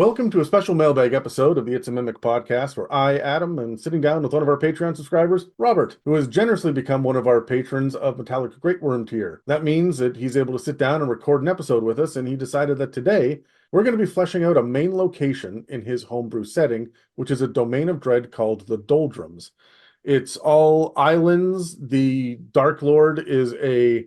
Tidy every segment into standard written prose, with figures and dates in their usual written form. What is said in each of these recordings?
Welcome to a special mailbag episode of the It's a Mimic podcast where I, Adam, am sitting down with one of our Patreon subscribers, Robert, who has generously become one of our patrons of Metallic Great Worm tier. That means that he's able to sit down and record an episode with us, and he decided that today we're going to be fleshing out a main location in his homebrew setting, which is a domain of dread called the Doldrums. It's all islands. The Dark Lord is a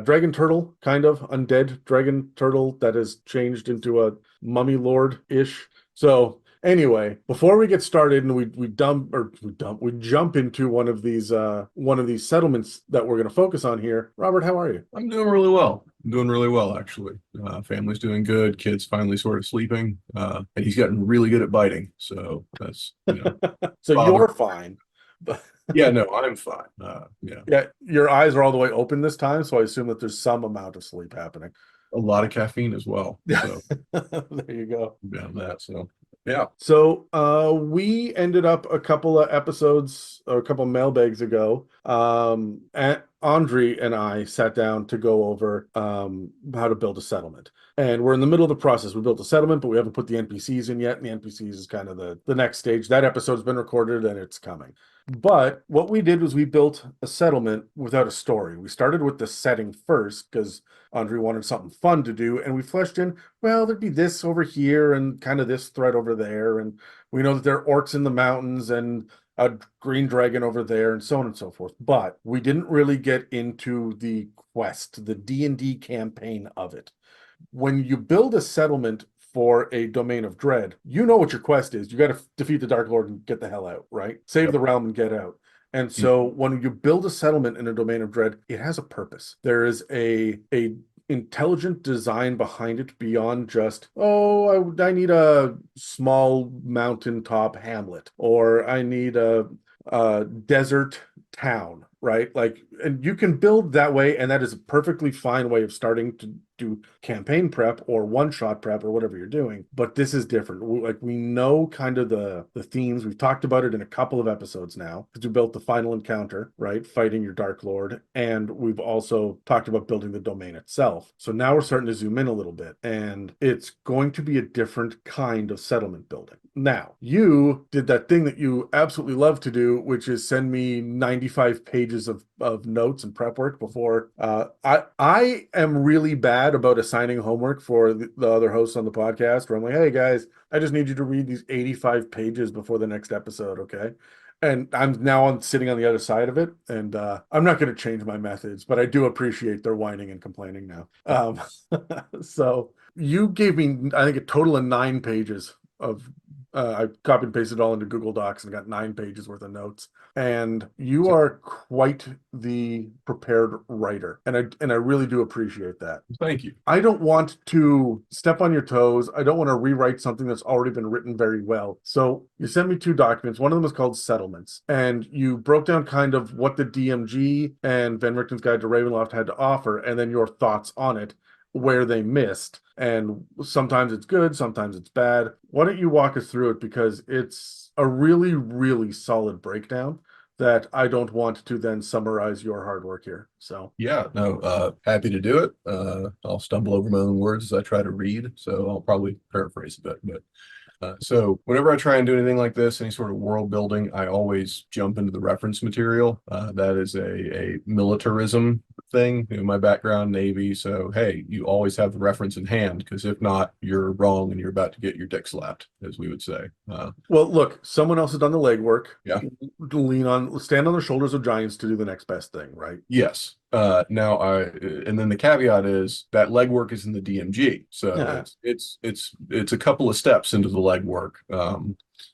dragon turtle, kind of undead dragon turtle that has changed into a mummy lord-ish. So anyway, before we get started and we jump into one of these settlements that we're going to focus on here. Robert, how are you? I'm doing really well. I'm doing really well, actually. Family's doing good. Kids finally sort of sleeping. And he's gotten really good at biting. So that's, So father. you're fine. Yeah, no, I'm fine. Yeah, your eyes are all the way open this time, so I assume that there's some amount of sleep happening. A lot of caffeine as well. So There you go. down that. So yeah. So we ended up a couple of episodes or a couple of mailbags ago. Andre and I sat down to go over how to build a settlement. And we're in the middle of the process. We built a settlement, but we haven't put the NPCs in yet. And the NPCs is kind of the next stage. That episode's been recorded and it's coming. But what we did was we built a settlement without a story. We started with the setting first because Andre wanted something fun to do. And we fleshed in, well, there'd be this over here and kind of this thread over there. And we know that there are orcs in the mountains and a green dragon over there and so on and so forth. But we didn't really get into the quest, the D&D campaign of it. When you build a settlement for a domain of dread, you know what your quest is. You got to defeat the Dark Lord and get the hell out, right? Save the realm and get out. And so when you build a settlement in a domain of dread, it has a purpose. There is a intelligent design behind it beyond just, oh, I need a small mountaintop hamlet, or I need a desert town, right? Like, and you can build that way, and that is a perfectly fine way of starting to do campaign prep or one-shot prep or whatever you're doing. But this is different. We know kind of the themes. We've talked about it in a couple of episodes now because we built the final encounter, right? Fighting your Dark Lord. And we've also talked about building the domain itself. So now we're starting to zoom in a little bit, and it's going to be a different kind of settlement building. Now, you did that thing that you absolutely love to do, which is send me 95 pages of notes and prep work before. I am really bad about assigning homework for the other hosts on the podcast, where I'm like, hey guys, I just need you to read these 85 pages before the next episode, okay? And I'm now sitting on the other side of it, and I'm not going to change my methods, but I do appreciate their whining and complaining now. So you gave me, I think, a total of 9 pages of I copied and pasted it all into Google Docs and got 9 pages worth of notes. And you are quite the prepared writer. And I really do appreciate that. Thank you. I don't want to step on your toes. I don't want to rewrite something that's already been written very well. So you sent me 2 documents. One of them is called Settlements. And you broke down kind of what the DMG and Van Richten's Guide to Ravenloft had to offer, and then your thoughts on it, where they missed. And sometimes it's good, sometimes it's bad. Why don't you walk us through it? Because it's a really, really solid breakdown that I don't want to then summarize your hard work here. So Yeah, no, happy to do it. I'll stumble over my own words as I try to read, so I'll probably paraphrase a bit, but so whenever I try and do anything like this, any sort of world building, I always jump into the reference material. That is a militarism thing. My background, Navy. So, hey, you always have the reference in hand, because if not, you're wrong and you're about to get your dick slapped, as we would say. Well, look, someone else has done the legwork. Yeah. Stand on the shoulders of giants to do the next best thing, right? Yes. Now and then the caveat is that legwork is in the DMG. So it's a couple of steps into the legwork.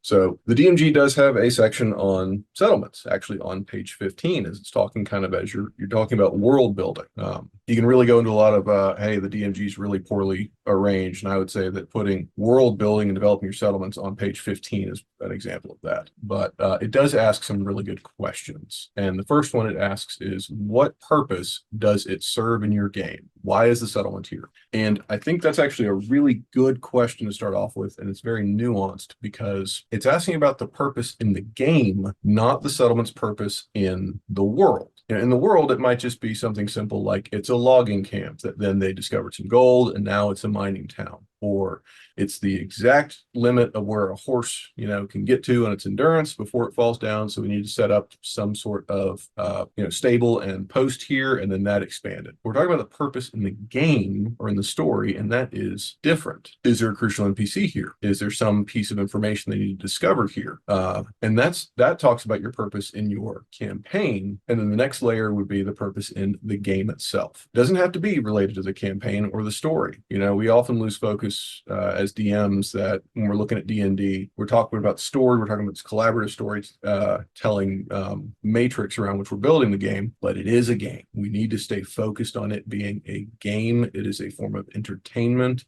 So the DMG does have a section on settlements, actually on page 15, as it's talking kind of as you're talking about world building. You can really go into a lot of, hey, the DMG is really poorly arranged. And I would say that putting world building and developing your settlements on page 15 is an example of that. But it does ask some really good questions. And the first one it asks is, what purpose does it serve in your game? Why is the settlement here? And I think that's actually a really good question to start off with. And it's very nuanced because it's asking about the purpose in the game, not the settlement's purpose in the world. In the world, it might just be something simple like it's a logging camp that then they discovered some gold and now it's a mining town. or it's the exact limit of where a horse, can get to in its endurance before it falls down. So we need to set up some sort of, stable and post here, and then that expanded. We're talking about the purpose in the game or in the story, and that is different. Is there a crucial NPC here? Is there some piece of information they need to discover here? And that talks about your purpose in your campaign. And then the next layer would be the purpose in the game itself. It doesn't have to be related to the campaign or the story. We often lose focus as DMs that when we're looking at D&D, we're talking about story, we're talking about this collaborative story telling matrix around which we're building the game, but it is a game. We need to stay focused on it being a game. It is a form of entertainment.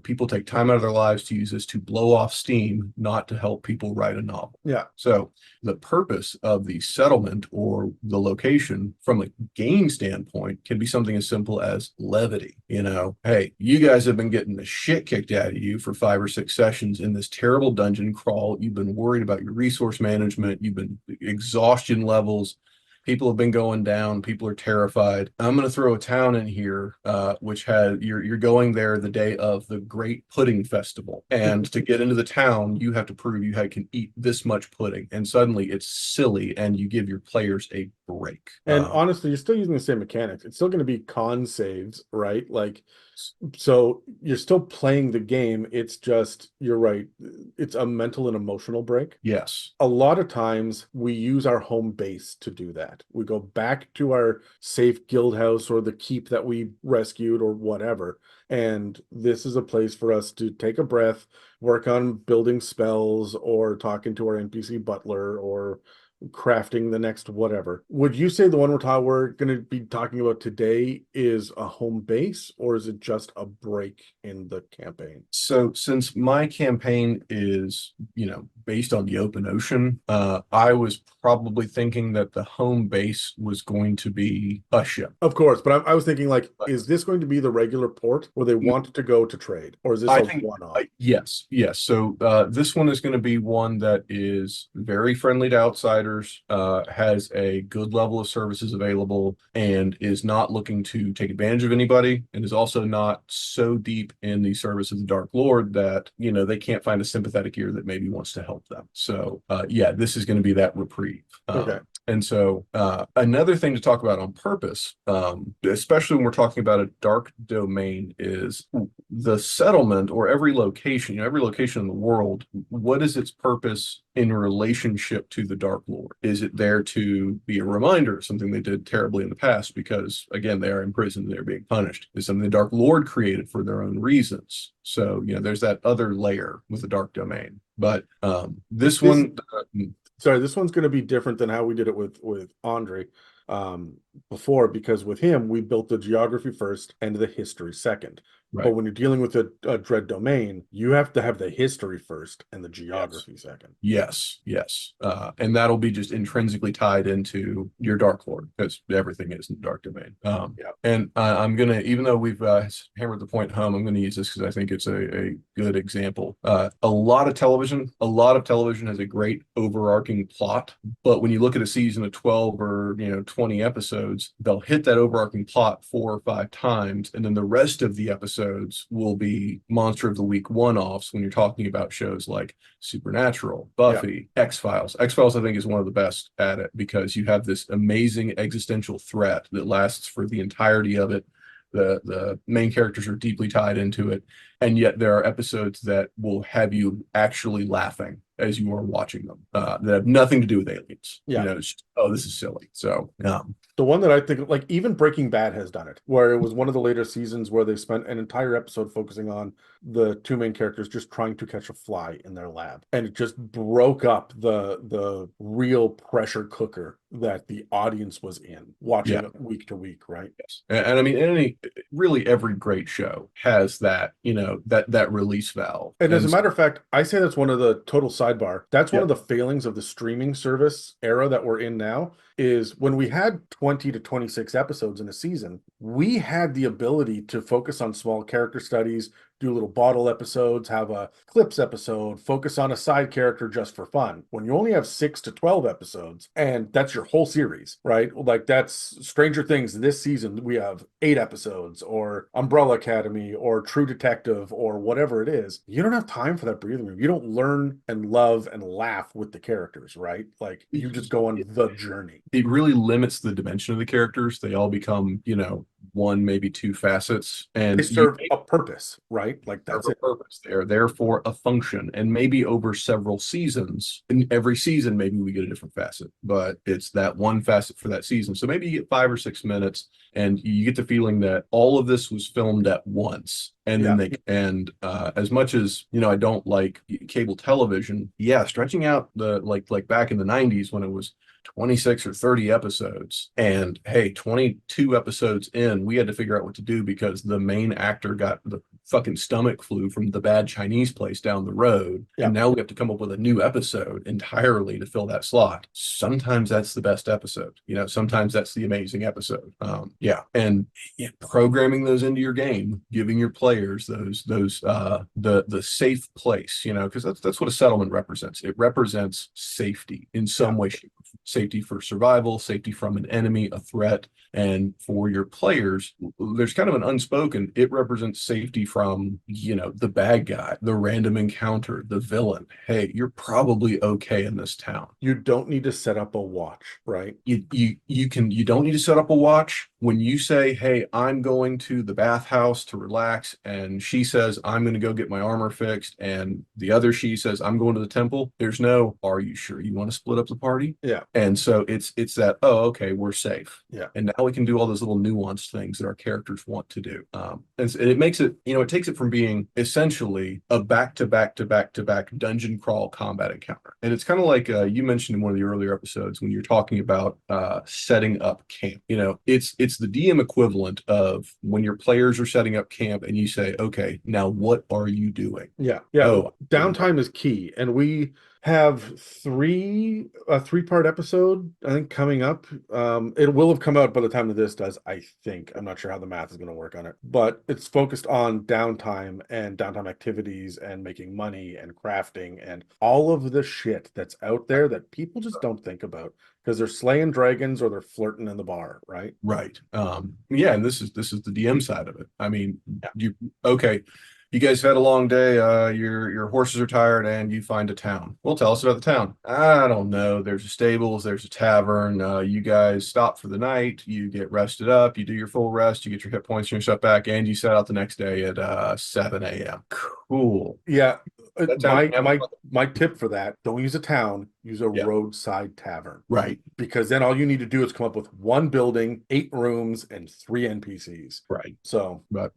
People take time out of their lives to use this to blow off steam, not to help people write a novel. Yeah. So the purpose of the settlement or the location from a game standpoint can be something as simple as levity. Hey, you guys have been getting the shit kicked out of you for 5 or 6 sessions in this terrible dungeon crawl. You've been worried about your resource management. You've been exhaustion levels. People have been going down. People are terrified. I'm going to throw a town in here, which has you're going there the day of the Great Pudding Festival, and to get into the town, you have to prove you can eat this much pudding. And suddenly, it's silly, and you give your players a break. And honestly, you're still using the same mechanics. It's still going to be con saves, right? So you're still playing the game. It's just, you're right. It's a mental and emotional break. Yes. A lot of times we use our home base to do that. We go back to our safe guild house or the keep that we rescued or whatever. And this is a place for us to take a breath, work on building spells or talking to our NPC butler or crafting the next whatever. Would you say the one we're going to be talking about today is a home base, or is it just a break in the campaign? So since my campaign is, based on the open ocean, I was probably thinking that the home base was going to be a ship. Of course, but I was thinking, is this going to be the regular port where they want to go to trade, or is this a one-off? Yes. So this one is going to be one that is very friendly to outsiders, has a good level of services available, and is not looking to take advantage of anybody, and is also not so deep in the service of the Dark Lord that, they can't find a sympathetic ear that maybe wants to help them. So this is going to be that reprieve. Okay. And so another thing to talk about on purpose, especially when we're talking about a dark domain, is the settlement or every location in the world. What is its purpose in relationship to the Dark Lord? Is it there to be a reminder of something they did terribly in the past because, again, they are in prison, they're being punished? Is something the Dark Lord created for their own reasons? So, there's that other layer with the dark domain. But this one's going to be different than how we did it with Andre before, because with him, we built the geography first and the history second. Right. But when you're dealing with a dread domain, you have to have the history first and the geography second. Yes. And that'll be just intrinsically tied into your Dark Lord, because everything is in the dark domain. And I'm going to, even though we've hammered the point home, I'm going to use this because I think it's a good example. A lot of television has a great overarching plot, but when you look at a season of 12 or 20 episodes, they'll hit that overarching plot 4 or 5 times, and then the rest of the episodes will be monster of the week one-offs when you're talking about shows like Supernatural, Buffy, X-Files. X-Files, I think, is one of the best at it because you have this amazing existential threat that lasts for the entirety of it. The main characters are deeply tied into it, and yet there are episodes that will have you actually laughing as you are watching them that have nothing to do with aliens. It's just, this is silly. So the one that I think, even Breaking Bad has done it, where it was one of the later seasons where they spent an entire episode focusing on the 2 main characters just trying to catch a fly in their lab, and it just broke up the real pressure cooker that the audience was in watching it week to week, right? Yes. And I mean, every great show has that, that release valve. And as a matter of fact, I say that's one of the total sidebar. That's one of the failings of the streaming service era that we're in now, is when we had 20 to 26 episodes in a season, we had the ability to focus on small character studies, do little bottle episodes, have a clips episode, focus on a side character just for fun. When you only have 6 to 12 episodes, and that's your whole series, right? Like that's Stranger Things this season, we have 8 episodes, or Umbrella Academy, or True Detective, or whatever it is. You don't have time for that breathing room. You don't learn and love and laugh with the characters, right? Like you just go on the journey. It really limits the dimension of the characters. They all become, one, maybe two facets, They and you serve a purpose, right? Like serve that's a it. purpose. They're there for a function, and maybe over several seasons. In every season, maybe we get a different facet, but it's that one facet for that season. So maybe you get 5 or 6 minutes, and you get the feeling that all of this was filmed at once. And then Yeah. as much as I don't like cable television, yeah, stretching out the like back in the 90s when it was 26 or 30 episodes. And hey, 22 episodes in, we had to figure out what to do because the main actor got the fucking stomach flu from the bad Chinese place down the road. Yeah. And now we have to come up with a new episode entirely to fill that slot. Sometimes that's the best episode. Sometimes that's the amazing episode. Yeah. And programming those into your game, giving your players the safe place, because that's what a settlement represents. It represents safety in some way, shape, safety for survival, safety from an enemy, a threat. And for your players, there's kind of an unspoken, it represents safety from, the bad guy, the random encounter, the villain. Hey, you're probably okay in this town. You don't need to set up a watch, right? You don't need to set up a watch. When you say, hey, I'm going to the bathhouse to relax, and she says, I'm going to go get my armor fixed, and the other she says, I'm going to the temple, there's no, are you sure you want to split up the party? Yeah. And so it's that, oh, okay, we're safe. Yeah. And now we can do all those little nuanced things that our characters want to do. And it makes it, it takes it from being essentially a back-to-back dungeon crawl combat encounter. And it's kind of like you mentioned in one of the earlier episodes when you're talking about setting up camp. It's the DM equivalent of when your players are setting up camp and you say, okay, now what are you doing? Yeah. Yeah. Oh, Downtime is key. And we have a 3-part episode, I think, coming up. It will have come out by the time that this does, I think. I'm not sure how the math is going to work on it, but it's focused on downtime and downtime activities and making money and crafting and all of the shit that's out there that people just don't think about because they're slaying dragons or they're flirting in the bar, right? Right. Yeah, and this is the DM side of it. I mean, okay, you guys had a long day, your horses are tired, and you find a town. Well, tell us about the town. I don't know. There's a stables, there's a tavern. You guys stop for the night, you get rested up, you do your full rest, you get your hit points and your stuff back, and you set out the next day at 7 a.m. Cool. Yeah. That town My tip for that, don't use a town, use a roadside tavern. Right. Because then all you need to do is come up with 1 building, 8 rooms, and 3 NPCs. Right. So, but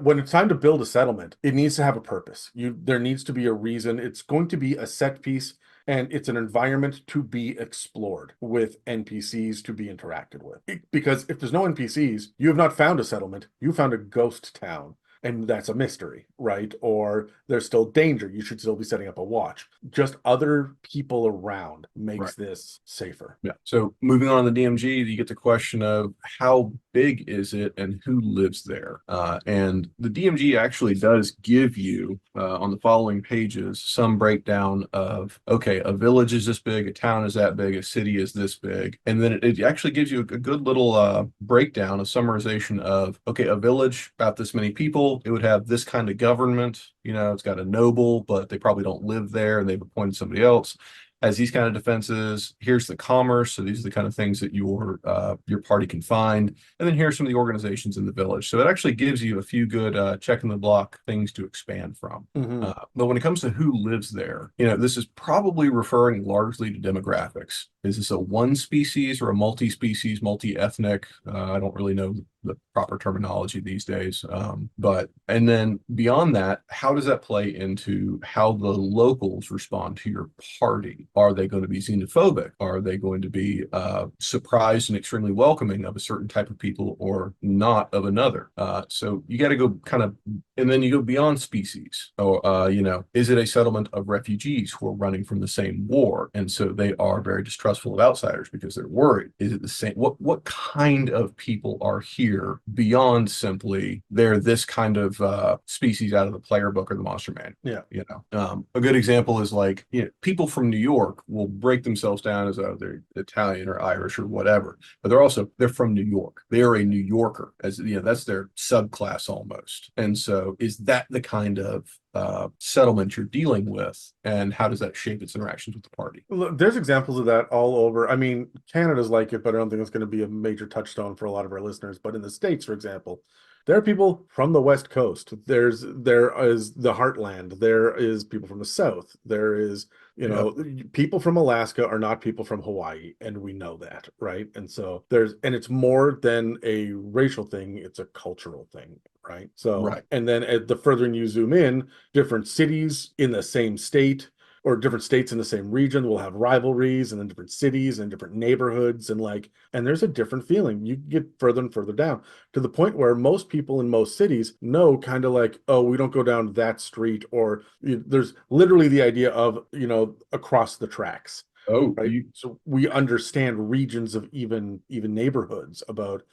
when it's time to build a settlement, it needs to have a purpose. There needs to be a reason. It's going to be a set piece, and it's an environment to be explored with NPCs to be interacted with. Because if there's no NPCs, you have not found a settlement. You found a ghost town. And that's a mystery, right? Or there's still danger. You should still be setting up a watch. Just other people around makes this safer. Yeah. So moving on to the DMG, you get the question of how big is it and who lives there? And the DMG actually does give you on the following pages some breakdown of, okay, a village is this big, a town is that big, a city is this big. And then it actually gives you a good little breakdown, a summarization of, okay, a village, about this many people, it would have this kind of government, it's got a noble, but they probably don't live there and they've appointed somebody else. Has these kind of defenses. Here's the commerce. So these are the kind of things that your party can find. And then here's some of the organizations in the village. So it actually gives you a few good check in the block things to expand from. Mm-hmm. But when it comes to who lives there, this is probably referring largely to demographics. Is this a one species or a multi-species, multi-ethnic? I don't really know the proper terminology these days. And then beyond that, how does that play into how the locals respond to your party? Are they going to be xenophobic? Are they going to be surprised and extremely welcoming of a certain type of people or not of another? So you got to go kind of And then you go beyond species. Or, is it a settlement of refugees who are running from the same war? And so they are very distrustful of outsiders because they're worried. Is it the same? What kind of people are here beyond simply they're this kind of species out of the player book or the monster manual? Yeah. A good example is like, people from New York will break themselves down as, oh, they're Italian or Irish or whatever, but they're from New York. They are a New Yorker, as that's their subclass almost. And so is that the kind of settlement you're dealing with, and how does that shape its interactions with the party? Look, there's examples of that all over. I mean, Canada's like it, but I don't think it's going to be a major touchstone for a lot of our listeners. But in the States, for example, there are people from the West Coast. There is the Heartland. There is people from the South. There is, Yeah. people from Alaska are not people from Hawaii, and we know that, right? And so it's more than a racial thing, it's a cultural thing, right? So, Right. and then the further you zoom in, different cities in the same state or different states in the same region will have rivalries, and then different cities and different neighborhoods, and there's a different feeling. You get further and further down to the point where most people in most cities know kind of like, oh, we don't go down that street, or there's literally the idea of, across the tracks. Oh, Right. So we understand regions of even neighborhoods about,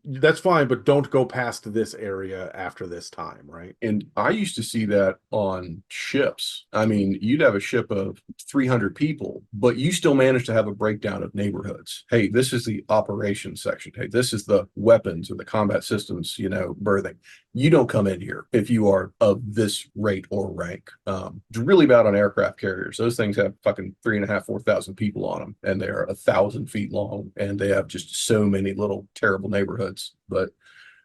that's fine, but don't go past this area after this time, right? and I used to see that on ships. I mean, you'd have a ship of 300 people, but you still manage to have a breakdown of neighborhoods. Hey, this is the operations section. Hey, this is the weapons or the combat systems, berthing. You don't come in here if you are of this rate or rank. It's really bad on aircraft carriers. Those things have fucking 3,500, 4,000 people on them, and they're 1,000 feet long, and they have just so many little terrible neighborhoods. But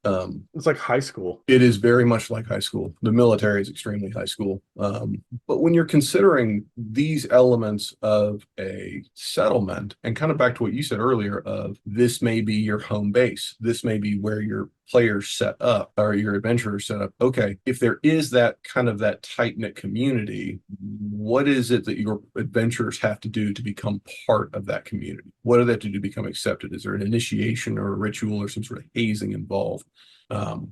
It's like high school. it is very much like high school. The military is extremely high school. But when you're considering these elements of a settlement, and kind of back to what you said earlier, of this may be your home base, this may be where your players set up or your adventurers set up. Okay, if there is that kind of that tight-knit community, what is it that your adventurers have to do to become part of that community? What do they have to do to become accepted? Is there an initiation or a ritual or some sort of hazing involved?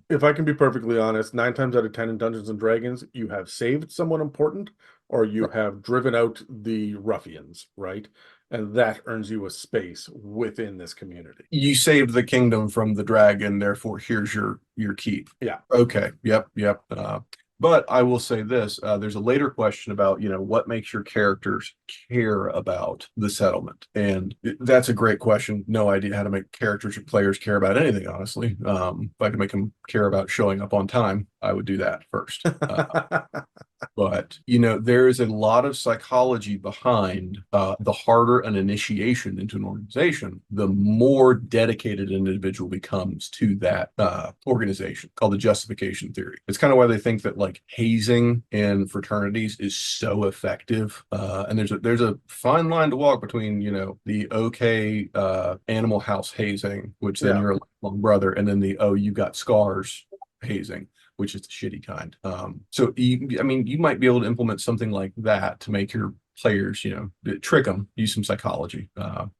If I can be perfectly honest, 9 times out of 10 in Dungeons and Dragons, you have saved someone important or you have driven out the ruffians, right? And that earns you a space within this community. You saved the kingdom from the dragon, therefore here's your keep. Yeah. Okay. Yep. But I will say this, there's a later question about, what makes your characters care about the settlement? And that's a great question. No idea how to make characters or players care about anything, honestly. If I could make them care about showing up on time, I would do that first. But there is a lot of psychology behind the harder an initiation into an organization, the more dedicated an individual becomes to that organization, called the justification theory. It's kind of why they think that like hazing in fraternities is so effective. And there's a fine line to walk between the okay Animal House hazing, which then you're a lifelong brother, and then the you got scars hazing, which is the shitty kind. So you might be able to implement something like that to make your players, trick them, use some psychology,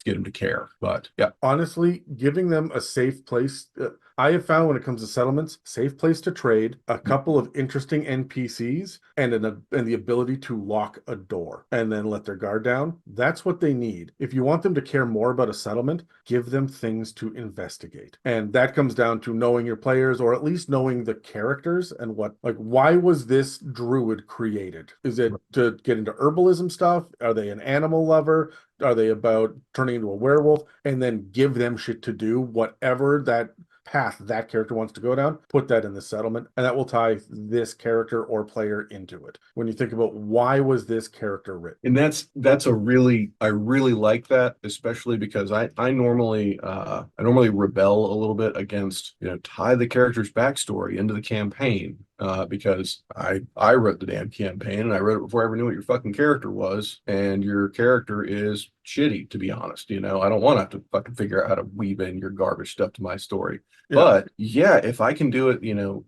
get them to care. But yeah, honestly, giving them a safe place. I have found when it comes to settlements, safe place to trade, a couple of interesting NPCs, and the ability to lock a door and then let their guard down. That's what they need. If you want them to care more about a settlement, give them things to investigate. And that comes down to knowing your players, or at least knowing the characters and why was this druid created? Is it to get into herbalism stuff? Are they an animal lover? Are they about turning into a werewolf? And then give them shit to do, whatever that path that character wants to go down, put that in the settlement, and that will tie this character or player into it. When you think about why was this character written, and I really like that, especially because I normally rebel a little bit against tie the character's backstory into the campaign. Because I wrote the damn campaign, and I wrote it before I ever knew what your fucking character was, and your character is shitty, to be honest. I don't want to have to fucking figure out how to weave in your garbage stuff to my story. But yeah, if I can do it,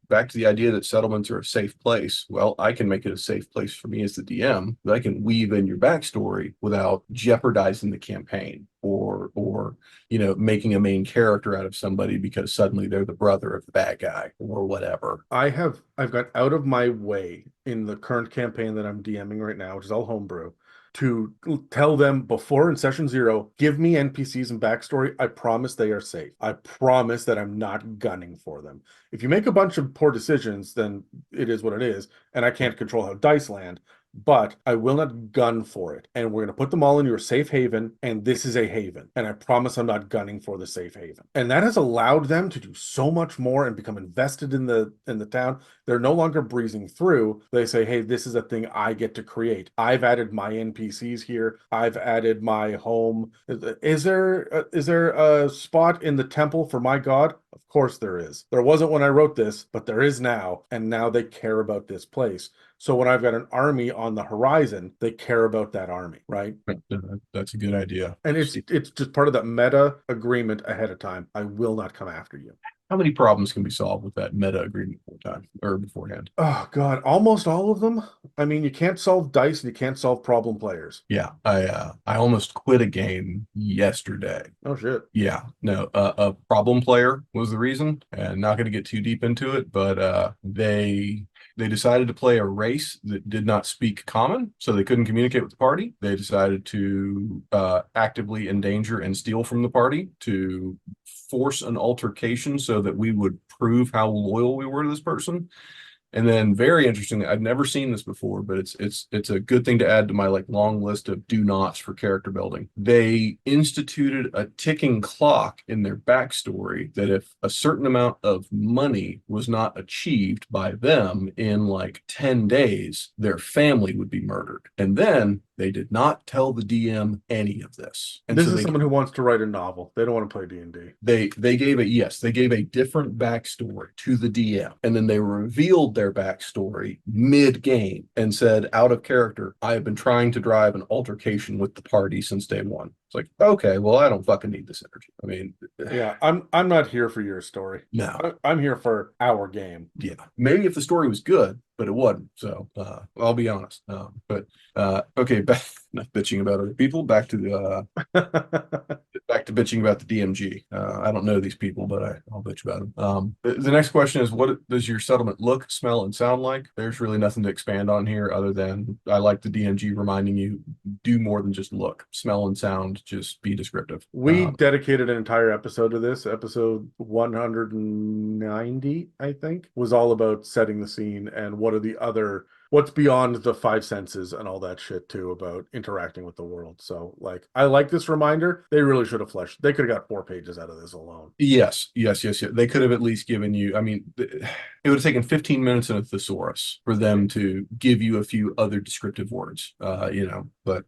back to the idea that settlements are a safe place, well, I can make it a safe place for me as the DM, that I can weave in your backstory without jeopardizing the campaign. or making a main character out of somebody because suddenly they're the brother of the bad guy or whatever. I've got out of my way in the current campaign that I'm DMing right now, which is all homebrew, to tell them before in session 0, give me NPCs and backstory. I promise they are safe. I promise that I'm not gunning for them. If you make a bunch of poor decisions, then it is what it is, and I can't control how dice land. But I will not gun for it. And we're going to put them all in your safe haven. And this is a haven. And I promise I'm not gunning for the safe haven. And that has allowed them to do so much more and become invested in the town. They're no longer breezing through. They say, hey, this is a thing I get to create. I've added my NPCs here. I've added my home. Is there a spot in the temple for my god? Of course there is. There wasn't when I wrote this, but there is now. And now they care about this place. So when I've got an army on the horizon, they care about that army, right? That's a good idea. And it's just part of that meta agreement ahead of time. I will not come after you. How many problems can be solved with that meta agreement beforehand? Oh God, almost all of them. I mean, you can't solve dice and you can't solve problem players. Yeah, I almost quit a game yesterday. Oh shit. Yeah, no, a problem player was the reason, and not going to get too deep into it, but they decided to play a race that did not speak common, so they couldn't communicate with the party. They decided to actively endanger and steal from the party to force an altercation so that we would prove how loyal we were to this person. And then very interesting, I've never seen this before, but it's a good thing to add to my like long list of do nots for character building. They instituted a ticking clock in their backstory that if a certain amount of money was not achieved by them in like 10 days, their family would be murdered. And then they did not tell the DM any of this. And this so is someone who wants to write a novel. They don't want to play D&D. They gave a different backstory to the DM, and then they revealed their backstory mid-game and said, out of character, I have been trying to drive an altercation with the party since day one. It's like, okay, well, I don't fucking need this energy. I mean, yeah, I'm not here for your story. No, I'm here for our game. Yeah, maybe if the story was good, but it wasn't. So I'll be honest. Okay, not bitching about other people. Back to bitching about the DMG. I don't know these people, but I'll bitch about them. The next question is, what does your settlement look, smell, and sound like? There's really nothing to expand on here other than I like the DMG reminding you do more than just look, smell, and sound. Just be descriptive. We dedicated an entire episode to this. Episode 190, I think, was all about setting the scene and what's beyond the five senses and all that shit too about interacting with the world. So like, I like this reminder. They really should have fleshed. They could have got 4 pages out of this alone. Yes. They could have at least given you, I mean, it would have taken 15 minutes in a thesaurus for them to give you a few other descriptive words, but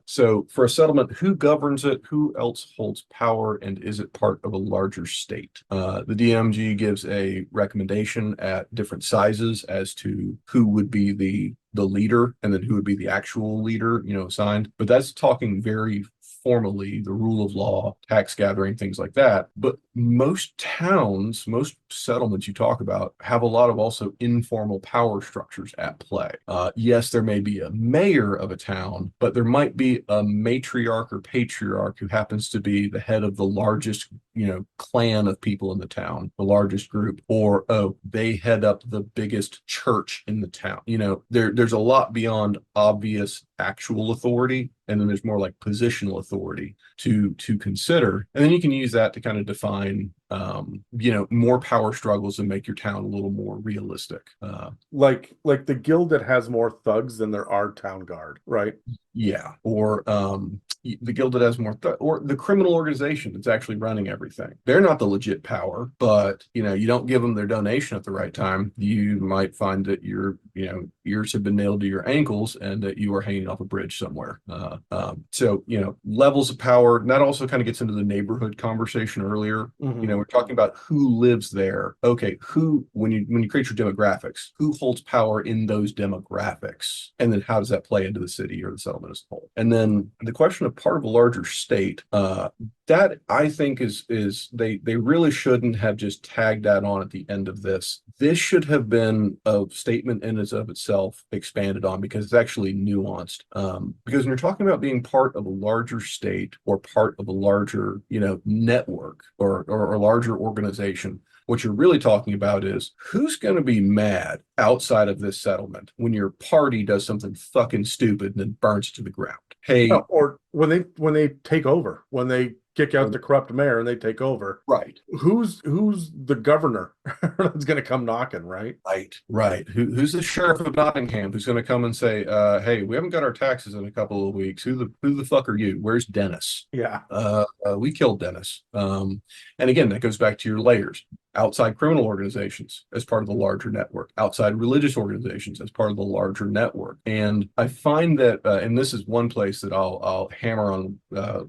so for a settlement, who governs it? Who else holds power? And is it part of a larger state? The DMG gives a recommendation at different sizes as to who would be the leader and then who would be the actual leader, assigned. But that's talking very formally, the rule of law, tax gathering, things like that. But most towns, most settlements you talk about have a lot of also informal power structures at play. Yes, there may be a mayor of a town, but there might be a matriarch or patriarch who happens to be the head of the largest, clan of people in the town, the largest group, or, they head up the biggest church in the town. There's a lot beyond obvious actual authority, and then there's more like positional authority to consider, and then you can use that to kind of define more power struggles and make your town a little more realistic. Like the guild that has more thugs than there are town guard, right? Yeah, or the guild that has more or the criminal organization that's actually running everything. They're not the legit power, but you don't give them their donation at the right time, you might find that your ears have been nailed to your ankles and that you are hanging off a bridge somewhere. So levels of power, and that also kind of gets into the neighborhood conversation earlier. Mm-hmm. we're talking about who lives there. Okay, who when you create your demographics, who holds power in those demographics, and then how does that play into the city or the settlement as a whole? And then the question of part of a larger state, that I think is they really shouldn't have just tagged that on at the end of this. This should have been a statement in and of itself expanded on because it's actually nuanced. Because when you're talking about being part of a larger state or part of a larger, network or larger organization, what you're really talking about is who's going to be mad outside of this settlement when your party does something fucking stupid and then burns to the ground. Yeah, Hey, or when they take over, when they kick out the corrupt mayor and they take over, right. who's the governor that's going to come knocking, right? Right. Who's the sheriff of Nottingham who's going to come and say, "Hey, we haven't got our taxes in a couple of weeks. Who the fuck are you? Where's Dennis? Yeah. We killed Dennis." And again, that goes back to your layers. Outside criminal organizations as part of the larger network, outside religious organizations as part of the larger network. And I find that, and this is one place that I'll hammer on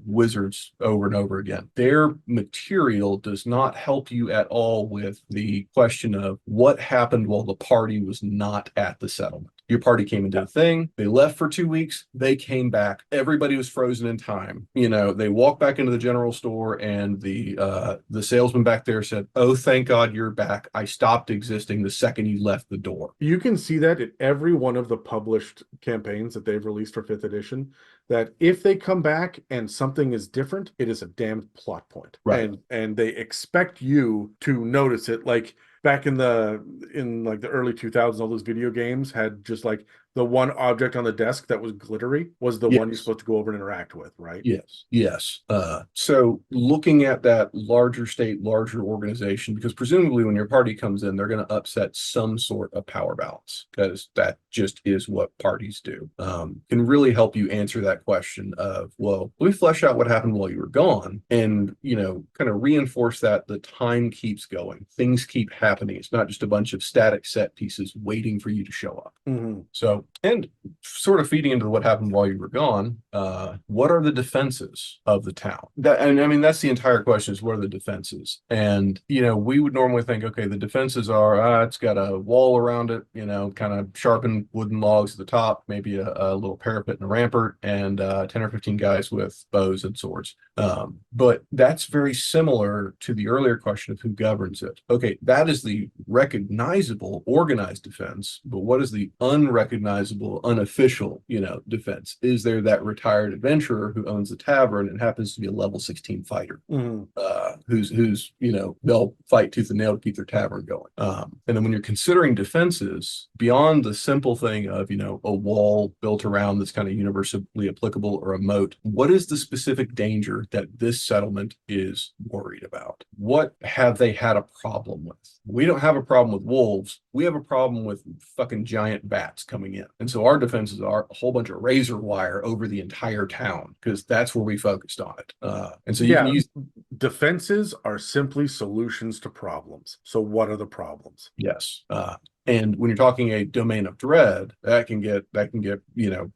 Wizards over and over again. Their material does not help you at all with the question of what happened while the party was not at the settlement. Your party came and did a thing. They left for 2 weeks. They came back. Everybody was frozen in time. They walked back into the general store, and the salesman back there said, "Oh, thank God you're back. I stopped existing the second you left the door." You can see that in every one of the published campaigns that they've released for 5th edition, that if they come back and something is different, it is a damned plot point. Right. And they expect you to notice it. Like back in like the early 2000s, all those video games had just like the one object on the desk that was glittery was the one you're Yes. supposed to go over and interact with, right? Yes. So looking at that larger state, larger organization, because presumably when your party comes in, they're going to upset some sort of power balance because that just is what parties do. Can really help you answer that question of, well, let me flesh out what happened while you were gone and, kind of reinforce that the time keeps going. Things keep happening. It's not just a bunch of static set pieces waiting for you to show up. Mm-hmm. So, and sort of feeding into what happened while you were gone, what are the defenses of the town? And I mean, that's the entire question is what are the defenses? And, we would normally think, okay, the defenses are, it's got a wall around it, kind of sharpened wooden logs at the top, maybe a little parapet and a rampart, and 10 or 15 guys with bows and swords. But that's very similar to the earlier question of who governs it. Okay, that is the recognizable, organized defense, but what is the unrecognizable, unofficial, defense? Is there that retired adventurer who owns the tavern and happens to be a level 16 fighter, who's they'll fight tooth and nail to keep their tavern going. And then when you're considering defenses beyond the simple thing of a wall built around that's kind of universally applicable or a moat, what is the specific danger that this settlement is worried about? What have they had a problem with? We don't have a problem with wolves. We have a problem with fucking giant bats coming in. And so our defenses are a whole bunch of razor wire over the entire town because that's where we focused on it. And so you can use defenses are simply solutions to problems. So what are the problems? yes. And when you're talking a domain of dread, that can get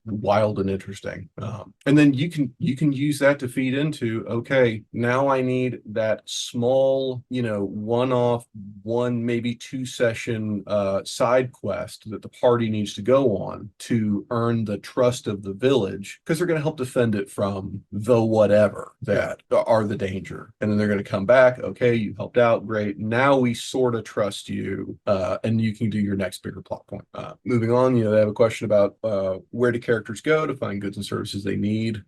wild and interesting. And then you can use that to feed into, okay, now I need that small, one-off, maybe 2 session side quest that the party needs to go on to earn the trust of the village because they're going to help defend it from the whatever that are the danger. And then they're going to come back. Okay, you helped out, great. Now we sort of trust you, and you can do your next bigger plot point. Moving on, they have a question about where do characters go to find goods and services they need.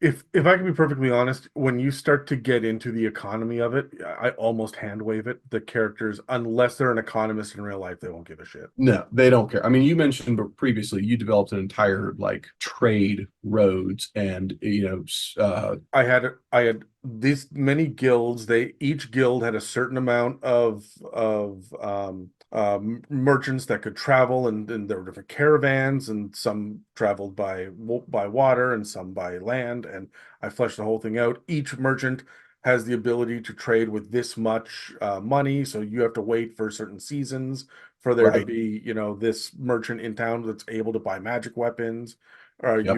If I can be perfectly honest, when you start to get into the economy of it, I almost hand wave it. The characters, unless they're an economist in real life, they won't give a shit. No, they don't care. I mean, you mentioned previously you developed an entire like trade roads, and I had these many guilds. Each guild had a certain amount of merchants that could travel, and there were different caravans, and some traveled by water and some by land. And I fleshed the whole thing out. Each merchant has the ability to trade with this much money, so you have to wait for certain seasons for there to right. be, this merchant in town that's able to buy magic weapons. Yep.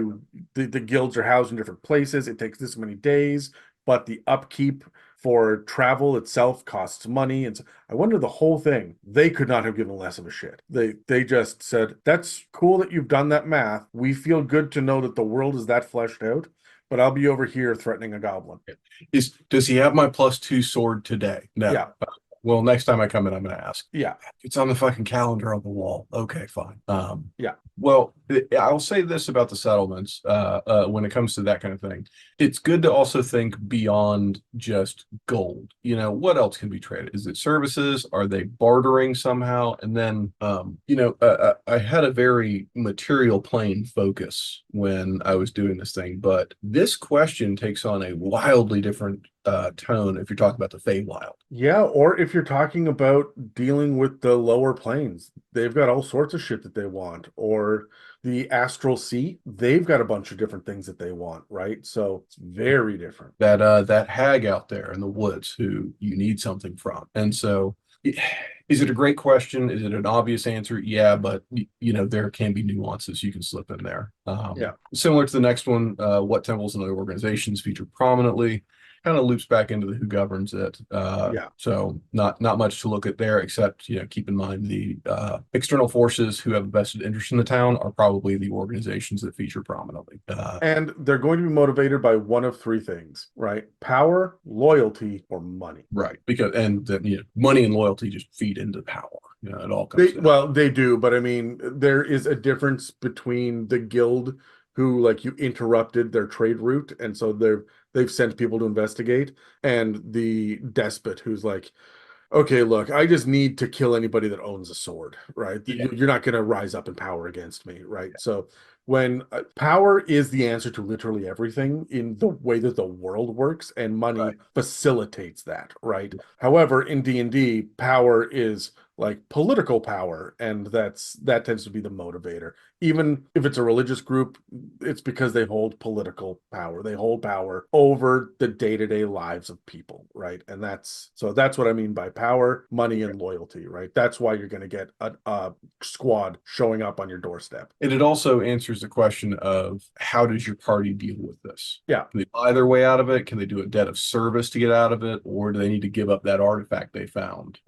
The guilds are housed in different places. It takes this many days, but the upkeep for travel itself costs money. And so I wonder the whole thing, they could not have given less of a shit. They just said, that's cool that you've done that math. We feel good to know that the world is that fleshed out, but I'll be over here threatening a goblin. Does he have my +2 sword today? No. Yeah. Well, next time I come in, I'm going to ask. Yeah. It's on the fucking calendar on the wall. Okay, fine. Yeah. Well, I'll say this about the settlements, when it comes to that kind of thing. It's good to also think beyond just gold. You know, what else can be traded? Is it services? Are they bartering somehow? And then, I had a very material plane focus when I was doing this thing, but this question takes on a wildly different tone if you're talking about the Feywild. Yeah, or if you're talking about dealing with the lower planes, they've got all sorts of shit that they want. Or the astral sea, they've got a bunch of different things that they want, right? So it's very different. That hag out there in the woods who you need something from. And so is it a great question? Is it an obvious answer? Yeah, but there can be nuances you can slip in there. Yeah. Similar to the next one, what temples and other organizations feature prominently kind of loops back into the who governs it. Yeah. So not much to look at there, except keep in mind the external forces who have a vested interest in the town are probably the organizations that feature prominently. And they're going to be motivated by one of three things, right? Power, loyalty, or money. Right, because money and loyalty just feed into power. It all comes down. Well, they do, but I mean, there is a difference between the guild who like you interrupted their trade route, and so they've sent people to investigate, and the despot who's like, okay, look, I just need to kill anybody that owns a sword, right? Yeah. You're not going to rise up in power against me, right? Yeah. So when power is the answer to literally everything in the way that the world works, and money facilitates that, right? However, in D&D, power is like political power, and that tends to be the motivator. Even if it's a religious group, it's because they hold political power. They hold power over the day-to-day lives of people, right? And that's what I mean by power, money, and loyalty, right? That's why you're going to get a squad showing up on your doorstep. And it also answers the question of how does your party deal with this? Yeah. Can they buy their way out of it? Can they do a debt of service to get out of it? Or do they need to give up that artifact they found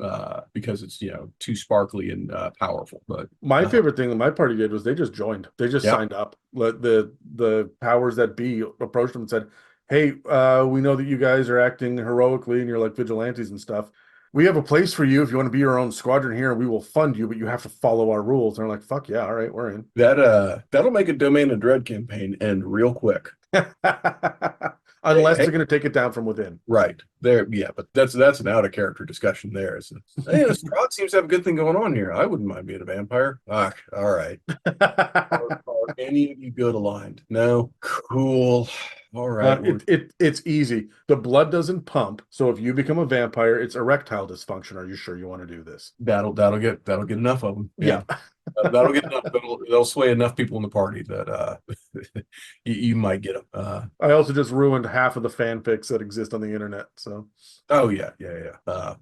because it's, too sparkly and powerful? But my favorite thing that my party did was they just joined. They just signed up. The powers that be approached them and said, hey, we know that you guys are acting heroically and you're like vigilantes and stuff. We have a place for you if you want to be your own squadron here. We will fund you, but you have to follow our rules. And they're like, fuck yeah, all right, we're in. That'll make a Domain of Dread campaign end real quick. Unless they're going to take it down from within. Right. There, yeah, but that's an out of character discussion there. Hey, this Scott seems to have a good thing going on here. I wouldn't mind being a vampire. Ah, all right. Are any of you good aligned? No? Cool. All right. It's easy. The blood doesn't pump, so if you become a vampire, it's erectile dysfunction. Are you sure you want to do this? That'll get enough of them. Yeah. That'll get enough. They'll sway enough people in the party that you might get them. I also just ruined half of the fanfics that exist on the internet. So. Oh yeah.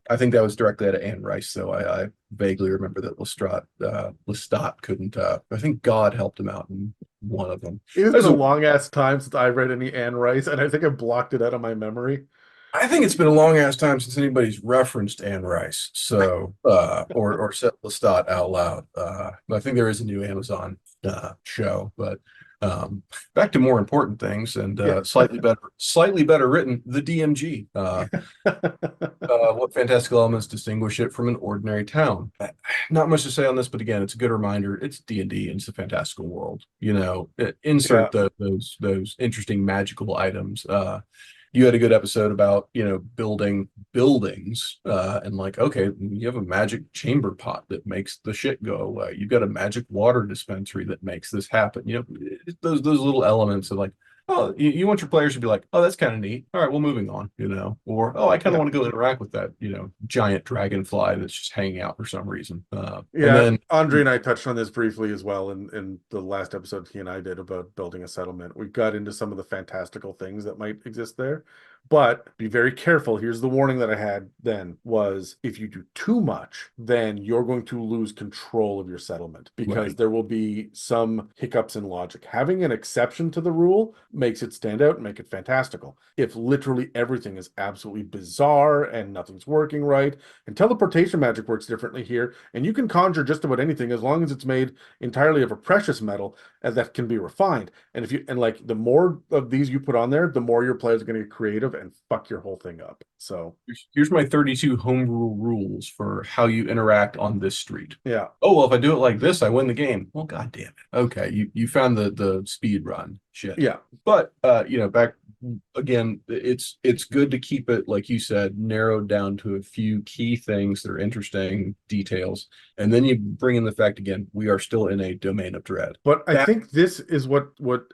I think that was directly out of Anne Rice, so I vaguely remember that Lestat couldn't. I think God helped him out in one of them. It's been a long ass time since I read any Anne Rice, and I think I blocked it out of my memory. I think it's been a long ass time since anybody's referenced Anne Rice, so or said Lestat out loud. I think there is a new Amazon show, but back to more important things and slightly better written. The DMG. What fantastical elements distinguish it from an ordinary town? Not much to say on this, but again, it's a good reminder. It's D&D and it's a fantastical world. Insert those interesting magical items. You had a good episode about building buildings and like, okay, you have a magic chamber pot that makes the shit go away. You've got a magic water dispensary that makes this happen. Those little elements of like, oh, you want your players to be like, oh, that's kind of neat. All right, well, moving on. Or oh, I kind of want to go interact with that giant dragonfly that's just hanging out for some reason. And then Andre and I touched on this briefly as well in the last episode he and I did about building a settlement. We got into some of the fantastical things that might exist there, But be very careful. Here's the warning that I had then was if you do too much, then you're going to lose control of your settlement because Right. there will be some hiccups in logic. Having an exception to the rule makes it stand out and make it fantastical. If literally everything is absolutely bizarre and nothing's working right, and teleportation magic works differently here, and you can conjure just about anything as long as it's made entirely of a precious metal that can be refined. And if you and like the more of these you put on there, the more your players are going to get creative and fuck your whole thing up. So Here's my 32 homebrew rules for how you interact on this street. yeah, Oh, well, if I do it like this, I win the game. Well, god damn it. Okay, you found the speed run shit. yeah. But back again, it's good to keep it, like you said, narrowed down to a few key things that are interesting details. And then you bring in the fact again, we are still in a domain of dread. But I That think this is what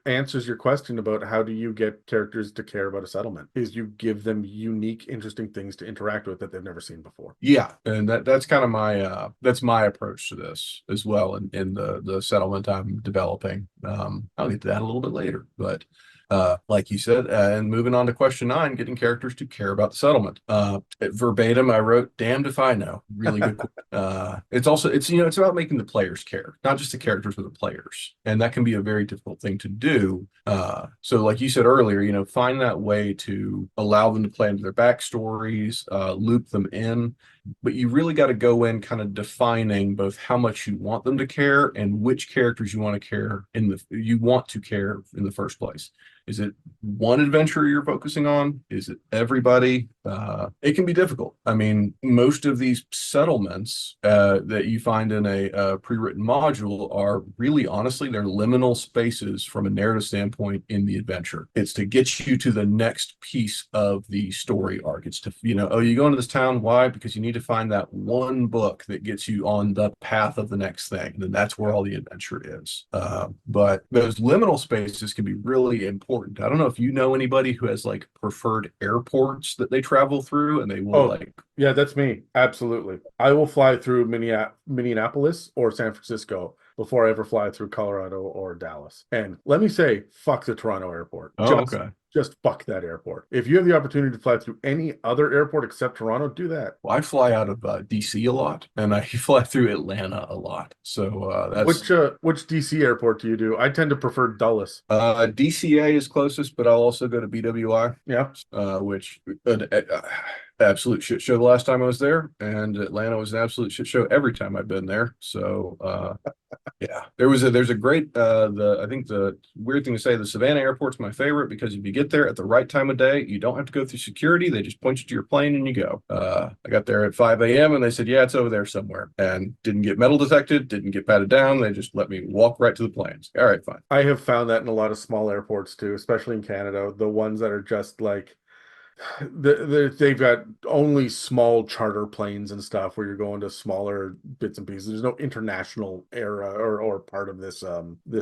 answers your question about how do you get characters to care about a settlement is you give them unique, interesting things to interact with that they've never seen before. Yeah, and that's kind of my approach to this as well in the settlement I'm developing. I'll get to that a little bit later, but like you said, and moving on to question 9, getting characters to care about the settlement. Verbatim, I wrote, "Damned if I know." Really good. It's also it's about making the players care, not just the characters but the players, and that can be a very difficult thing to do. So like you said earlier, find that way to allow them to play into their backstories, loop them in, but you really got to go in kind of defining both how much you want them to care and which characters you want to care in the first place. Is it one adventure you're focusing on? Is it everybody? It can be difficult. I mean, most of these settlements that you find in a pre-written module are really, honestly, they're liminal spaces from a narrative standpoint in the adventure. It's to get you to the next piece of the story arc. It's to, oh, you go into this town. Why? Because you need to find that one book that gets you on the path of the next thing. And then that's where all the adventure is. But those liminal spaces can be really important. I don't know if you know anybody who has like preferred airports that they travel through and they will Oh, yeah, that's me. Absolutely. I will fly through Minneapolis or San Francisco before I ever fly through Colorado or Dallas. And let me say, fuck the Toronto airport. Oh, okay. Just fuck that airport. If you have the opportunity to fly through any other airport except Toronto, do that. Well, I fly out of DC a lot, and I fly through Atlanta a lot. So that's Which DC airport do you do? I tend to prefer Dulles. DCA is closest, but I'll also go to BWI, Yeah. which absolute shit show the last time I was there, and Atlanta was an absolute shit show every time I've been there. So yeah, there's a great I think the weird thing to say, the Savannah airport's my favorite because if you get there at the right time of day, you don't have to go through security. They just point you to your plane and you go. I got there at 5 a.m. and they said, yeah, it's over there somewhere, and didn't get metal detected, didn't get patted down. They just let me walk right to the planes. All right, fine. I have found that in a lot of small airports too, especially in Canada, the ones that are just like they've got only small charter planes and stuff where you're going to smaller bits and pieces. There's no international era or part of this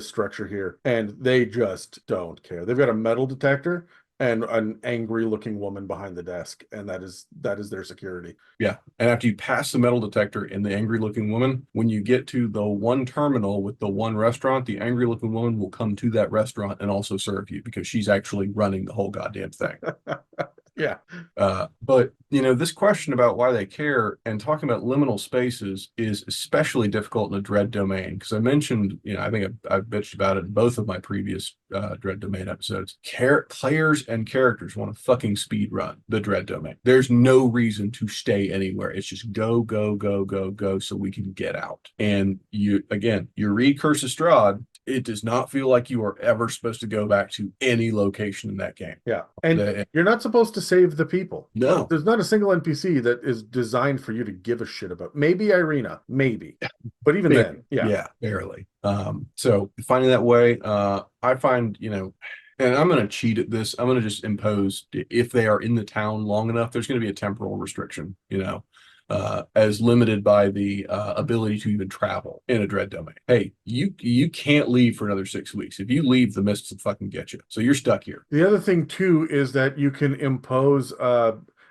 structure here, and they just don't care. They've got a metal detector and an angry looking woman behind the desk, and that is their security. Yeah. And after you pass the metal detector and the angry looking woman, when you get to the one terminal with the one restaurant, the angry looking woman will come to that restaurant and also serve you because she's actually running the whole goddamn thing. Yeah. But this question about why they care and talking about liminal spaces is especially difficult in the dread domain because I mentioned, I think I've bitched about it in both of my previous dread domain episodes. Players and characters want to fucking speed run the dread domain. There's no reason to stay anywhere. It's just go, go, go, go, go, so we can get out. And you read Curse of Strahd, it does not feel like you are ever supposed to go back to any location in that game. Yeah. And you're not supposed to save the people. No. There's not a single NPC that is designed for you to give a shit about. Maybe Irina, maybe. But even then, yeah, barely. So finding that way, I find, and I'm going to cheat at this. I'm going to just impose, if they are in the town long enough, there's going to be a temporal restriction, as limited by the ability to even travel in a dread domain. Hey, you can't leave for another 6 weeks. If you leave, the mists will fucking get you. So you're stuck here. The other thing too is that you can impose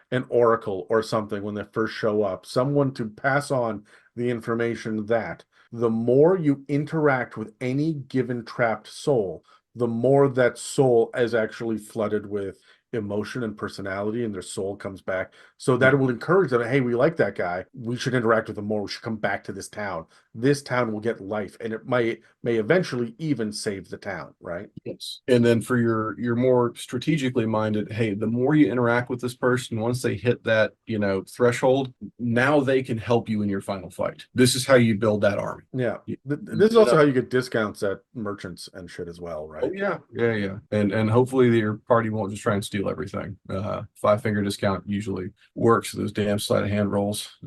an oracle or something when they first show up, someone to pass on the information that the more you interact with any given trapped soul, the more that soul is actually flooded with emotion and personality, and their soul comes back. So that it will encourage them, hey, we like that guy. We should interact with him more. We should come back to this town. This town will get life, and it may eventually even save the town, right? Yes. And then for your more strategically minded, hey, the more you interact with this person, once they hit that, threshold, now they can help you in your final fight. This is how you build that army. Yeah. You- This is also how you get discounts at merchants and shit as well, right? Oh yeah, yeah, yeah. And hopefully your party won't just try and steal everything. Five-finger discount usually works, those damn sleight of hand rolls.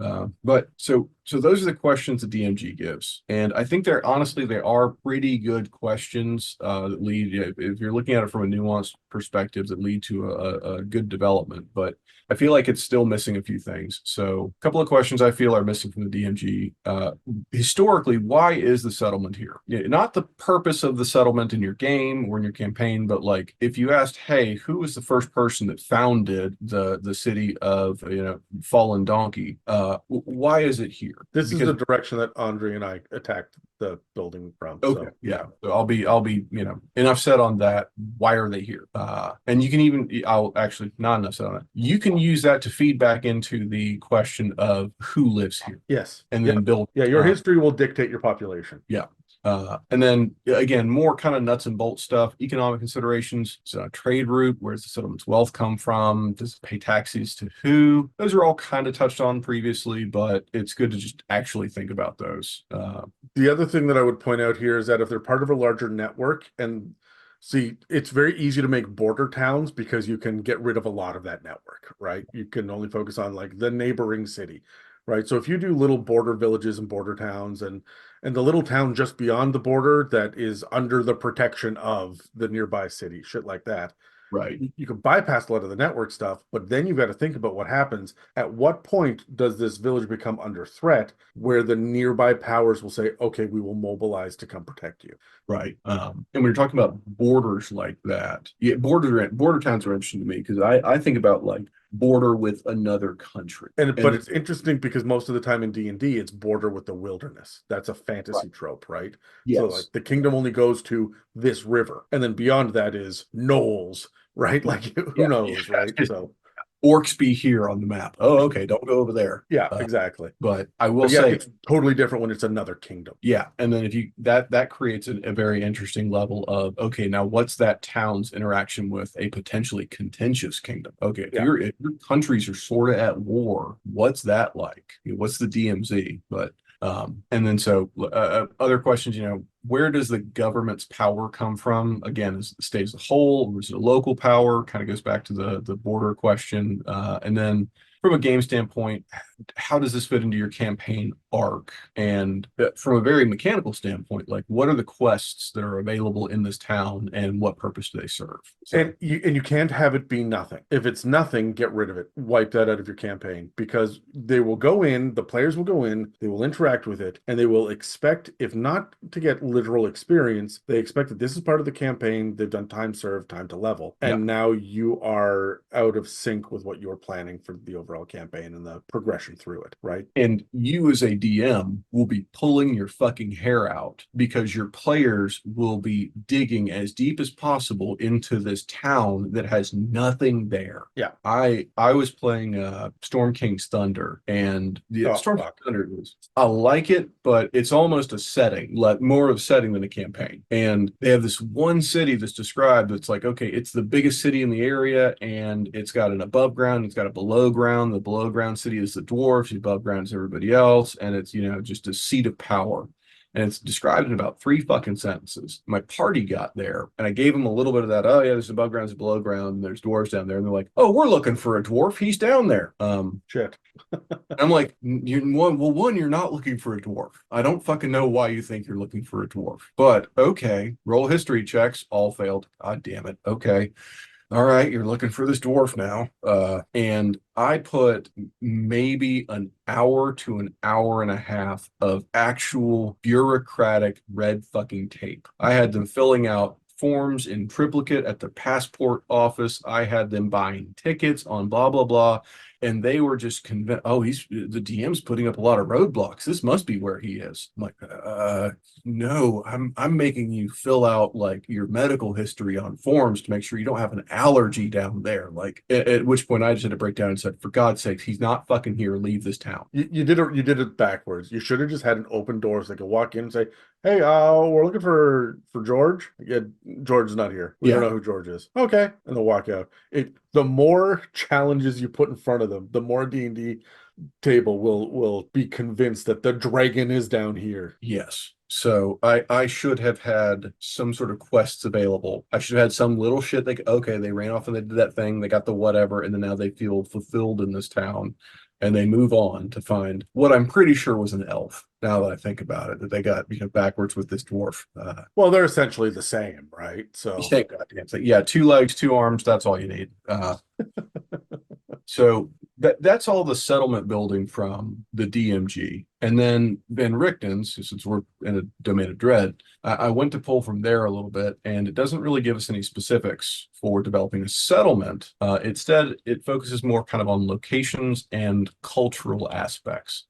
But so those are the questions the DMG gives. And I think they are pretty good questions that lead, if you're looking at it from a nuanced perspective, that lead to a good development. But I feel like it's still missing a few things. So a couple of questions I feel are missing from the DMG. Historically, why is the settlement here? Not the purpose of the settlement in your game or in your campaign, but like if you asked, hey, who was the first person that founded the city of Fallen Donkey? Why is it here? This is Because the direction that Andre and I attacked the building from. okay, So yeah. So I'll be, enough said on that. Why are they here? And you can even, I'll actually not enough said on it. You can use that to feed back into the question of who lives here, yes. and Yeah. then build. Yeah, your history will dictate your population. Yeah. And then again, more kind of nuts and bolts stuff, economic considerations, so trade route, where's the settlement's wealth come from? Does it pay taxes to who? Those are all kind of touched on previously, but it's good to just actually think about those. The other thing that I would point out here is that if they're part of a larger network, and see, it's very easy to make border towns because you can get rid of a lot of that network, right? You can only focus on like the neighboring city, right? So if you do little border villages and border towns and the little town just beyond the border that is under the protection of the nearby city, shit like that, Right. you can bypass a lot of the network stuff, but then you've got to think about what happens. At what point does this village become under threat where the nearby powers will say, okay, we will mobilize to come protect you? Right. And when you're talking about borders like that, yeah, border towns are interesting to me because I think about like border with another country. But it's interesting because most of the time in D&D, it's border with the wilderness. That's a fantasy Right. trope, right? So like Yes. the kingdom only goes to this river, and then beyond that is knolls, right? Like who Yeah. knows, right? So Orcs be here on the map. Oh, okay. Don't go over there. yeah, exactly. But I will But yeah, say, it's totally different when it's another kingdom. yeah. And then if you that creates a very interesting level of okay, now what's that town's interaction with a potentially contentious kingdom? Okay, Yeah. if your countries are sort of at war, what's that like? What's the DMZ? But and then so other questions, where does the government's power come from? Again, is the state as a whole, or is it a local power? Kind of goes back to the border question. And then from a game standpoint, how does this fit into your campaign arc? And from a very mechanical standpoint, like what are the quests that are available in this town and what purpose do they serve? So, And you can't have it be nothing. If it's nothing, get rid of it. Wipe that out of your campaign because they will go in, the players will go in, they will interact with it, and they will expect, if not to get literal experience, they expect that this is part of the campaign. They've done time served, time to level, yeah. and now you are out of sync with what you're planning for the overall campaign and the progression through it, right? And you as a DM will be pulling your fucking hair out because your players will be digging as deep as possible into this town that has nothing there. Yeah. I was playing Storm King's Thunder, and the Storm King's Thunder is I like it, but it's almost a setting, like more of a setting than a campaign. And they have this one city that's described that's like, okay, it's the biggest city in the area, and it's got an above ground, it's got a below ground. The below ground city is the dwarves, the above ground is everybody else, and it's just a seat of power. And it's described in about 3 fucking sentences. My party got there, and I gave them a little bit of that. Oh yeah, there's above ground, there's below ground, and there's dwarves down there. And they're like, "Oh, we're looking for a dwarf. He's down there." Shit. I'm like, you're not looking for a dwarf. I don't fucking know why you think you're looking for a dwarf, but okay. Roll history checks, all failed. God damn it. Okay. All right, you're looking for this dwarf now. And I put maybe an hour to an hour and a half of actual bureaucratic red fucking tape. I had them filling out forms in triplicate at the passport office. I had them buying tickets on blah, blah, blah. and they were just convinced, oh, he's the DM's putting up a lot of roadblocks. This must be where he is. I'm like, no, I'm making you fill out like your medical history on forms to make sure you don't have an allergy down there. Like at which point I just had to break down and said, for God's sake, he's not fucking here. Leave this town. You did it backwards. You should have just had an open door so they could walk in and say, "Hey, we're looking for George." Yeah, George is not here. We don't Yeah. know who George is. Okay, and they'll walk out. The more challenges you put in front of them, the more D&D table will be convinced that the dragon is down here. Yes. So I should have had some sort of quests available. I should have had some little shit like, okay, they ran off and they did that thing, they got the whatever, and then now they feel fulfilled in this town. And they move on to find what I'm pretty sure was an elf. Now that I think about it, that they got backwards with this dwarf. Well, they're essentially the same, right? So Same goddamn thing. Yeah, 2 legs, 2 arms. That's all you need. So that's all the settlement building from the DMG. And then Van Richten's, since we're in a domain of dread, I went to pull from there a little bit, and it doesn't really give us any specifics for developing a settlement. Instead, it focuses more kind of on locations and cultural aspects.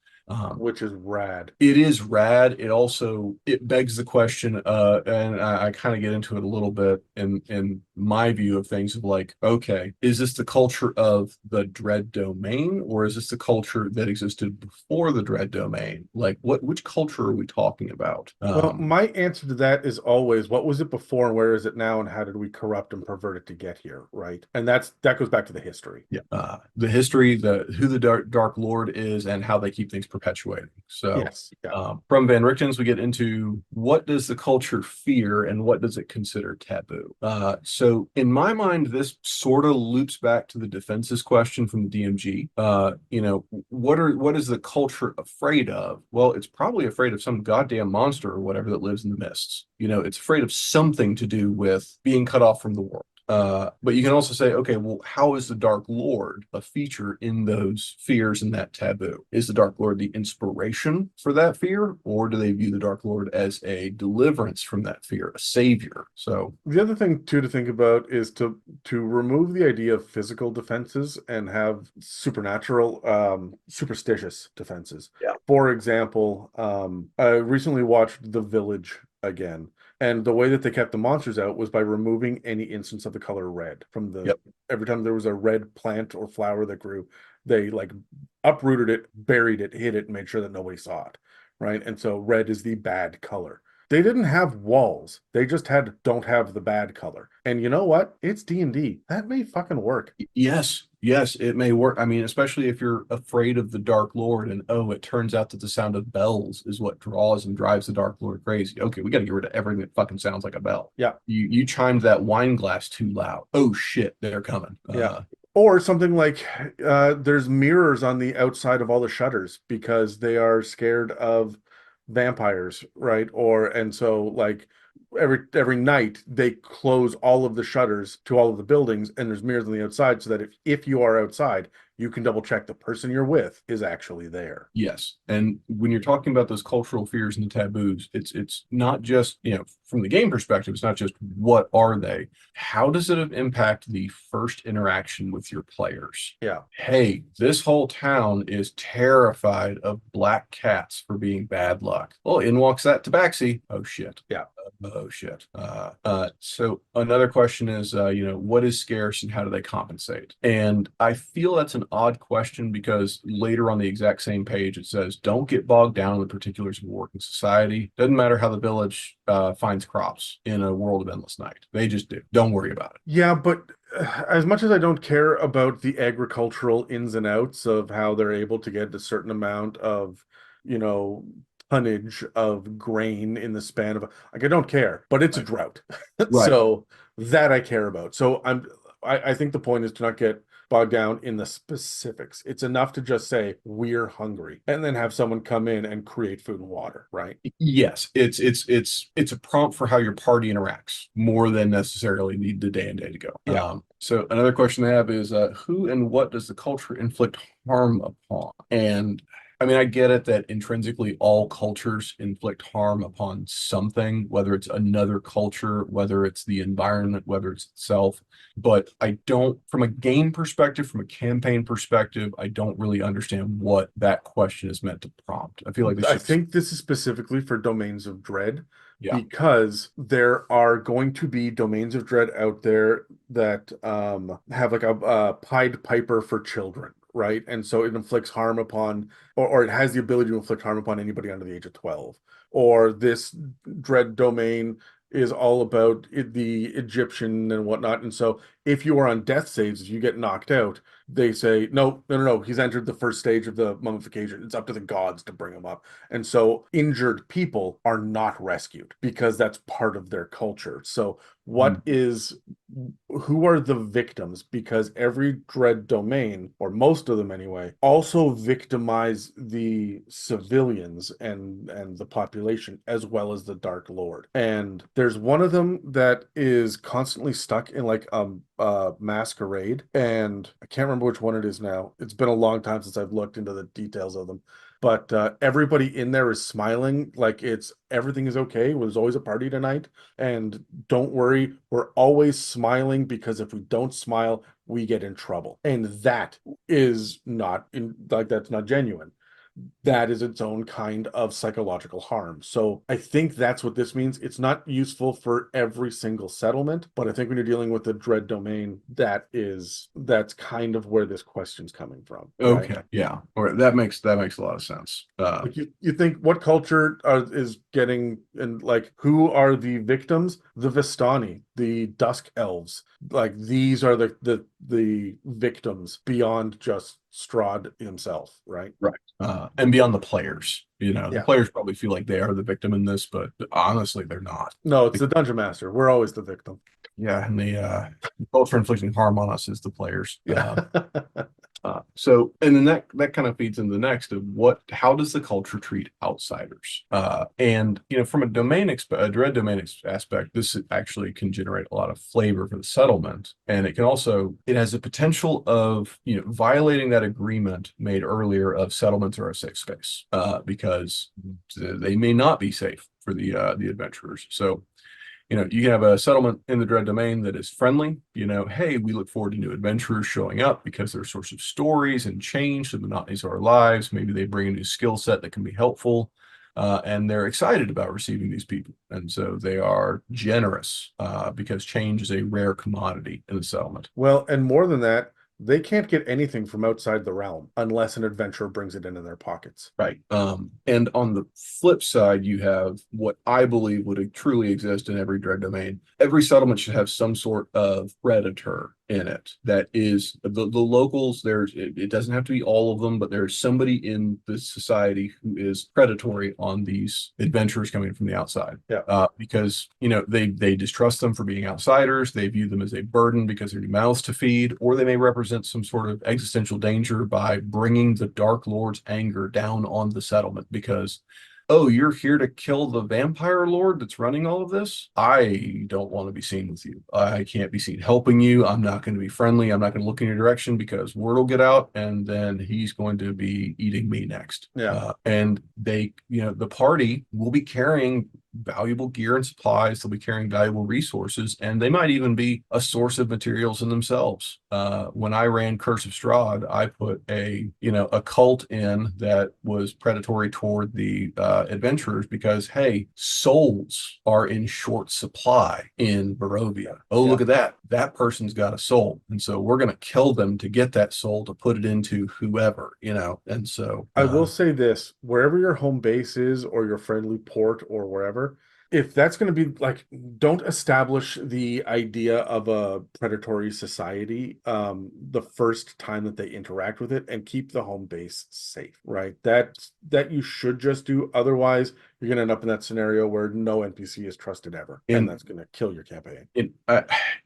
which is rad. It is rad. It begs the question, and I kind of get into it a little bit in my view of things of like, okay, is this the culture of the Dread Domain, or is this the culture that existed before the Dread Domain? Like, which culture are we talking about? Well, my answer to that is always, what was it before and where is it now, and how did we corrupt and pervert it to get here, right? And that goes back to the history. Yeah, the history, who the Dark Lord is, and how they keep things perpetuating. So, Yes, yeah. from Van Richten's, we get into what does the culture fear and what does it consider taboo. So, in my mind, this sort of loops back to the defenses question from the DMG. What is the culture afraid of? Well, it's probably afraid of some goddamn monster or whatever that lives in the mists. It's afraid of something to do with being cut off from the world. But you can also say, okay, well, how is the Dark Lord a feature in those fears and that taboo? Is the Dark Lord the inspiration for that fear, or do they view the Dark Lord as a deliverance from that fear, a savior? So The other thing too to think about is to remove the idea of physical defenses and have supernatural, superstitious defenses. Yeah. For example, I recently watched The Village again. And the way that they kept the monsters out was by removing any instance of the color red from the. Yep. Every time there was a red plant or flower that grew, they like uprooted it, buried it, hid it, and made sure that nobody saw it. Right. And so red is the bad color. They didn't have walls. They just don't have the bad color. And you know what? It's D&D. That may fucking work. yes, it may work. I mean, especially if you're afraid of the Dark Lord, and it turns out that the sound of bells is what draws and drives the Dark Lord crazy. Okay, we got to get rid of everything that fucking sounds like a bell. Yeah. You chimed that wine glass too loud. Oh shit, they're coming. Yeah. Or something like there's mirrors on the outside of all the shutters because they are scared of vampires, right? And so like every night they close all of the shutters to all of the buildings, and there's mirrors on the outside so that if you are outside, you can double check the person you're with is actually there. Yes. And when you're talking about those cultural fears and the taboos, it's not just, from the game perspective, it's not just what are they? How does it impact the first interaction with your players? Yeah. Hey, this whole town is terrified of black cats for being bad luck. Well, in walks that tabaxi. Oh shit. Yeah. Oh shit. So another question is, what is scarce and how do they compensate? And I feel that's an odd question because later on the exact same page it says, don't get bogged down in the particulars of working society. Doesn't matter how the village finds crops in a world of endless night. They just do. Don't worry about it. Yeah, but as much as I don't care about the agricultural ins and outs of how they're able to get a certain amount of, tonnage of grain in the span of like I don't care, but it's a drought. Right. So that I care about. So I think the point is to not get bogged down in the specifics. It's enough to just say we're hungry and then have someone come in and create food and water, right? Yes, it's a prompt for how your party interacts more than necessarily need the day and day to go. Yeah. So another question I have is who and what does the culture inflict harm upon? And I mean, I get it that intrinsically all cultures inflict harm upon something, whether it's another culture, whether it's the environment, whether it's itself. But I don't, from a game perspective, from a campaign perspective, I don't really understand what that question is meant to prompt. I feel like this I should be, think this is specifically for domains of dread yeah. because there are going to be domains of dread out there that have like a Pied Piper for children, right? And so it inflicts harm upon, or it has the ability to inflict harm upon anybody under the age of 12. Or this dread domain is all about the Egyptian and whatnot. And so if you are on death saves, if you get knocked out, they say, no, no, no, no, he's entered the first stage of the mummification. It's up to the gods to bring him up. And so injured people are not rescued because that's part of their culture. So what is who are the victims? Because every dread domain, or most of them anyway, also victimize the civilians and the population as well as the Dark Lord. And there's one of them that is constantly stuck in like masquerade, and I can't remember which one it is now. It's been a long time since I've looked into the details of them, but everybody in there is smiling like it's everything is okay. There's always a party tonight, and don't worry, we're always smiling because if we don't smile, we get in trouble. And that is not in like that's not genuine. That is its own kind of psychological harm. So I think that's what this means. It's not useful for every single settlement, but I think when you're dealing with the dread domain, that's kind of where this question's coming from, right? Okay, yeah, or that makes a lot of sense. Like you think what culture is getting and like who are the victims? The Vistani, the Dusk Elves. Like these are the victims beyond just Strahd himself, right? Right. And beyond the players, the Yeah. players probably feel like they are the victim in this, but honestly, they're not. No, it's the dungeon master. We're always the victim. Yeah, and the culture inflicting harm on us is the players. Yeah. So, and then that kind of feeds into the next of how does the culture treat outsiders? And from a dread domain aspect, this actually can generate a lot of flavor for the settlement, and it has the potential of violating that agreement made earlier of settlements are a safe space, because they may not be safe for the adventurers. So you can have a settlement in the Dread Domain that is friendly. Hey, we look forward to new adventurers showing up because they're a source of stories and change to the monotonies of our lives. Maybe they bring a new skill set that can be helpful, and they're excited about receiving these people. And so they are generous, because change is a rare commodity in the settlement. Well, and more than that, they can't get anything from outside the realm unless an adventurer brings it in their pockets. Right. And on the flip side, you have what I believe would truly exist in every dread domain. Every settlement should have some sort of predator in it that is the locals. It doesn't have to be all of them, but there's somebody in the society who is predatory on these adventurers coming from the outside. Yeah. Because they distrust them for being outsiders. They view them as a burden because they're mouths to feed, or they may represent some sort of existential danger by bringing the Dark Lord's anger down on the settlement because, oh, you're here to kill the vampire lord that's running all of this? I don't want to be seen with you. I can't be seen helping you. I'm not going to be friendly. I'm not going to look in your direction because word will get out and then he's going to be eating me next. Yeah. And the party will be carrying valuable gear and supplies. They'll be carrying valuable resources, and they might even be a source of materials in themselves. When I ran Curse of Strahd, I put a cult in that was predatory toward the adventurers because, hey, souls are in short supply in Barovia. Oh, Yeah. look at that. That person's got a soul. And so we're going to kill them to get that soul to put it into whoever, And so I will say this, wherever your home base is or your friendly port or wherever, if that's going to be like, don't establish the idea of a predatory society the first time that they interact with it, and keep the home base safe, right? That you should just do. Otherwise, you're going to end up in that scenario where no NPC is trusted ever, and that's going to kill your campaign.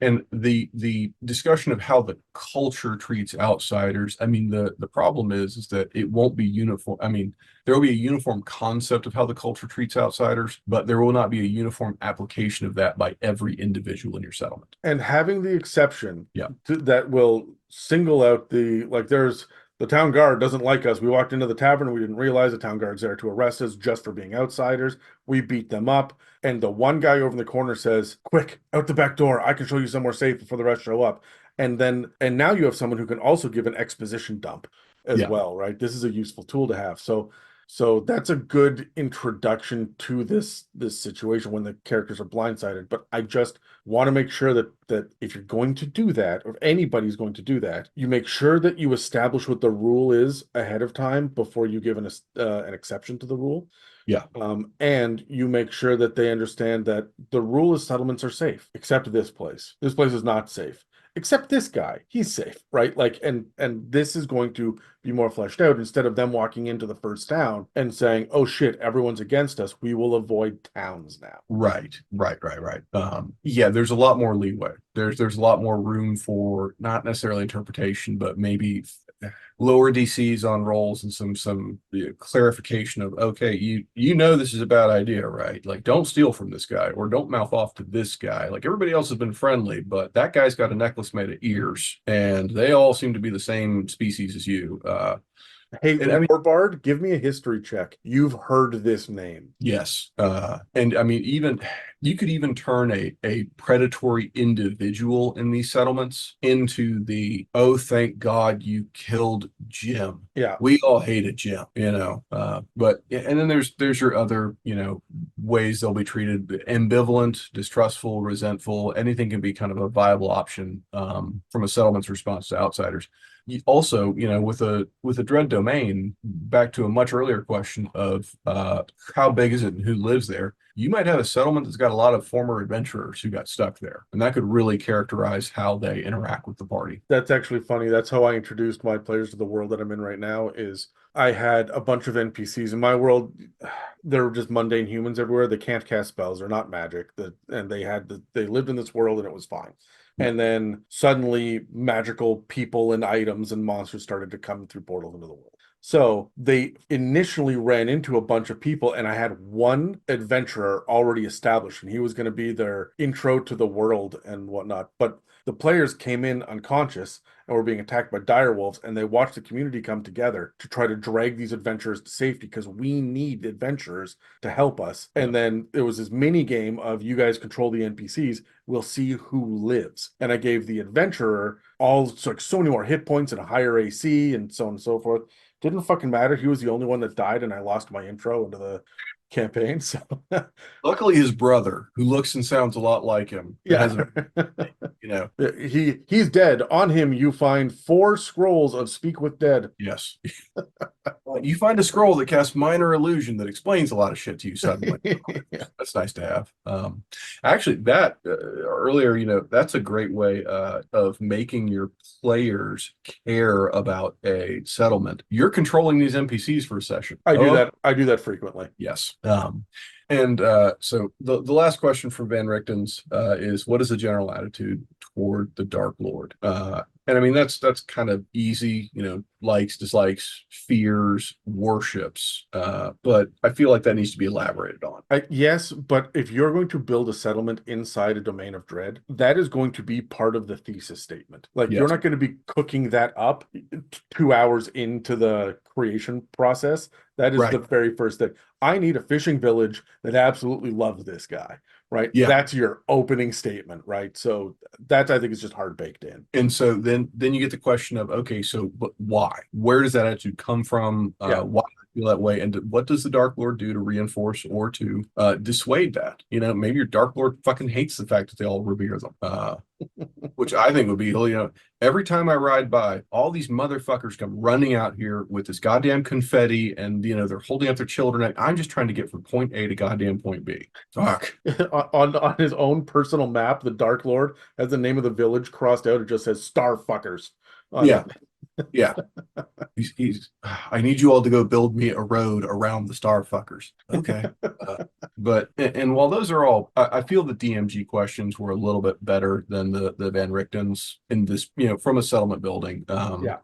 And the discussion of how the culture treats outsiders, I mean, the problem is that it won't be uniform. I mean, there will be a uniform concept of how the culture treats outsiders, but there will not be a uniform application of that by every individual in your settlement. And having the exception Yeah. that will single out there's the town guard doesn't like us. We walked into the tavern, we didn't realize the town guard's there to arrest us just for being outsiders. We beat them up. And the one guy over in the corner says, quick, out the back door. I can show you somewhere safe before the rest show up. And now you have someone who can also give an exposition dump as Yeah. well, right? This is a useful tool to have. So that's a good introduction to this situation when the characters are blindsided. But I just want to make sure that if you're going to do that, or if anybody's going to do that, you make sure that you establish what the rule is ahead of time before you give an exception to the rule. Yeah. And you make sure that they understand that the rule is settlements are safe, except this place. This place is not safe. Except this guy, he's safe, right? Like, and this is going to be more fleshed out instead of them walking into the first town and saying, "Oh shit, everyone's against us. We will avoid towns now." Right. Yeah, there's a lot more leeway. There's a lot more room for not necessarily interpretation, but maybe lower DCs on rolls and some clarification of, okay, you know this is a bad idea, right? Like, don't steal from this guy or don't mouth off to this guy. Like, everybody else has been friendly, but that guy's got a necklace made of ears, and they all seem to be the same species as you. Hey, And I mean, Warbard, give me a history check. You've heard this name. yes. And I mean, even you could even turn a predatory individual in these settlements into the, oh, thank God you killed Jim. Yeah. We all hated Jim, you know. But and then there's your other, you know, ways they'll be treated: ambivalent, distrustful, resentful. Anything can be kind of a viable option from a settlement's response to outsiders. Also, you know, with a dread domain, back to a much earlier question of how big is it and who lives there, you might have a settlement that's got a lot of former adventurers who got stuck there, and that could really characterize how they interact with the party. That's actually funny. That's how I introduced my players to the world that I'm in right now. Is I had a bunch of NPCs in my world. They're just mundane humans everywhere. They can't cast spells. They're not magic. And they lived in this world and it was fine. And then suddenly magical people and items and monsters started to come through portals into the world. So they initially ran into a bunch of people, and I had one adventurer already established, and he was going to be their intro to the world and whatnot. But the players came in unconscious and were being attacked by direwolves, and they watched the community come together to try to drag these adventurers to safety because we need adventurers to help us. And then it was this mini game of you guys control the NPCs, we'll see who lives. And I gave the adventurer so many more hit points and a higher AC and so on and so forth. Didn't fucking matter. He was the only one that died, and I lost my intro into the campaign. So Luckily, his brother, who looks and sounds a lot like him, yeah, you know, he's dead. On him, you find 4 scrolls of Speak with Dead. yes. You find a scroll that casts minor illusion that explains a lot of shit to you suddenly. Yeah. That's nice to have. Actually, that earlier, you know, that's a great way of making your players care about a settlement. You're controlling these NPCs for a session. I do that. I do that frequently. Yes. And so the last question from Van Richten's is, what is the general attitude toward the Dark Lord? And I mean, that's kind of easy, you know, likes, dislikes, fears, worships. But I feel like that needs to be elaborated on. Yes, but if you're going to build a settlement inside a domain of dread, that is going to be part of the thesis statement. Like, Yes. you're not going to be cooking that up 2 hours into the creation process. That is Right. the very first thing. I need a fishing village that absolutely loves this guy, right? Yeah. That's your opening statement, right? So that, I think, is just hard baked in. And so then you get the question of, okay, so but why? Where does that attitude come from? Yeah. Why do I feel that way? And what does the Dark Lord do to reinforce or to dissuade that? You know, maybe your Dark Lord fucking hates the fact that they all revere them. Which I think would be, you know, every time I ride by, all these motherfuckers come running out here with this goddamn confetti, and you know they're holding up their children. And I'm just trying to get from point A to goddamn point B. Fuck. on his own personal map, the Dark Lord has the name of the village crossed out. It just says Star Fuckers. Yeah. Yeah. He's I need you all to go build me a road around the star fuckers. Okay. But and while those are all, I feel the DMG questions were a little bit better than the Van Richten's in this, you know, from a settlement building. Yeah.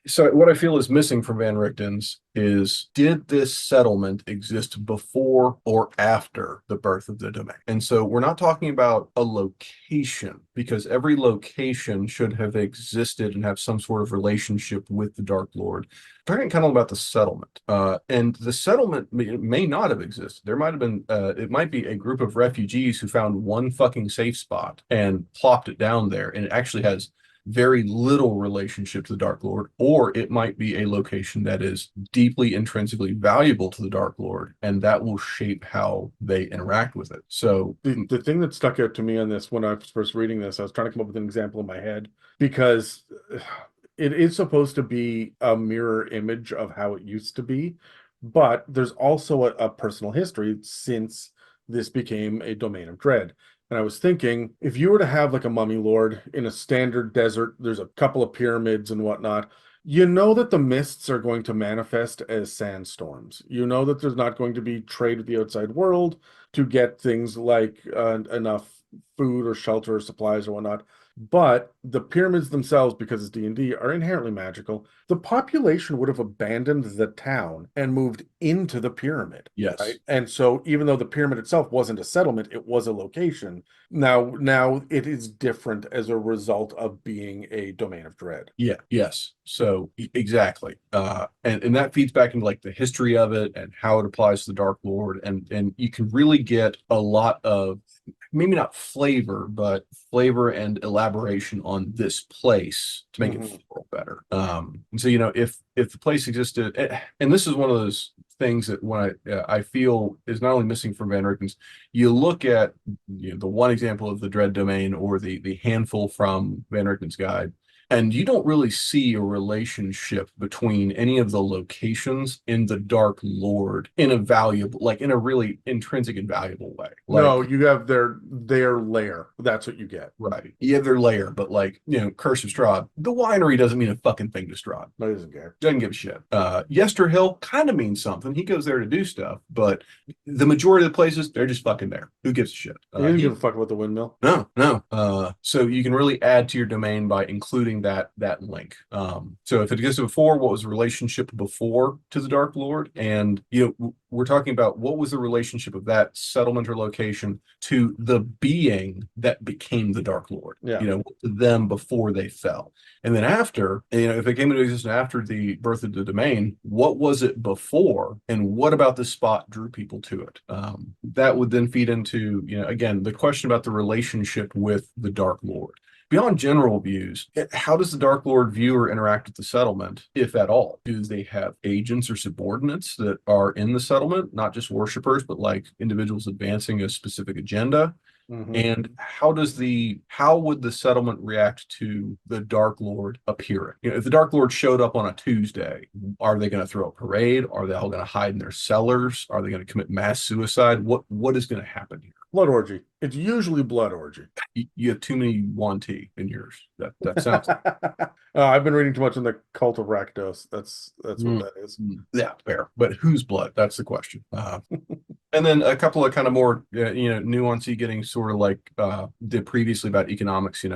So what I feel is missing from Van Richten's is, did this settlement exist before or after the birth of the domain? And so we're not talking about a location, because every location should have existed and have some sort of relationship with the Dark Lord. Talking kind of about the settlement, and the settlement may not have existed. There might have been, it might be a group of refugees who found one fucking safe spot and plopped it down there, and it actually has very little relationship to the Dark Lord, or it might be a location that is deeply intrinsically valuable to the Dark Lord, and that will shape how they interact with it. So the thing that stuck out to me on this when I was first reading this, I was trying to come up with an example in my head because it is supposed to be a mirror image of how it used to be, but there's also a personal history since this became a domain of dread. And I was thinking, if you were to have like a mummy lord in a standard desert, there's a couple of pyramids and whatnot, you know that the mists are going to manifest as sandstorms. You know that there's not going to be trade with the outside world to get things like enough food or shelter or supplies or whatnot. But the pyramids themselves, because it's D&D, are inherently magical. The population would have abandoned the town and moved into the pyramid. yes. Right. And so even though the pyramid itself wasn't a settlement, it was a location. Now it is different as a result of being a domain of dread. Yeah, yes. So exactly. And that feeds back into like the history of it and how it applies to the Dark Lord. And you can really get a lot of, maybe not flavor, but flavor and elaboration on this place to make it feel better. And so, if the place existed, and this is one of those things that when I feel is not only missing from Van Rieken's, you look at the one example of the Dread Domain or the handful from Van Rieken's guide, and you don't really see a relationship between any of the locations in the Dark Lord in a valuable, like in a really intrinsic and valuable way. No, Like, you have their lair. That's what you get. right. You have their layer, but like, Curse of Strahd, the winery doesn't mean a fucking thing to Strahd. No, he doesn't care. Doesn't give a shit. Yester Hill kind of means something. He goes there to do stuff, but the majority of the places, they're just fucking there. Who gives a shit? He doesn't give a fuck about the windmill. No, no. So you can really add to your domain by including that link. So if it existed before, what was the relationship before to the Dark Lord? And we're talking about what was the relationship of that settlement or location to the being that became the Dark Lord. Yeah. To them before they fell. And then after, if it came into existence after the birth of the domain, what was it before? And what about this spot drew people to it? That would then feed into, again, the question about the relationship with the Dark Lord. Beyond general views, how does the Dark Lord view or interact with the settlement, if at all? Do they have agents or subordinates that are in the settlement, not just worshipers, but like individuals advancing a specific agenda? And how would the settlement react to the Dark Lord appearing? If the Dark Lord showed up on a Tuesday, are they going to throw a parade? Are they all going to hide in their cellars? Are they going to commit mass suicide? What is going to happen here? Blood orgy. It's usually blood orgy. You have too many Yuan-Ti in yours. That sounds I've been reading too much on the Cult of Rakdos. That's what that is. Yeah, fair. But whose blood? That's the question. And then a couple of kind of more, nuancy getting sort of like did previously about economics,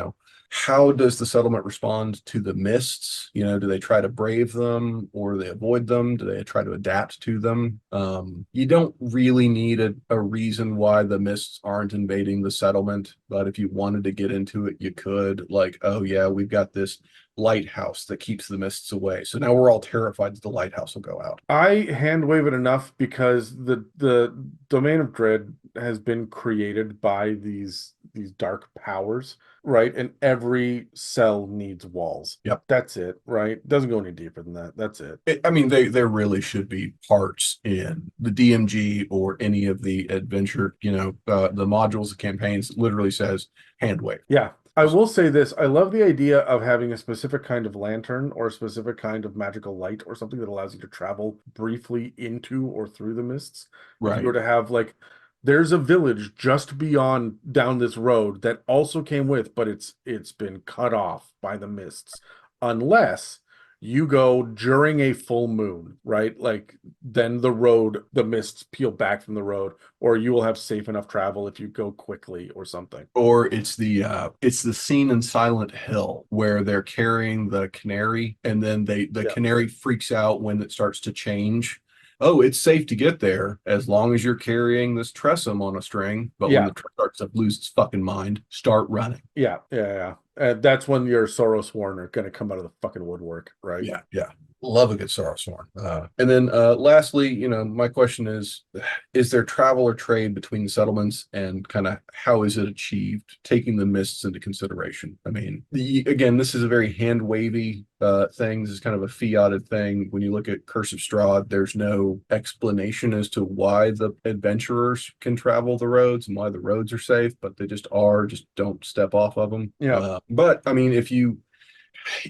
how does the settlement respond to the mists? Do they try to brave them or do they avoid them? Do they try to adapt to them? You don't really need a reason why the mists aren't invading the settlement, but if you wanted to get into it, you could. Like, oh yeah, we've got this lighthouse that keeps the mists away. So now we're all terrified that the lighthouse will go out. I hand wave it enough because the domain of dread has been created by these dark powers, right? And every cell needs walls. Yep. That's it, right? Doesn't go any deeper than that. That's it. There really should be parts in the DMG or any of the adventure, the modules, the campaigns literally says hand wave. Yeah. I will say this. I love the idea of having a specific kind of lantern or a specific kind of magical light or something that allows you to travel briefly into or through the mists. Right. If you were to have there's a village just beyond down this road that also came with, but it's been cut off by the mists. Unless You go during a full moon, right? Like then the mists peel back from the road, or you will have safe enough travel if you go quickly or something. Or it's the scene in Silent Hill where they're carrying the canary and then the Yeah. canary freaks out when it starts to change. Oh, it's safe to get there as long as you're carrying this tressum on a string. But when Yeah. the truck starts to lose its fucking mind, start running. Yeah. Yeah. Yeah. That's when your Sorrow-sworn are going to come out of the fucking woodwork, right? Yeah, yeah. Love a good Sorrowsworn. And then lastly, my question is there travel or trade between the settlements and kind of how is it achieved, taking the mists into consideration? I mean, again, this is a very hand-wavy thing. This is kind of a fiated thing. When you look at Curse of Strahd, there's no explanation as to why the adventurers can travel the roads and why the roads are safe, but they just are, just don't step off of them. Yeah. But I mean, if you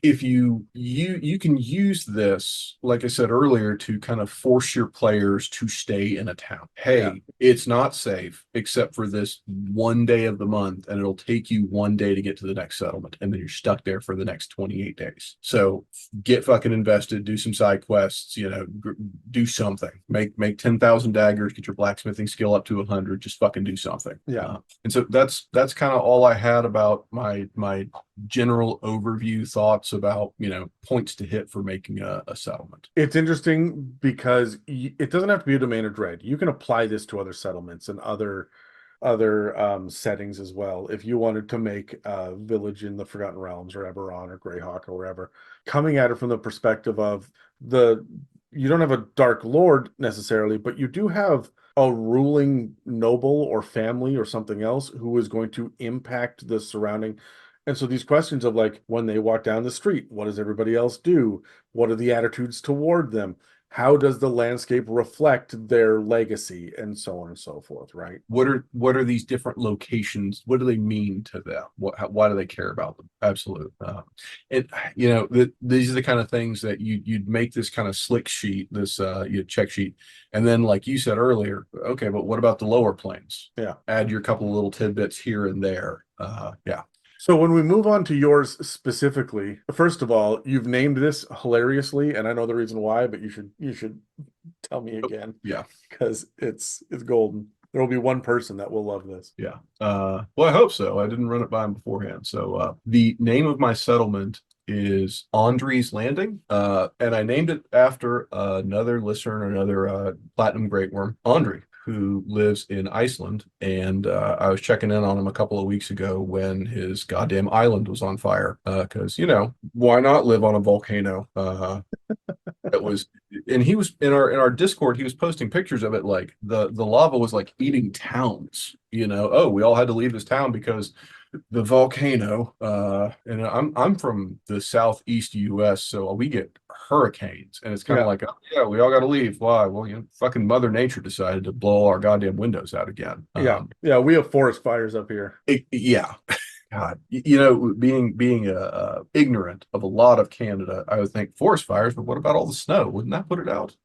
can use this, like I said earlier, to kind of force your players to stay in a town. Yeah. Hey, it's not safe except for this one day of the month, and it'll take you one day to get to the next settlement, and then you're stuck there for the next 28 days. So get fucking invested, do some side quests, do something. Make 10,000 daggers, get your blacksmithing skill up to 100, just fucking do something. Yeah. And so that's kind of all I had about my general overview thoughts about points to hit for making a settlement. It's interesting because it doesn't have to be a domain of dread. You can apply this to other settlements and other settings as well. If you wanted to make a village in the Forgotten Realms or Eberron or Greyhawk or wherever, coming at it from the perspective of you don't have a Dark Lord necessarily, but you do have a ruling noble or family or something else who is going to impact the surrounding. And so these questions of like when they walk down the street, what does everybody else do? What are the attitudes toward them? How does the landscape reflect their legacy and so on and so forth, right? What are these different locations? What do they mean to them? Why do they care about them? Absolutely. And these are the kind of things that you'd make this kind of slick sheet, this check sheet, and then like you said earlier, okay, but what about the lower planes? Yeah. Add your couple of little tidbits here and there. Yeah. So when we move on to yours specifically, first of all, you've named this hilariously, and I know the reason why, but you should tell me again Yeah. because it's golden. There will be one person that will love this. Yeah. Well, I hope so. I didn't run it by him beforehand. So the name of my settlement is Andre's Landing. And I named it after another listener, another Platinum Great Worm, Andre, who lives in Iceland. And I was checking in on him a couple of weeks ago when his goddamn island was on fire. Because, why not live on a volcano? That was, and he was in our Discord, he was posting pictures of it, like the lava was like eating towns. Oh, we all had to leave this town because the volcano. And I'm from the southeast US, so we get hurricanes, and it's kind of Yeah. like, oh, yeah, we all got to leave. Why? Well, fucking Mother Nature decided to blow all our goddamn windows out again. Yeah. Yeah. We have forest fires up here. Yeah. God, being ignorant of a lot of Canada, I would think forest fires, but what about all the snow? Wouldn't that put it out?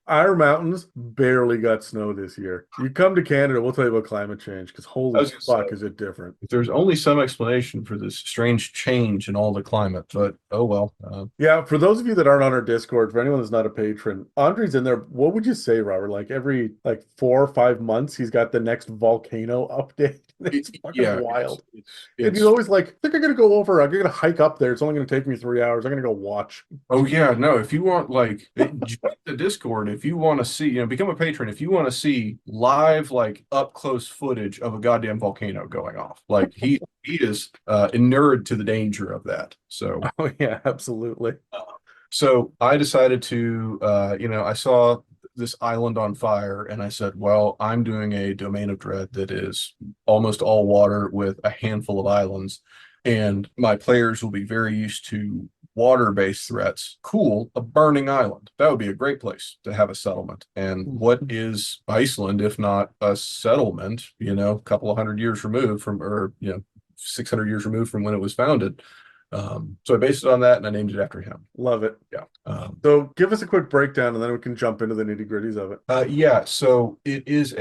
Our mountains barely got snow this year. You come to Canada, we'll tell you about climate change because I holy was gonna fuck say, is it different. if there's only some explanation for this strange change in all the climate, but oh well. Yeah, for those of you that aren't on our Discord, for anyone that's not a patron, Andre's in there. What would you say, Robert? Like every 4 or 5 months, he's got the next volcano update. It's fucking Yeah, wild. And it's he's always like, I think I'm gonna go over. I'm gonna hike up there. It's only gonna take me 3 hours. I'm gonna go watch. oh yeah, no, if you want join the Discord, if you want to see, become a patron, if you want to see live like up close footage of a goddamn volcano going off. Like he is inured to the danger of that. So Oh yeah, absolutely. so I decided to I saw this island on fire and I said, well, I'm doing a domain of dread that is almost all water with a handful of islands, and my players will be very used to water-based threats. Cool, a burning island. That would be a great place to have a settlement. And what is Iceland if not a settlement, a couple of 100 years removed from, or 600 years removed from when it was founded? So I based it on that and I named it after him. Love it. Yeah. So give us a quick breakdown and then we can jump into the nitty-gritties of it. Yeah, so it's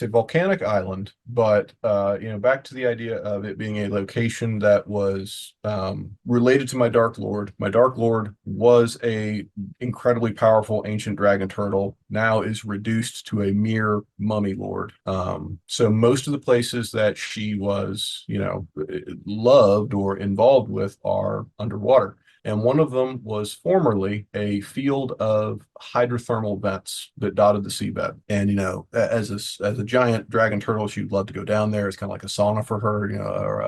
a volcanic island, but back to the idea of it being a location that was related to my Dark Lord. My Dark Lord was a incredibly powerful ancient dragon turtle, now is reduced to a mere mummy lord. So most of the places that she was, loved or involved with are underwater. And one of them was formerly a field of hydrothermal vents that dotted the seabed. And as a giant dragon turtle, she'd love to go down there. It's kind of like a sauna for her, or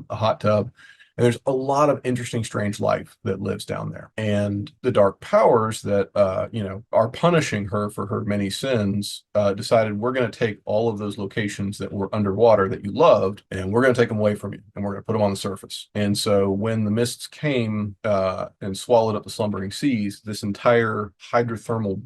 a hot tub. And there's a lot of interesting, strange life that lives down there. And the dark powers that are punishing her for her many sins decided we're going to take all of those locations that were underwater that you loved, and we're going to take them away from you, and we're going to put them on the surface. And so when the mists came and swallowed up the slumbering seas, this entire hydrothermal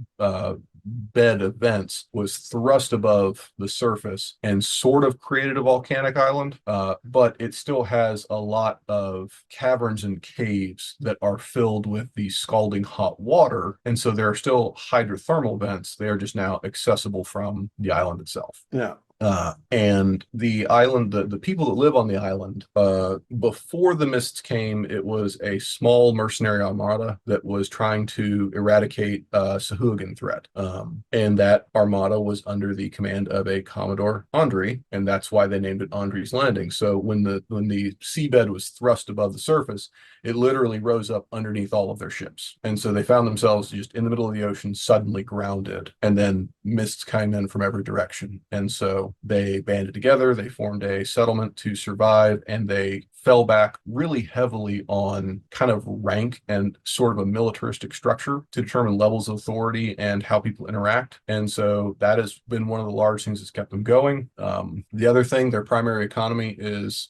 bed of vents was thrust above the surface and sort of created a volcanic island, but it still has a lot of caverns and caves that are filled with the scalding hot water. And so there are still hydrothermal vents. They are just now accessible from the island itself. Yeah. And the island, the people that live on the island, before the mists came, it was a small mercenary armada that was trying to eradicate Sahuagin threat. And that armada was under the command of a Commodore Andre, and that's why they named it Andre's Landing. So when the seabed was thrust above the surface, it literally rose up underneath all of their ships. And so they found themselves just in the middle of the ocean, suddenly grounded, and then mists came in from every direction. And so they banded together, they formed a settlement to survive, and they fell back really heavily on kind of rank and sort of a militaristic structure to determine levels of authority and how people interact. And so that has been one of the large things that's kept them going. The other thing, their primary economy is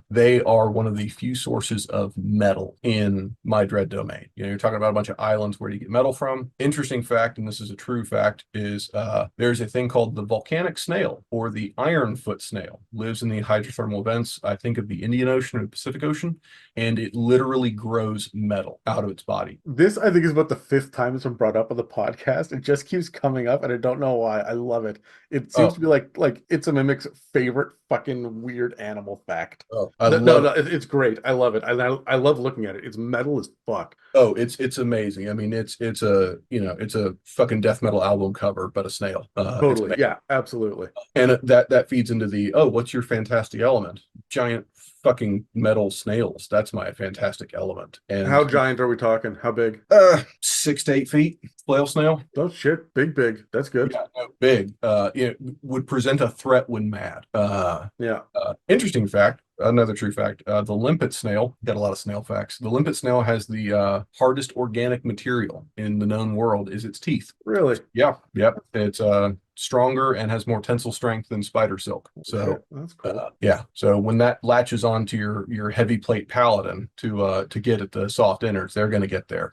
they are one of the few sources of metal in my dread domain. You're talking about a bunch of islands. Where do you get metal from? Interesting fact, and this is a true fact, is there's a thing called the volcanic snail, or the ironfoot snail. Lives in the hydrothermal vents, I think, of the Indian Ocean or the Pacific Ocean, and it literally grows metal out of its body. This, I think, is about the fifth time it's been brought up on the podcast. It just keeps coming up, and I don't know why. I love it. It seems Oh, to be like It's a Mimic's favorite fucking weird animal fact. oh, I No, love no, it's great. I love it. I love looking at it. It's metal as fuck. Oh, it's amazing. I mean, it's a fucking death metal album cover, but a snail. It's Totally. amazing. Yeah, absolutely. And that feeds into the, oh, what's your fantastic element? Giant fucking metal snails. That's my fantastic element. How And giant are we talking? How big? 6 to 8 feet, flail snail. Oh shit, big, big. That's good. Yeah, no, big. Would present a threat when mad. Yeah. Interesting fact, another true fact. The limpet snail, got a lot of snail facts. The limpet snail has the hardest organic material in the known world is its teeth. Really? Yeah, yep. It's stronger and has more tensile strength than spider silk. So Shit, that's cool. yeah. So when that latches onto your heavy plate paladin to get at the soft innards, they're going to get there.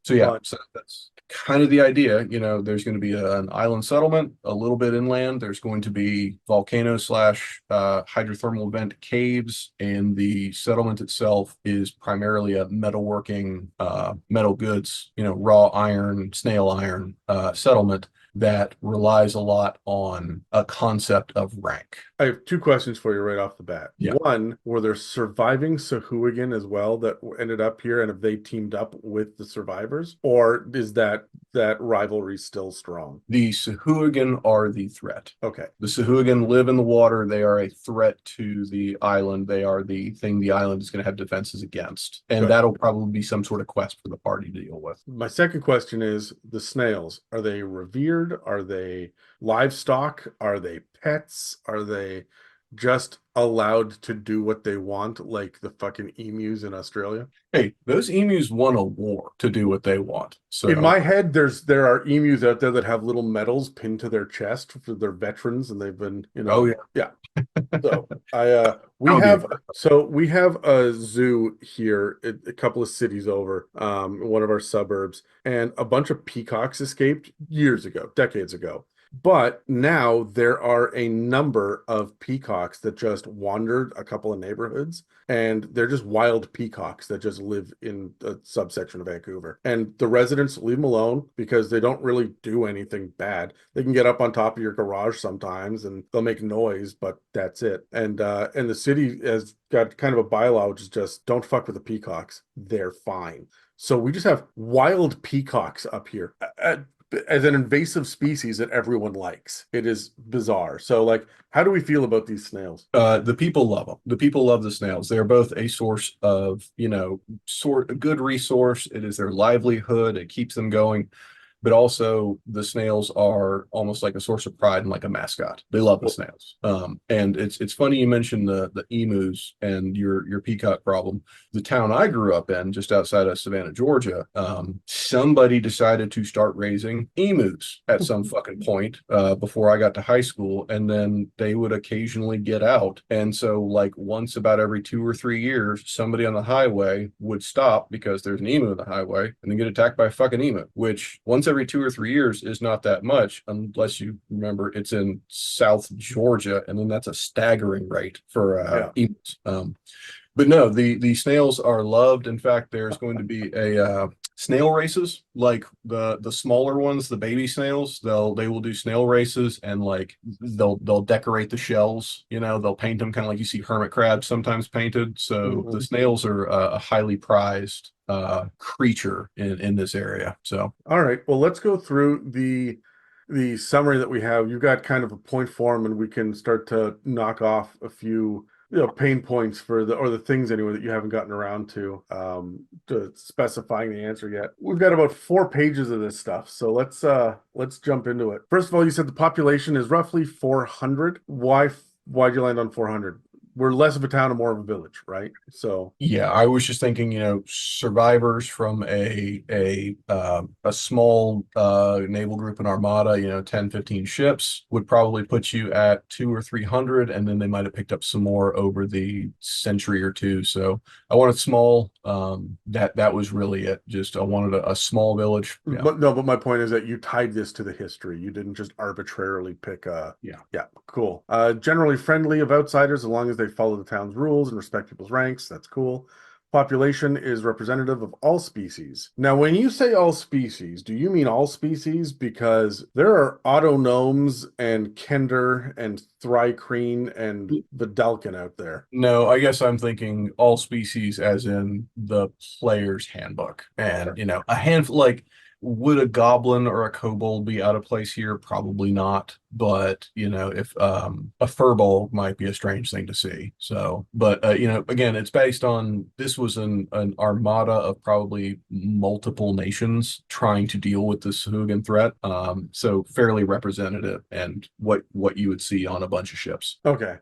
So yeah, Fun. so that's kind of the idea. There's going to be an island settlement, a little bit inland. There's going to be volcano slash hydrothermal vent caves, and the settlement itself is primarily a metalworking, metal goods, raw iron, snail iron settlement that relies a lot on a concept of rank. I have two questions for you right off the bat. Yeah. One, were there surviving Sahuagin as well that ended up here, and have they teamed up with the survivors, or is that rivalry still strong? The Sahuagin are the threat. Okay. The Sahuagin live in the water. They are a threat to the island. They are the thing the island is going to have defenses against. And Good. that'll probably be some sort of quest for the party to deal with. My second question is the snails. Are they revered? Are they livestock? Are they pets? Are they just allowed to do what they want, like the fucking emus in Australia? Hey, those emus won a war to do what they want. So In my head, there are emus out there that have little medals pinned to their chest for their veterans, and they've been, oh yeah. yeah. So we have a zoo here, a couple of cities over, in one of our suburbs, and a bunch of peacocks escaped years ago, decades ago. But now there are a number of peacocks that just wandered a couple of neighborhoods, and they're just wild peacocks that just live in a subsection of Vancouver. And the residents leave them alone because they don't really do anything bad. They can get up on top of your garage sometimes and they'll make noise, but that's it. And the city has got kind of a bylaw which is just don't fuck with the peacocks. They're fine. So we just have wild peacocks up here. As an invasive species that everyone likes. It is bizarre. So, like, how do we feel about these snails? The people love them. The people love the snails. They're both a source of, a good resource. It is their livelihood. It keeps them going. But also the snails are almost like a source of pride and like a mascot. They love the snails. And it's funny you mentioned the emus and your peacock problem. The town I grew up in, just outside of Savannah, Georgia, somebody decided to start raising emus at some fucking point before I got to high school, and then they would occasionally get out. And so, like once about every 2 or 3 years, somebody on the highway would stop because there's an emu in the highway, and then get attacked by a fucking emu. Which once every 2 or 3 years is not that much, unless you remember it's in South Georgia, and then that's a staggering rate for emus. But no, the snails are loved. In fact, there's going to be a snail races, like the smaller ones, the baby snails. They will do snail races, and like they'll decorate the shells. They'll paint them kind of like you see hermit crabs sometimes painted. So the snails are a highly prized creature in this area. So All right. Well, let's go through the summary that we have. You've got kind of a point form, and we can start to knock off a few pain points for the things anyway that you haven't gotten around to specifying the answer yet. We've got about 4 pages of this stuff, so let's jump into it. First of all, you said the population is roughly 400. Why'd you land on 400? We're less of a town and more of a village, right? So yeah, I was just thinking, survivors from a small naval group and armada, 10, 15 ships would probably put you at 2 or 300, and then they might have picked up some more over the century or two. So I wanted small. That was really it. Just I wanted a small village. Yeah. But my point is that you tied this to the history. You didn't just arbitrarily pick a. Yeah, cool. Generally friendly of outsiders as long as they follow the town's rules and respect people's ranks. That's cool. Population is representative of all species. Now, when you say all species, do you mean all species? Because there are autonomes and Kender and Thrycreen and Vidalkin out there. No, I guess I'm thinking all species as in the player's handbook. And, Okay. a handful, like, would a goblin or a kobold be out of place here? Probably not. But, if a furball might be a strange thing to see. So, but, again, it's based on this was an armada of probably multiple nations trying to deal with this Hugin threat. So fairly representative and what you would see on a bunch of ships. Okay.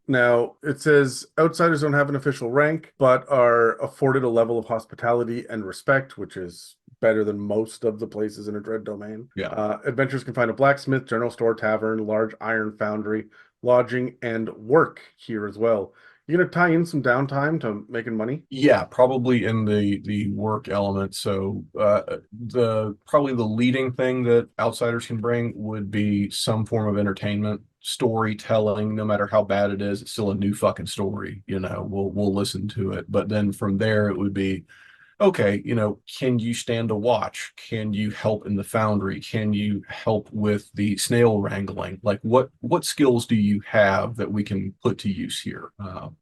Now it says outsiders don't have an official rank, but are afforded a level of hospitality and respect, which is better than most of the places in a dread domain. Yeah. Adventurers can find a blacksmith, general store, tavern, large iron foundry, lodging, and work here as well. You gonna tie in some downtime to making money? Yeah, probably in the work element. So the probably the leading thing that outsiders can bring would be some form of entertainment, storytelling. No matter how bad it is, it's still a new fucking story. We'll listen to it. But then from there, it would be okay, can you stand a watch? Can you help in the foundry? Can you help with the snail wrangling? Like what skills do you have that we can put to use here?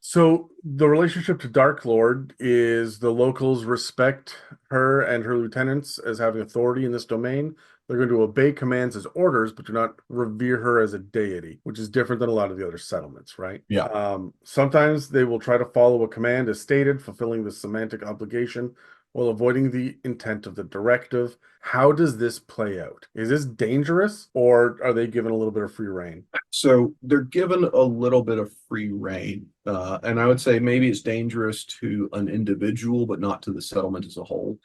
So the relationship to Dark Lord is the locals respect her and her lieutenants as having authority in this domain. They're going to obey commands as orders, but do not revere her as a deity, which is different than a lot of the other settlements, right? Yeah. Sometimes they will try to follow a command as stated, fulfilling the semantic obligation while avoiding the intent of the directive. How does this play out? Is this dangerous, or are they given a little bit of free reign? So they're given a little bit of free reign. And I would say maybe it's dangerous to an individual, but not to the settlement as a whole.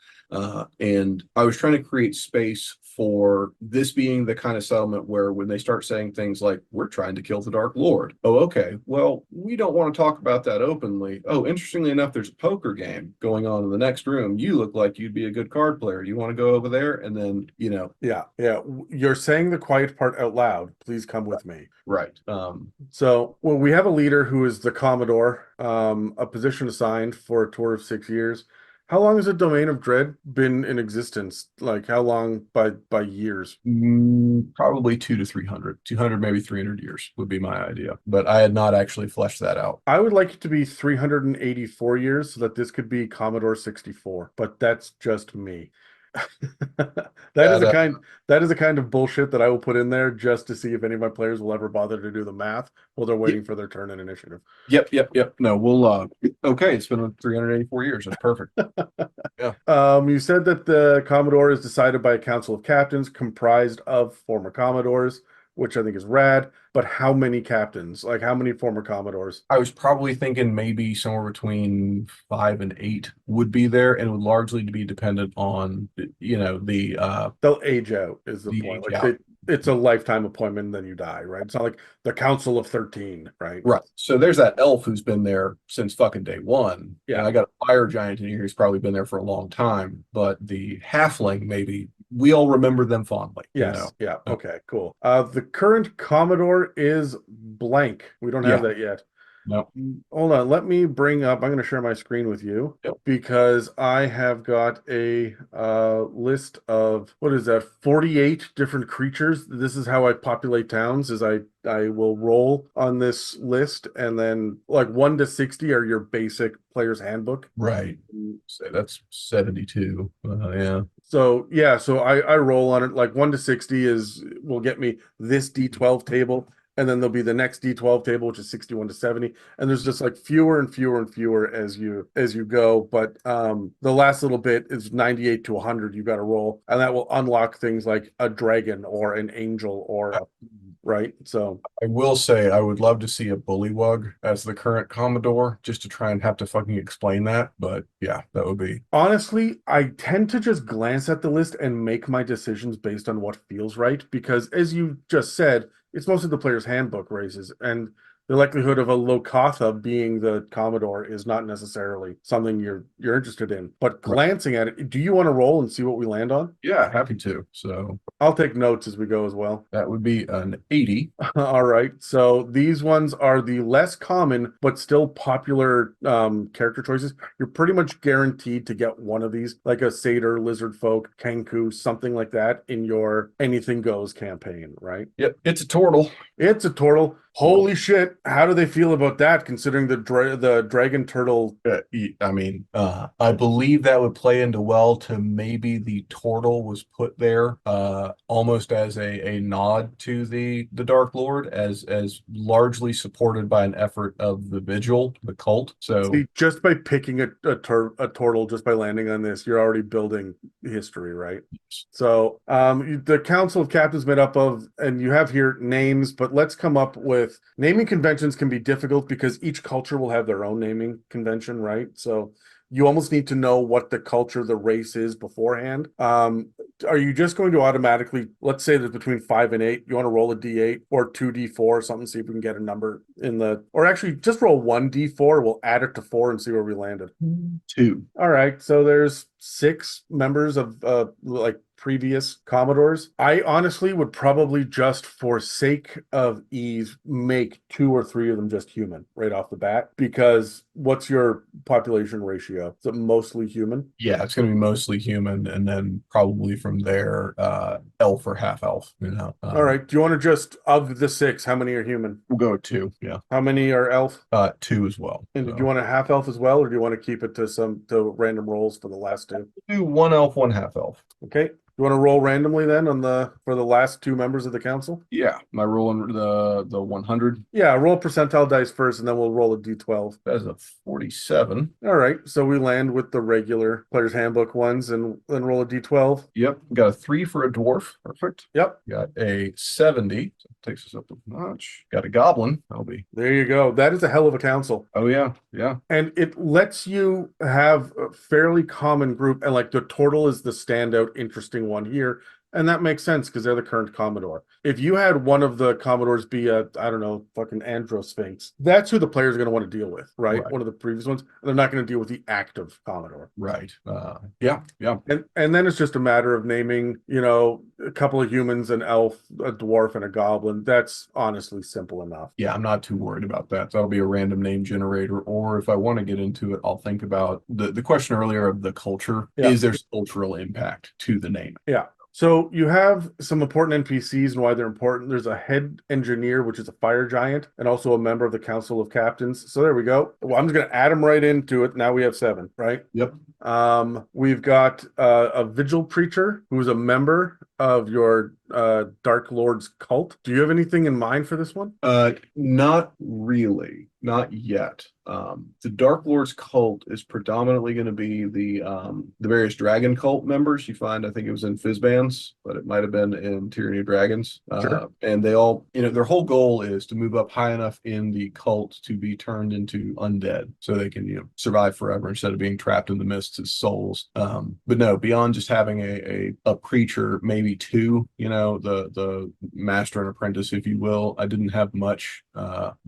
And I was trying to create space for this being the kind of settlement where when they start saying things like, we're trying to kill the Dark Lord. Oh, okay. Well, we don't want to talk about that openly. Oh, interestingly enough, there's a poker game going on in the next room. You look like you'd be a good card player. Do you want to go over there? And then, Yeah, yeah. You're saying the quiet part out loud. Please come with me. right. So, well, we have a leader who is the Commodore, a position assigned for a tour of 6 years. How long has the Domain of Dread been in existence? Like how long by years? Probably 200 to 300, 200, maybe 300 years would be my idea. But I had not actually fleshed that out. I would like it to be 384 years so that this could be Commodore 64, but that's just me. That is That, a kind that is a kind of bullshit that I will put in there just to see if any of my players will ever bother to do the math while they're waiting for their turn in initiative. Yep. No, we'll okay, it's been 384 years. That's perfect. Yeah. You said that the Commodore is decided by a council of captains comprised of former Commodores, which I think is rad. But how many captains? Like how many former Commodores? I was probably thinking maybe somewhere between 5 and 8 would be there, and would largely be dependent on They'll age out is the the point. age Like out. it's a lifetime appointment, and then you die, right? It's not like the Council of 13, right? Right. So there's that elf who's been there since fucking day one. Yeah. And I got a fire giant in here who's probably been there for a long time. But the halfling, maybe we all remember them fondly. Yes. Yeah. Okay. Cool. The current Commodore is blank. We don't have Yeah. that yet. No. Hold on. Let me bring up. I'm going to share my screen with you Yep. because I have got a list of what is that? 48 different creatures. This is how I populate towns. Is I will roll on this list, and then like 1 to 60 are your basic player's handbook. Right. So that's 72. Yeah. So yeah, so I roll on it like 1 to 60 will get me this D12 table, and then there'll be the next D12 table, which is 61 to 70, and there's just like fewer and fewer and fewer as you go. But the last little bit is 98 to 100. You got to roll, and that will unlock things like a dragon or an angel right. So I will say I would love to see a bullywug as the current Commodore, just to try and have to fucking explain that. But yeah, that would be. honestly, I tend to just glance at the list and make my decisions based on what feels right, because as you just said, it's mostly the player's handbook races, and the likelihood of a Lokatha being the Commodore is not necessarily something you're interested in. But glancing at it, do you want to roll and see what we land on? Yeah, happy to. So I'll take notes as we go as well. that would be an 80. All right. So these ones are the less common but still popular character choices. You're pretty much guaranteed to get one of these, like a satyr, lizard folk, kenku, something like that in your anything goes campaign, right? Yep, it's a turtle. It's a turtle. Holy shit. How do they feel about that, considering the dragon turtle? I believe that would play into well to maybe the turtle was put there almost as a nod to the Dark Lord, as largely supported by an effort of the Vigil, the cult. So See, just by picking a turtle, just by landing on this, you're already building history, right? So the Council of Captains made up of, and you have here names, but let's come up with naming conventions can be difficult because each culture will have their own naming convention, right? So you almost need to know what the culture, the race is beforehand. Are you just going to automatically, let's say there's between 5 and 8, you want to roll a D8 or 2D4 or something, see if we can get a number or actually just roll 1D4, we'll add it to 4 and see where we landed. 2. All right, so there's 6 members of like previous Commodores. I honestly would probably just, for sake of ease, make 2 or 3 of them just human right off the bat, because what's your population ratio? Is it mostly human? Yeah, it's going to be mostly human, and then probably from there, elf or half elf. All right. Do you want to just, of the 6, how many are human? We'll go with 2. Yeah, How many are elf? 2 as well. And So. do you want a half elf as well, or do you want to keep it to random rolls for the last 2? Do 1 elf, 1 half elf. Okay. You want to roll randomly then for the last 2 members of the council? Yeah, my rolling the 100. Yeah, roll percentile dice first, and then we'll roll a d12. That's a 47. All right, so we land with the regular player's handbook ones, and then roll a d12. Yep, got a 3 for a dwarf. Perfect. Yep. Got a 70. So takes us up a notch. Got a goblin. That'll be. There you go. That is a hell of a council. Oh yeah, yeah. And it lets you have a fairly common group, and like the turtle is the standout interesting one here And that makes sense because they're the current Commodore. If you had one of the Commodores be a, I don't know, fucking Androsphinx, that's who the players are going to want to deal with, right? Right. One of the previous ones. They're not going to deal with the active Commodore. Right. Yeah. Yeah. And then it's just a matter of naming, a couple of humans, an elf, a dwarf, and a goblin. That's honestly simple enough. Yeah, I'm not too worried about that. That'll be a random name generator. Or if I want to get into it, I'll think about the question earlier of the culture. Yeah. Is there cultural impact to the name? Yeah. So you have some important NPCs and why they're important. There's a head engineer, which is a fire giant, and also a member of the Council of Captains. So there we go. Well, I'm just going to add them right into it. Now we have 7, right? Yep. We've got a vigil preacher who's a member of your Dark Lord's cult. Do you have anything in mind for this one? Not really, not yet. The Dark Lord's cult is predominantly going to be the various dragon cult members you find. I think it was in Fizban's, but it might have been in Tyranny of Dragons. Sure. And they all, their whole goal is to move up high enough in the cult to be turned into undead, so they can survive forever instead of being trapped in the mists as souls. But no, beyond just having a preacher, maybe 2, the master and apprentice, if you will. I didn't have much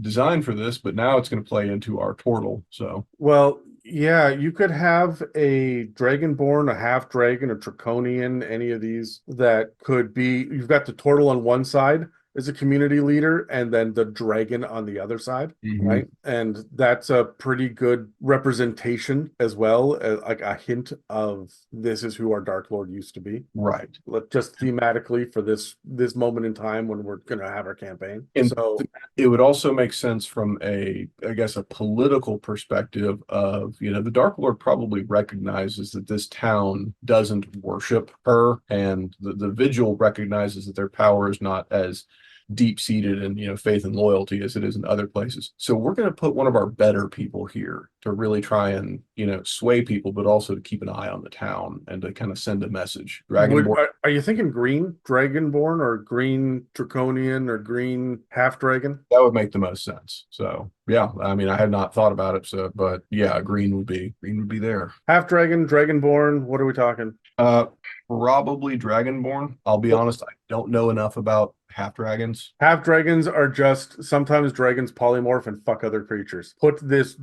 design for this, but now it's going to play into our turtle. So, well, yeah, you could have a dragonborn, a half dragon, a draconian, any of these that could be. You've got the turtle on one side as a community leader, and then the dragon on the other side, right? And that's a pretty good representation as well, like a hint of this is who our Dark Lord used to be. Right. Just thematically for this moment in time when we're going to have our campaign. And so it would also make sense from I guess, a political perspective of, the Dark Lord probably recognizes that this town doesn't worship her, and the Vigil recognizes that their power is not as deep-seated in faith and loyalty as it is in other places. So we're going to put one of our better people here to really try and sway people, but also to keep an eye on the town and to kind of send a message. Are you thinking green dragonborn or green draconian or green half dragon? That would make the most sense. So yeah, I mean, I had not thought about it. So, but yeah, green would be there. Half dragon, dragonborn. What are we talking? Probably dragonborn. I'll be honest, I don't know enough about half dragons. Half dragons are just sometimes dragons polymorph and fuck other creatures. Put this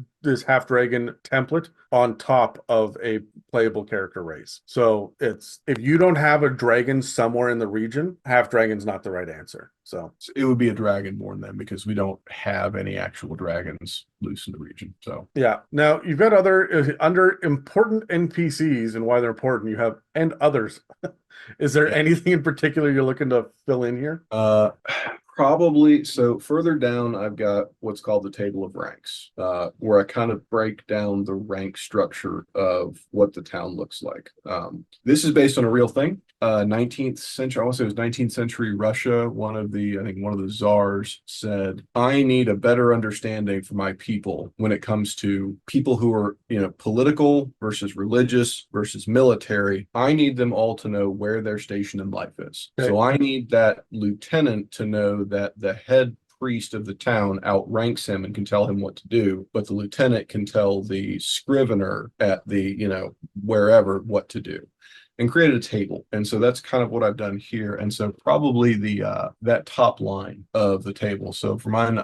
half dragon template on top of a playable character race. So it's, if you don't have a dragon somewhere in the region, half dragon's not the right answer. So it would be a dragonborn then, because we don't have any actual dragons loose in the region. So yeah. Now you've got other under important NPCs and why they're important. You have and others. Is there anything in particular you're looking to fill in here? Probably. So further down, I've got what's called the table of ranks, where I kind of break down the rank structure of what the town looks like. This is based on a real thing. 19th century, I want to say it was 19th century Russia. One of the czars said, I need a better understanding for my people when it comes to people who are, political versus religious versus military. I need them all to know where their station in life is. Okay. So I need that lieutenant to know that the head priest of the town outranks him and can tell him what to do, but the lieutenant can tell the scrivener at the, wherever what to do, and created a table. And so that's kind of what I've done here. And so probably that top line of the table. So for mine,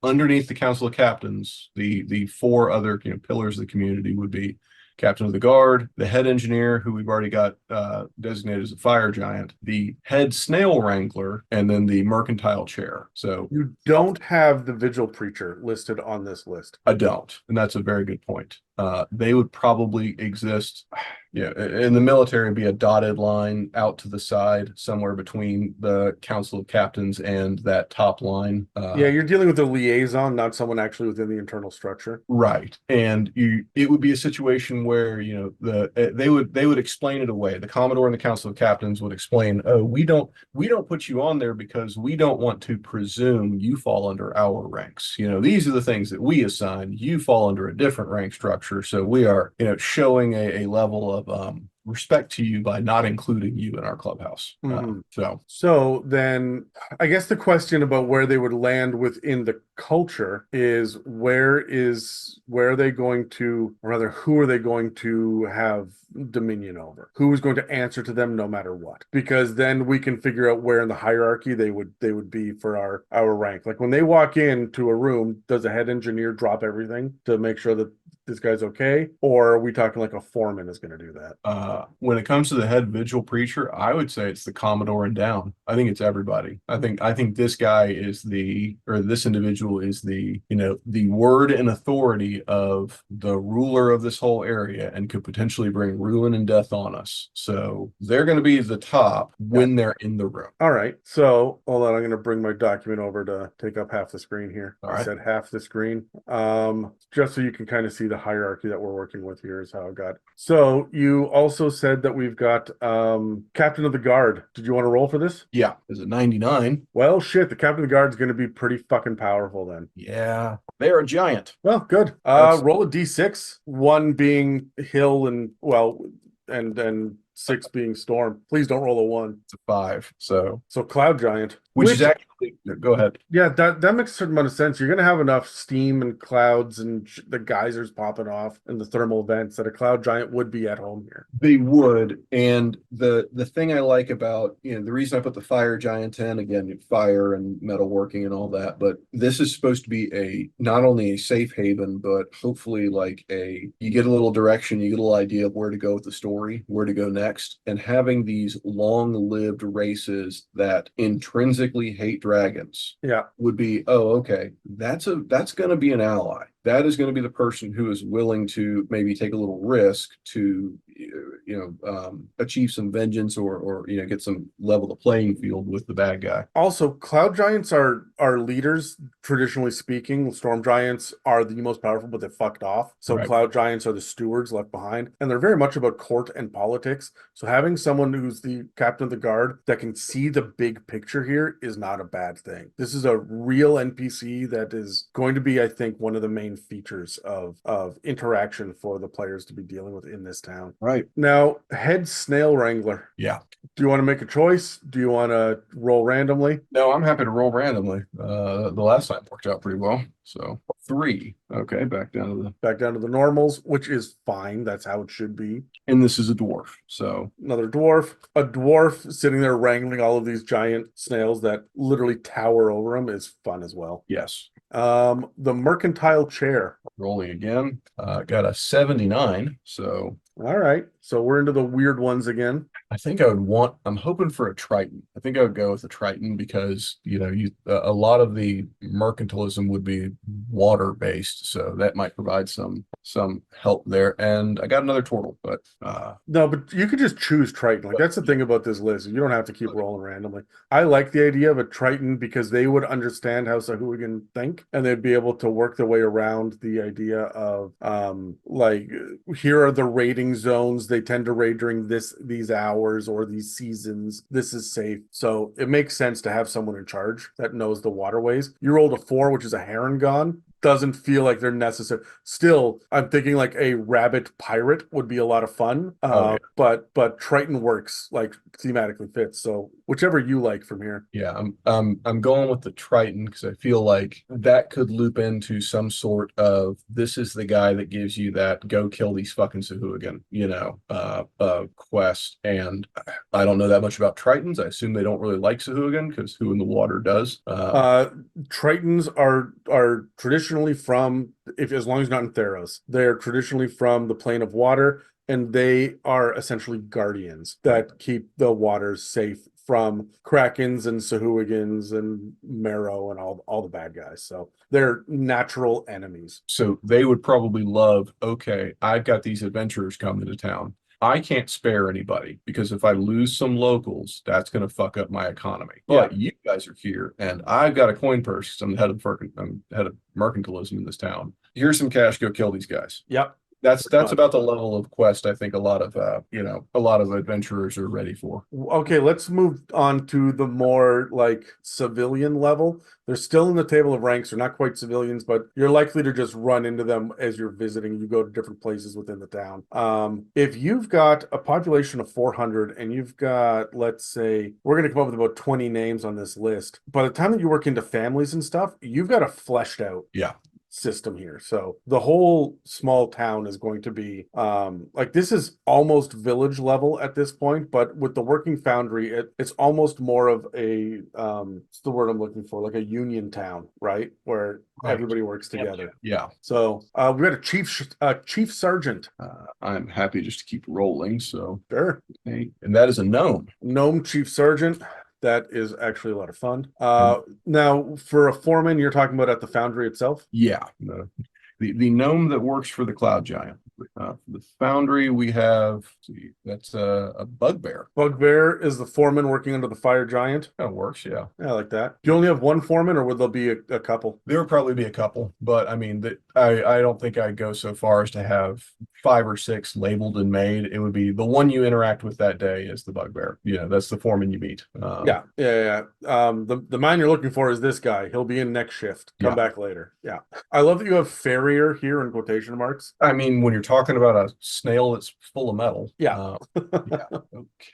underneath the Council of Captains, the 4 other pillars of the community would be Captain of the Guard, the head engineer, who we've already got designated as a fire giant, the head snail wrangler, and then the mercantile chair. So you don't have the vigil preacher listed on this list. I don't, and that's a very good point. They would probably exist, in the military, be a dotted line out to the side somewhere between the Council of Captains and that top line. You're dealing with a liaison, not someone actually within the internal structure. Right. And it would be a situation where, they would explain it away. The Commodore and the Council of Captains would explain, oh, we don't put you on there because we don't want to presume you fall under our ranks. These are the things that we assign. You fall under a different rank structure. So we are, showing a level of respect to you by not including you in our clubhouse. So then I guess the question about where they would land within the culture is where are they going to, or rather, who are they going to have dominion over? Who is going to answer to them no matter what? Because then we can figure out where in the hierarchy they would be for our rank. Like when they walk into a room, does a head engineer drop everything to make sure that this guy's okay? Or are we talking like a foreman is going to do that? When it comes to the head vigil preacher, I would say it's the Commodore and down. I think it's everybody. I think this guy is this individual is the word and authority of the ruler of this whole area and could potentially bring ruin and death on us. So they're going to be the top when they're in the room. All right. So hold on. I'm going to bring my document over to take up half the screen here. All I right. said half the screen. Just so you can kind of see the hierarchy that we're working with here is how I got. So you also said that we've got Captain of the Guard. Did you want to roll for this? Yeah. Is it 99? Well, shit. The Captain of the Guard is going to be pretty fucking powerful then. Yeah. They're a giant. Well, good. Roll a d6. One being hill and and 6 being storm. Please don't roll a 1. It's a 5. So Cloud Giant. which is actually go ahead. Yeah, that makes a certain amount of sense. You're going to have enough steam and clouds and the geysers popping off and the thermal vents that a cloud giant would be at home here. They would. And the thing I like about, the reason I put the fire giant in, again, fire and metalworking and all that, but this is supposed to be not only a safe haven, but hopefully like you get a little direction, you get a little idea of where to go with the story, where to go next. And having these long-lived races that intrinsically hate dragons would be, okay, that's going to be an ally. That is going to be the person who is willing to maybe take a little risk to achieve some vengeance or get some level the playing field with the bad guy. Also, cloud giants are leaders, traditionally speaking. Storm giants are the most powerful, but they fucked off. So Right. cloud giants are the stewards left behind, and they're very much about court and politics. So having someone who's the captain of the guard that can see the big picture here is not a bad thing. This is a real NPC that is going to be, I think, one of the main features of interaction for the players to be dealing with in this town. Right. Now, head snail wrangler. Yeah. Do you want to make a choice? Do you want to roll randomly? No, I'm happy to roll randomly. The last time worked out pretty well. So 3. Okay, back down to the normals, which is fine. That's how it should be. And this is a dwarf. So another dwarf. A dwarf sitting there wrangling all of these giant snails that literally tower over him is fun as well. Yes. The mercantile chair. Rolling again. Got a 79. So all right. So we're into the weird ones again. I think I'm hoping for a Triton. I think I would go with a Triton because, a lot of the mercantilism would be water based. So that might provide some help there. And I got another turtle, but no, but you could just choose Triton. Like that's the thing about this list. You don't have to keep rolling randomly. I like the idea of a Triton because they would understand how Sahuagin think and they'd be able to work their way around the idea of here are the raiding zones. They tend to raid during these hours or these seasons. This is safe. So it makes sense to have someone in charge that knows the waterways. You rolled a 4, which is a Heron. Doesn't feel like they're necessary. Still, I'm thinking like a rabbit pirate would be a lot of fun. But Triton works, like thematically fits. So whichever you like from here. Yeah, I'm going with the Triton because I feel like that could loop into some sort of this is the guy that gives you that go kill these fucking Sahuagin, quest. And I don't know that much about Tritons. I assume they don't really like Sahuagin because who in the water does? Tritons are traditionally from, as long as not in Theros, they're traditionally from the plane of water, and they are essentially guardians that keep the waters safe from Krakens and Sahuagins and Marrow and all the bad guys. So they're natural enemies. So they would probably love, okay, I've got these adventurers coming to town. I can't spare anybody because if I lose some locals, that's going to fuck up my economy. But you guys are here, and I've got a coin purse because I'm head of mercantilism in this town. Here's some cash. Go kill these guys. Yep. That's about the level of quest I think a lot of a lot of adventurers are ready for. Okay, let's move on to the more like civilian level. They're still in the table of ranks. They're not quite civilians, but you're likely to just run into them as you're visiting. You go to different places within the town. If you've got a population of 400 and you've got, let's say, we're going to come up with about 20 names on this list. By the time that you work into families and stuff, you've got a fleshed out Yeah. system here. So the whole small town is going to be like this is almost village level at this point, but with the working foundry, it's almost more of a what's the word I'm looking for, like a union town, right? Where Right. everybody works together. Yeah. So we got a chief sergeant. I'm happy just to keep rolling. So, Sure. okay. And that is a gnome. Gnome chief sergeant. That is actually a lot of fun. And Now for a foreman, you're talking about at the foundry itself? yeah, the gnome that works for the cloud giant. For the foundry, we have, let's see, that's a bugbear. Bugbear is the foreman working under the fire giant. That works, yeah. I like that. Do you only have one foreman, or would there be a couple? There would probably be a couple, but I mean that I don't think I'd go so far as to have 5 or 6 labeled and made. It would be the one you interact with that day is the bugbear. That's the foreman you meet. Yeah. The man you're looking for is this guy. He'll be in next shift. Come back later. Yeah. I love that you have farrier here in quotation marks. I mean, when you're talking about a snail that's full of metal. Yeah. Yeah.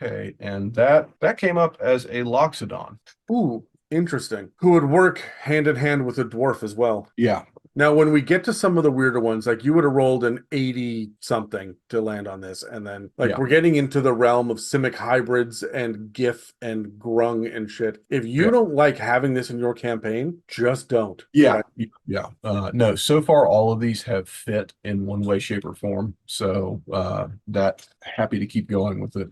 Okay. And that came up as a loxodon. Ooh, interesting. Who would work hand in hand with a dwarf as well. Yeah. Now, when we get to some of the weirder ones, like you would have rolled an 80 something to land on this. And then we're getting into the realm of Simic hybrids and GIF and Grung and shit. If you don't like having this in your campaign, just don't. Yeah. Right? Yeah. No, so far all of these have fit in one way, shape, or form. So that happy to keep going with it.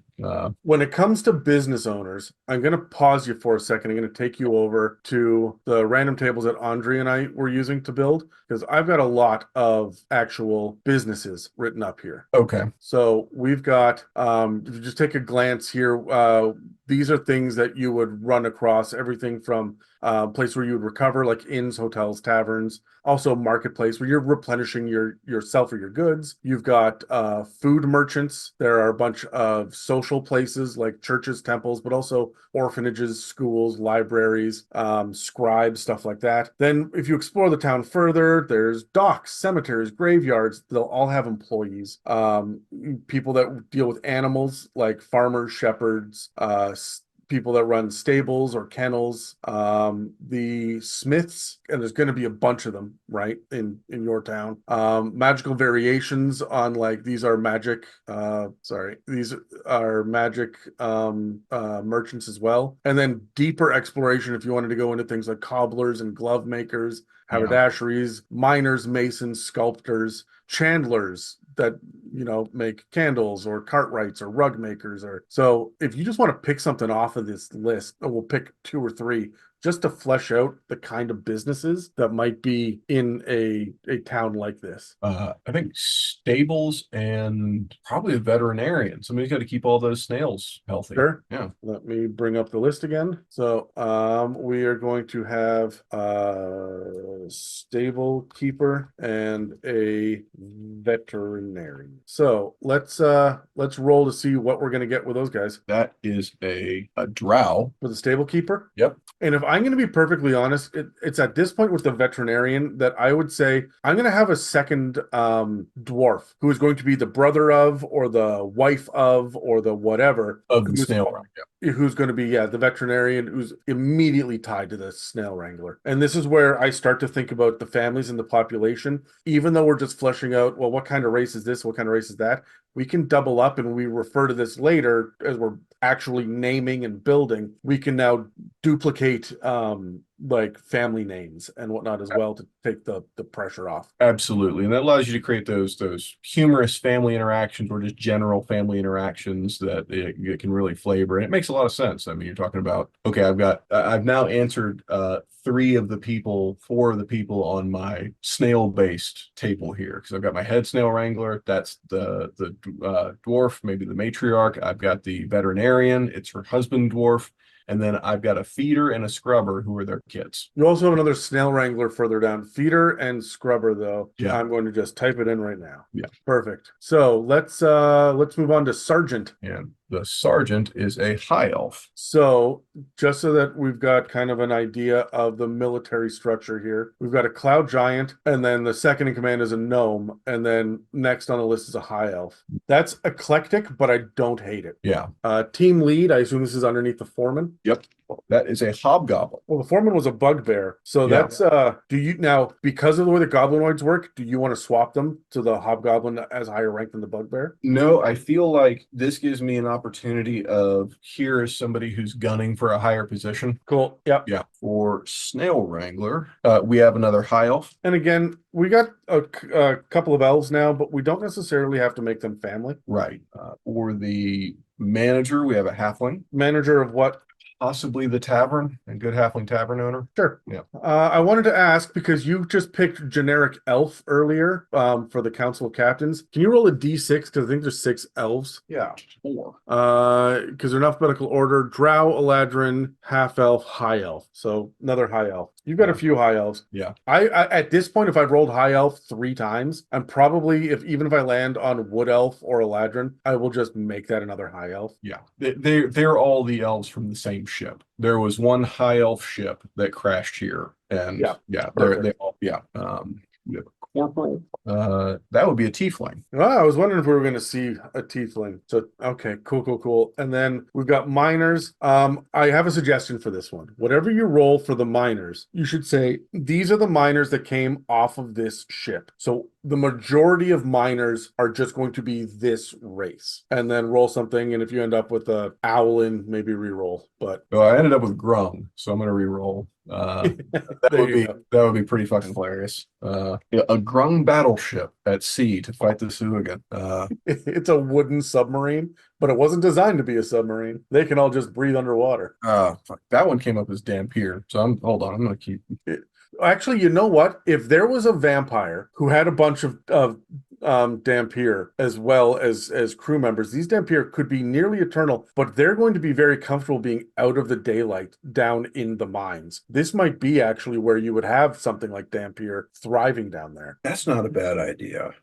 When it comes to business owners, I'm going to pause you for a second. I'm going to take you over to the random tables that Andre and I were using to build, because I've got a lot of actual businesses written up here. Okay. So we've got, if you just take a glance here, these are things that you would run across, everything from place where you would recover, like inns, hotels, taverns, also marketplace where you're replenishing yourself or your goods. You've got food merchants. There are a bunch of social places like churches, temples, but also orphanages, schools, libraries, scribes, stuff like that. Then if you explore the town further, there's docks, cemeteries, graveyards. They'll all have employees. People that deal with animals like farmers, shepherds, people that run stables or kennels, the smiths, and there's going to be a bunch of them, right, in your town. Magical variations on, like, these are magic merchants as well. And then deeper exploration if you wanted to go into things like cobblers and glove makers, haberdasheries, miners, masons, sculptors, chandlers that make candles, or cartwrights, or rug makers. Or so if you just want to pick something off of this list, we'll pick 2 or 3 just to flesh out the kind of businesses that might be in a town like this. I think stables and probably a veterinarian. Somebody's got to keep all those snails healthy. Sure. Yeah. Let me bring up the list again. So we are going to have a stable keeper and a veterinarian. So let's roll to see what we're going to get with those guys. That is a drow For the stable keeper? Yep. And if I'm going to be perfectly honest, it's at this point with the veterinarian that I would say I'm going to have a second dwarf who is going to be the brother of, or the wife of, or the whatever of the snail wrangler. Who's going to be the veterinarian who's immediately tied to the snail wrangler. And this is where I start to think about the families and the population. Even though we're just fleshing out, well, what kind of race is this? What kind of race is that? We can double up, and we refer to this later as we're actually naming and building. We can now duplicate like family names and whatnot as well to take the pressure off. Absolutely. And that allows you to create those humorous family interactions, or just general family interactions that it can really flavor. And it makes a lot of sense. I mean, you're talking about, okay, I've now answered 4 of the people on my snail-based table here, because I've got my head snail wrangler. That's the dwarf, maybe the matriarch. I've got the veterinarian. It's her husband dwarf. And then I've got a feeder and a scrubber who are their kids. You also have another snail wrangler further down. Feeder and scrubber, though. Yeah. I'm going to just type it in right now. Yeah. Perfect. So let's move on to sergeant. And the sergeant is a high elf. So just so that we've got kind of an idea of the military structure here, we've got a cloud giant, and then the second in command is a gnome, and then next on the list is a high elf. That's eclectic, but I don't hate it. Yeah. Team lead, I assume this is underneath the foreman. Yep. That is a hobgoblin. Well, the foreman was a bugbear. So Yeah. that's do you now, because of the way the goblinoids work, do you want to swap them to the hobgoblin as higher rank than the bugbear? No, I feel like this gives me an opportunity of here is somebody who's gunning for a higher position. Cool. Yep. Yeah. For snail wrangler, we have another high elf. And again, we got a couple of elves now, but we don't necessarily have to make them family. Right. For the manager, we have a halfling. Manager of what? Possibly the tavern, a good halfling tavern owner. Sure. Yeah. I wanted to ask, because you just picked generic elf earlier for the council of captains. Can you roll a d6? Because I think there's 6 elves. Yeah, 4. Because they're in alphabetical order: Drow, Eladrin, half elf, high elf. So another high elf. You've got a few high elves. Yeah. I at this point, if I've rolled high elf 3 times, I'm probably, even if I land on wood elf or Eladrin, I will just make that another high elf. Yeah. They're all the elves from the same ship. There was one high elf ship that crashed here, and they all we have a corporal. That would be a tiefling. Well, I was wondering if we were going to see a tiefling. So, okay, cool. And then we've got miners. I have a suggestion for this one. Whatever you roll for the miners, you should say, these are the miners that came off of this ship. So the majority of miners are just going to be this race. And then roll something, and if you end up with a owlin, maybe re-roll. But well, I ended up with grung, so I'm going to re-roll. That would be pretty fucking hilarious. A grung battleship at sea to fight the Suigan. It's a wooden submarine, but it wasn't designed to be a submarine. They can all just breathe underwater. Fuck, that one came up as Dampier. So I'm gonna keep. Actually, you know what? If there was a vampire who had a bunch of Dampier as well as crew members, these Dampier could be nearly eternal, but they're going to be very comfortable being out of the daylight down in the mines. This might be actually where you would have something like Dampier thriving down there. That's not a bad idea.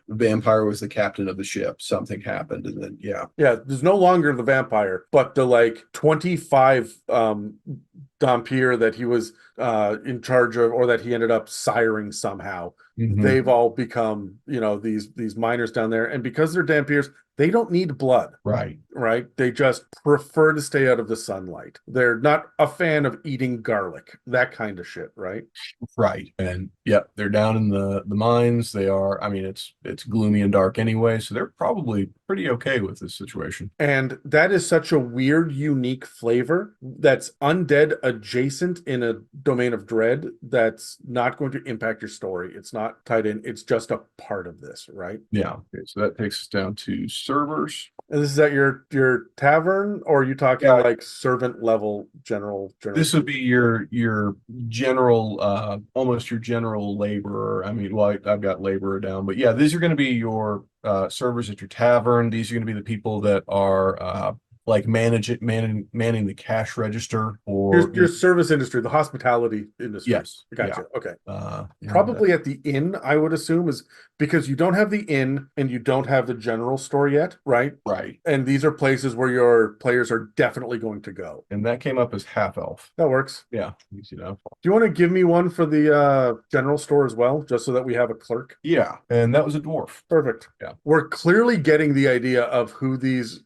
Vampire was the captain of the ship. Something happened, and then yeah, there's no longer the vampire, but the like 25 Dampier that he was in charge of, or that he ended up siring somehow. Mm-hmm. They've all become, these miners down there, and because they're Dampiers, they don't need blood. Right. They just prefer to stay out of the sunlight. They're not a fan of eating garlic, that kind of shit, right? Right. And they're down in the mines. They are, I mean, it's gloomy and dark anyway, so they're probably pretty okay with this situation. And that is such a weird, unique flavor that's undead adjacent in a domain of dread that's not going to impact your story. It's not tied in. It's just a part of this, right? Yeah. Okay, so that takes us down to servers. And this is at your tavern, or are you talking like servant level general? This would be your general, almost your general laborer. I mean, well, I've got laborer down, but yeah, these are going to be your servers at your tavern. These are going to be the people that are like manning the cash register, or your service industry, the hospitality industry. Yes. Gotcha. Yeah. Okay. Probably at the inn, I would assume, is because you don't have the inn and you don't have the general store yet, right? Right. And these are places where your players are definitely going to go. And that came up as half elf. That works. Yeah. Easy enough. Do you want to give me one for the general store as well, just so that we have a clerk? Yeah. And that was a dwarf. Perfect. Yeah. We're clearly getting the idea of who these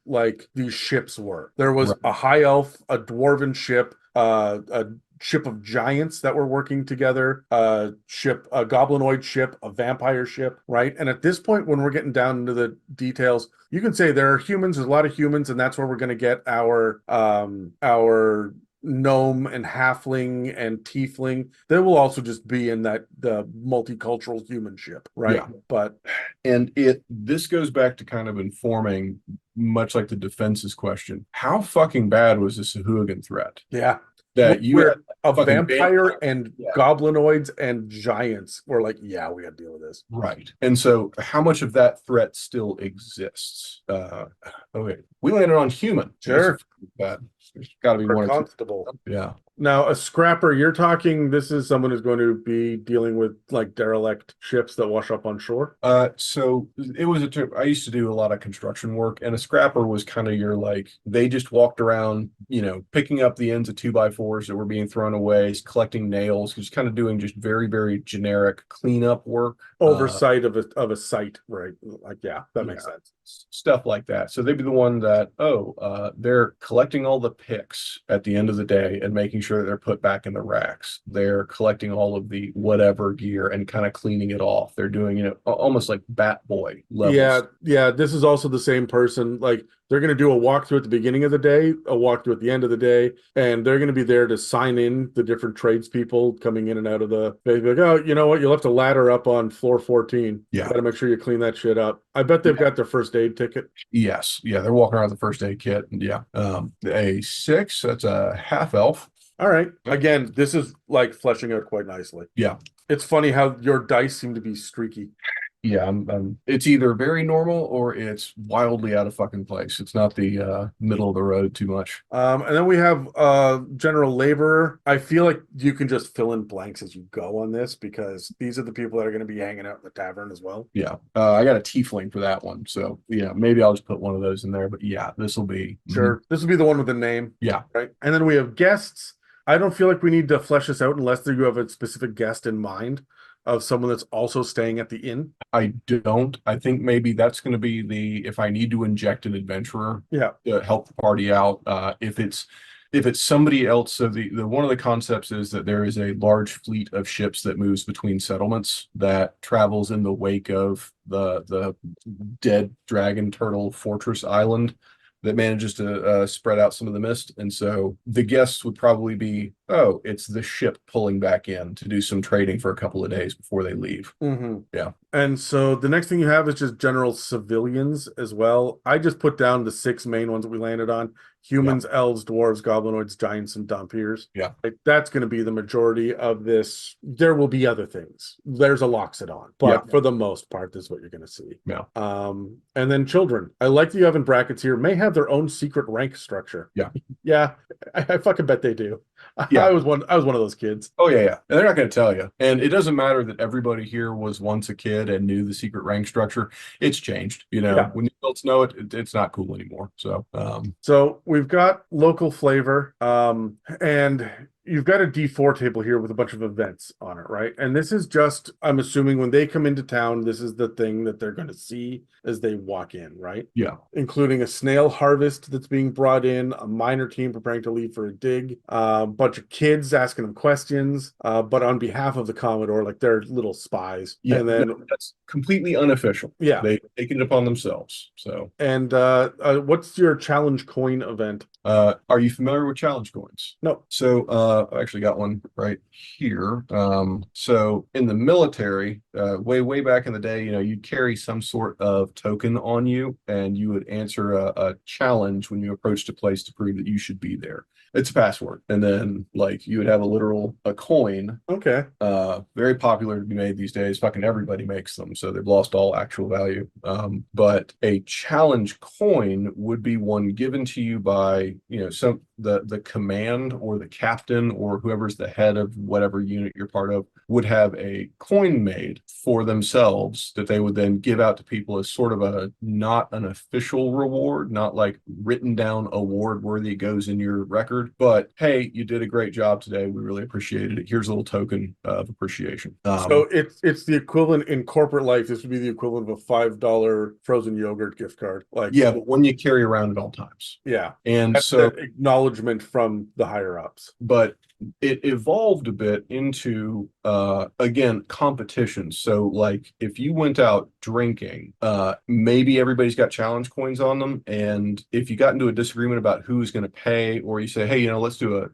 ships were. There was a high elf, a dwarven ship, a ship of giants that were working together, a goblinoid ship, a vampire ship, right? And at this point, when we're getting down into the details, you can say there are humans, there's a lot of humans, and that's where we're going to get our gnome and halfling and tiefling. They will also just be in the multicultural human ship, right? Yeah. This goes back to kind of informing, much like the defenses question, how fucking bad was the Sahuagin threat? Yeah. that you Where had a fucking vampire and yeah, goblinoids and giants were like, yeah, we got to deal with this. right. And so how much of that threat still exists? Okay, we landed on human. Sure. Bad. There's got to be Or one or two. constable. Yeah. Now, a scrapper, you're talking, this is someone who's going to be dealing with like derelict ships that wash up on shore. So it was a term I used to do a lot of construction work, and a scrapper was kind of your like they just walked around, picking up the ends of 2x4s that were being thrown away, collecting nails, just kind of doing just very, very generic cleanup work. Oversight of a site, right? Like, yeah, that Yeah, makes sense. stuff like that. So they'd be the one that, they're collecting all the picks at the end of the day and making sure that they're put back in the racks. They're collecting all of the whatever gear and kind of cleaning it off. They're doing, almost like Bat Boy Yeah, levels. yeah, this is also the same person. Like, they're going to do a walkthrough at the beginning of the day, a walkthrough at the end of the day, and they're going to be there to sign in the different tradespeople coming in and out of the. They'd be like, oh, you know what? You left a ladder up on floor 14. Yeah. Got to make sure you clean that shit up. I bet they've got their first aid ticket. Yes. Yeah. They're walking around with the first aid kit. Yeah. A 6, that's a half elf. All right. Again, this is like fleshing out quite nicely. Yeah. It's funny how your dice seem to be streaky. Yeah, it's either very normal or it's wildly out of fucking place. It's not the middle of the road too much. And then we have general laborer. I feel like you can just fill in blanks as you go on this because these are the people that are going to be hanging out in the tavern as well. Yeah. I got a tiefling for that one. So yeah, maybe I'll just put one of those in there. But yeah, this will be Sure. This will be the one with the name. Yeah. Right. And then we have guests. I don't feel like we need to flesh this out unless you have a specific guest in mind of someone that's also staying at the inn. I don't. I think maybe that's going to be if I need to inject an adventurer Yeah. to help the party out. If it's somebody else, so the one of the concepts is that there is a large fleet of ships that moves between settlements that travels in the wake of the dead dragon turtle fortress island that manages to spread out some of the mist. And so the guests would probably be, oh, it's the ship pulling back in to do some trading for a couple of days before they leave. Mm-hmm. Yeah. And so the next thing you have is just general civilians as well. I just put down the 6 main ones that we landed on: humans, elves, dwarves, goblinoids, giants, and Dompiers. Yeah. Like, that's going to be the majority of this. There will be other things. There's a Loxodon, but for the most part, this is what you're going to see. Yeah. And then children. I like that you have in brackets here, may have their own secret rank structure. Yeah. Yeah. I fucking bet they do. Yeah. I was one of those kids. Oh yeah, yeah. And they're not going to tell you. And it doesn't matter that everybody here was once a kid and knew the secret rank structure. It's changed. When the adults know it, it's not cool anymore. So we've got local flavor, and you've got a D4 table here with a bunch of events on it, right? And this is just, I'm assuming when they come into town, this is the thing that they're going to see as they walk in, right? Yeah. Including a snail harvest that's being brought in, a miner team preparing to leave for a dig, a bunch of kids asking them questions, but on behalf of the Commodore, like they're little spies. Yeah. And then that's completely unofficial. Yeah. They take it upon themselves. So. And what's your challenge coin event? Are you familiar with challenge coins? No. So I actually got one right here. So in the military, way back in the day, you'd carry some sort of token on you, and you would answer a challenge when you approached a place to prove that you should be there. It's a password, and then like you would have a coin. Okay. Very popular to be made these days. Fucking everybody makes them, so they've lost all actual value. But a challenge coin would be one given to you by the command or the captain or whoever's the head of whatever unit you're part of would have a coin made for themselves that they would then give out to people as sort of a not an official reward, not like written down award worthy goes in your record, but hey, you did a great job today. We really appreciated it. Here's a little token of appreciation. So it's the equivalent in corporate life. This would be the equivalent of a $5 frozen yogurt gift card. Like, yeah, but one you carry around at all times. Yeah. And That's so that acknowledgement from the higher ups. But it evolved a bit into again competitions. So like if you went out drinking, maybe everybody's got challenge coins on them, and if you got into a disagreement about who's going to pay, or you say, hey, let's do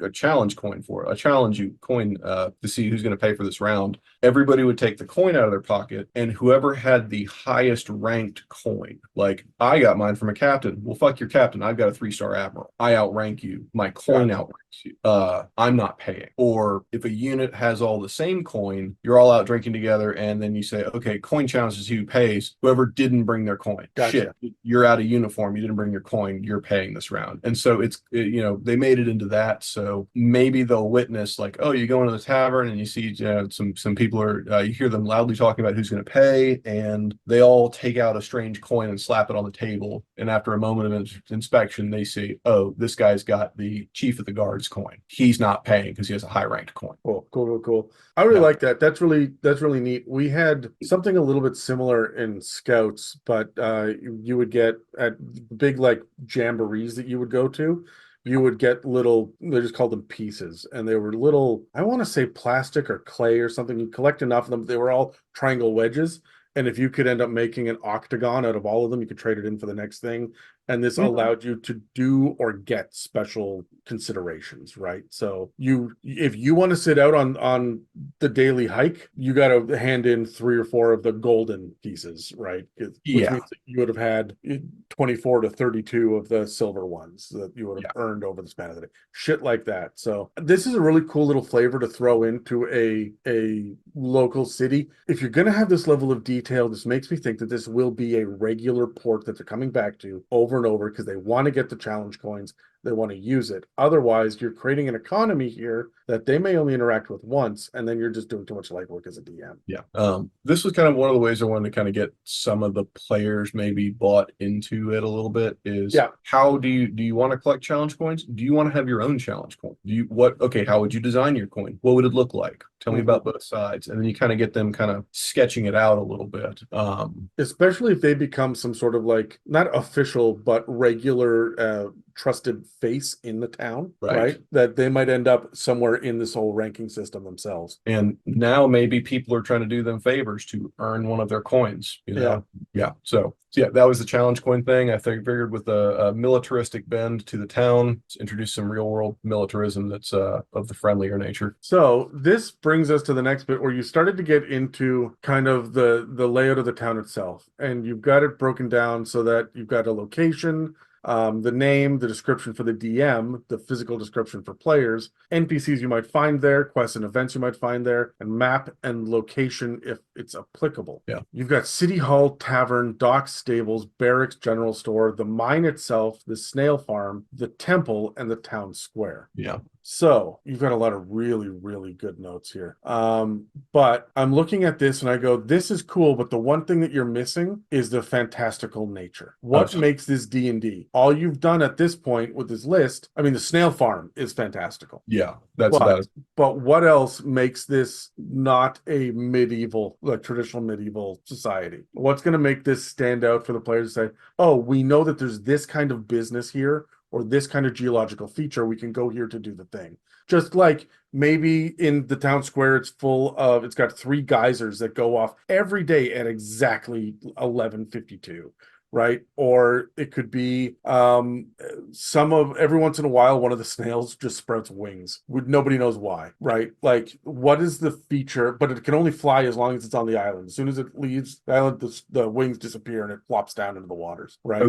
a challenge coin for it. A challenge you coin to see who's going to pay for this round. Everybody would take the coin out of their pocket, and whoever had the highest ranked coin, like I got mine from a captain. Well, fuck your captain. I've got a 3-star admiral. I outrank you. My coin outranks you. I'm not paying. Or if a unit has all the same coin, you're all out drinking together, and then you say, okay, coin challenge is who pays. Whoever didn't bring their coin. Gotcha. Shit, you're out of uniform. You didn't bring your coin. You're paying this round. And so they made it into that. So maybe they'll witness like, oh, you go into the tavern and you see some people are you hear them loudly talking about who's going to pay, and they all take out a strange coin and slap it on the table. And after a moment of inspection, they see, oh, this guy's got the chief of the guard's coin. He's not paying because he has a high ranked coin. Cool. I really like that. That's really neat. We had something a little bit similar in Scouts, but you would get at big like jamborees that you would go to. You would get little, they just called them pieces, and they were little, I want to say plastic or clay or something. You collect enough of them, they were all triangle wedges. And if you could end up making an octagon out of all of them, you could trade it in for the next thing. And this allowed you to do or get special considerations, right? So if you want to sit out on the daily hike, you got to hand in 3 or 4 of the golden pieces, right? Which means that you would have had 24 to 32 of the silver ones that you would have earned over the span of the day. Shit like that. So this is a really cool little flavor to throw into a local city. If you're going to have this level of detail, this makes me think that this will be a regular port that they're coming back to over and over because they want to get the challenge coins. They want to use it. Otherwise, you're creating an economy here that they may only interact with once, and then you're just doing too much legwork as a DM. Yeah. This was kind of one of the ways I wanted to kind of get some of the players maybe bought into it a little bit is how do you want to collect challenge coins? Do you want to have your own challenge coin? How would you design your coin? What would it look like? Tell me about both sides. And then you kind of get them kind of sketching it out a little bit. Especially if they become some sort of like, not official, but regular trusted face in the town, right? That they might end up somewhere in this whole ranking system themselves. And now maybe people are trying to do them favors to earn one of their coins, you know? Yeah. So that was the challenge coin thing. I figured with a militaristic bend to the town, introduce some real world militarism that's of the friendlier nature. So this brings us to the next bit where you started to get into kind of the layout of the town itself. And you've got it broken down so that you've got a location, the name, the description for the DM, the physical description for players, NPCs you might find there, quests and events you might find there, and map and location if it's applicable. Yeah. You've got City Hall, Tavern, Docks, Stables, Barracks, General Store, the mine itself, the snail farm, the temple, and the town square. Yeah. So you've got a lot of really, really good notes here. But I'm looking at this and I go, this is cool, but the one thing that you're missing is the fantastical nature. What makes this D&D? All you've done at this point with this list, I mean, the snail farm is fantastical. Yeah, but what else makes this not a medieval, like traditional medieval society? What's going to make this stand out for the players to say, oh, we know that there's this kind of business here, or this kind of geological feature, we can go here to do the thing. Just like maybe in the town square, it's got 3 geysers that go off every day at exactly 11:52, right? Or it could be every once in a while, one of the snails just sprouts wings. Nobody knows why, right? Like, what is the feature? But it can only fly as long as it's on the island. As soon as it leaves the island, the wings disappear and it flops down into the waters, right?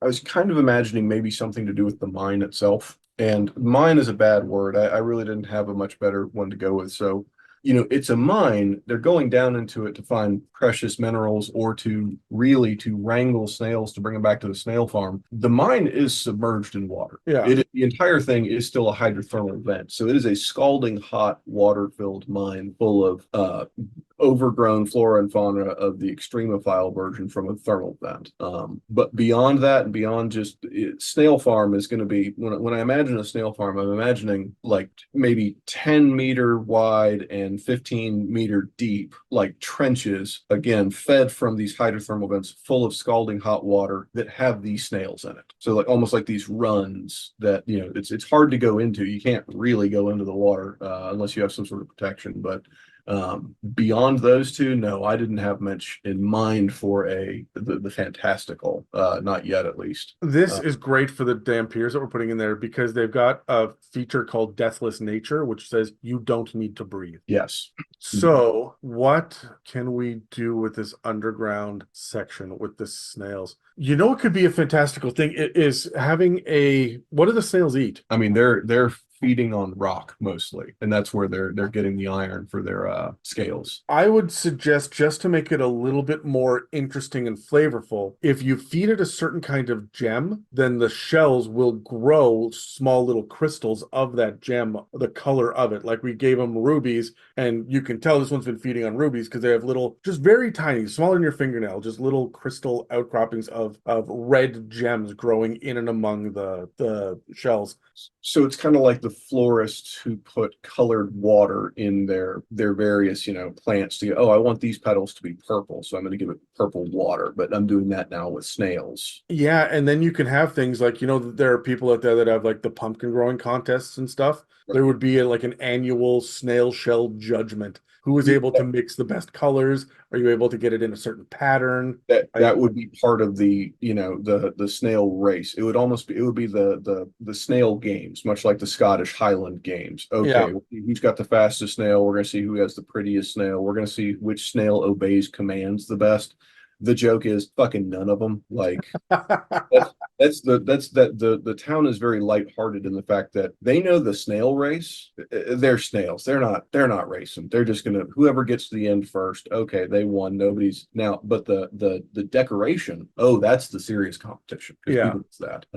I was kind of imagining maybe something to do with the mine itself. And mine is a bad word. I really didn't have a much better one to go with. So, it's a mine. They're going down into it to find precious minerals or to wrangle snails to bring them back to the snail farm. The mine is submerged in water. Yeah. The entire thing is still a hydrothermal vent. So it is a scalding hot water-filled mine full of overgrown flora and fauna of the extremophile version from a thermal vent. But beyond that, and beyond just snail farm is going to be when I imagine a snail farm, I'm imagining like maybe 10-meter wide and 15-meter deep, like trenches, again, fed from these hydrothermal vents full of scalding hot water that have these snails in it. So like almost like these runs that, it's hard to go into. You can't really go into the water unless you have some sort of protection. But beyond those two, no, I didn't have much in mind for the fantastical, not yet at least. This is great for the Dampiers that we're putting in there because they've got a feature called Deathless Nature, which says you don't need to breathe. Yes. So, what can we do with this underground section with the snails? You know, it could be a fantastical thing. It is having what do the snails eat? I mean, they're feeding on rock mostly, and that's where they're getting the iron for their scales. I would suggest, just to make it a little bit more interesting and flavorful, if you feed it a certain kind of gem, then the shells will grow small little crystals of that gem, the color of it. Like we gave them rubies, and you can tell this one's been feeding on rubies because they have little, just very tiny, smaller than your fingernail, just little crystal outcroppings of red gems growing in and among the shells. So it's kind of like the florists who put colored water in their various, plants to go, oh, I want these petals to be purple, so I'm going to give it purple water, but I'm doing that now with snails. Yeah, and then you can have things like, there are people out there that have like the pumpkin growing contests and stuff. There would be like an annual snail shell judgment. Who was able to mix the best colors? Are you able to get it in a certain pattern? That would be part of the snail race. It would be the snail games, much like the Scottish Highland games. Okay, Yeah. who's got the fastest snail? We're gonna see who has the prettiest snail. We're gonna see which snail obeys commands the best. The joke is fucking none of them. Like the town is very lighthearted in the fact that they know the snail race. They're snails. They're not racing. They're just gonna, whoever gets to the end first. Okay, they won. Nobody's now. But the decoration. Oh, that's the serious competition. Yeah. That.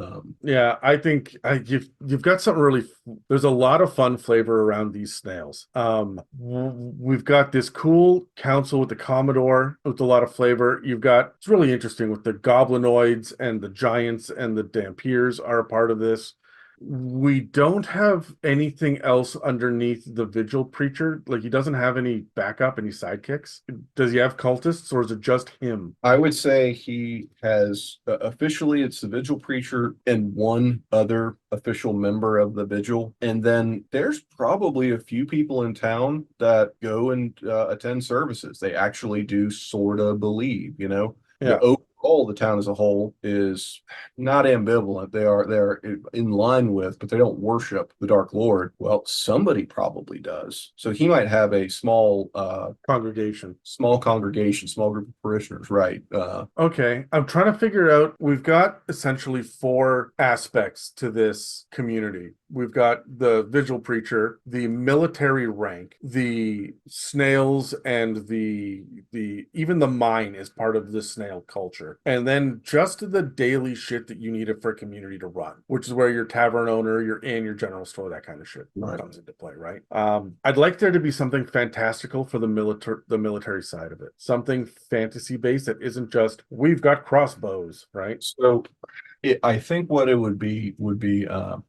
Yeah, I think you've got something really. There's a lot of fun flavor around these snails. We've got this cool council with the Commodore with a lot of flavor. It's really interesting with the goblinoids and the giants and the Dampiers are a part of this. We don't have anything else underneath the Vigil Preacher. Like he doesn't have any backup, any sidekicks. Does he have cultists or is it just him? I would say he has officially it's the Vigil Preacher and one other official member of the Vigil. And then there's probably a few people in town that go and attend services. They actually do sort of believe, Yeah. Overall, the town as a whole is not ambivalent. They're in line with, but they don't worship the Dark Lord. Well, somebody probably does. So he might have a small Congregation. small congregation, small group of parishioners, right? Okay, I'm trying to figure out, we've got essentially four aspects to this community. We've got the Vigil Preacher, the military rank, the snails, and the even the mine is part of the snail culture. And then just the daily shit that you need for a community to run, which is where your tavern owner, your inn, your general store, that kind of shit comes into play, right? I'd like there to be something fantastical for the military side of it. Something fantasy based that isn't just we've got crossbows, right? So I think what it would be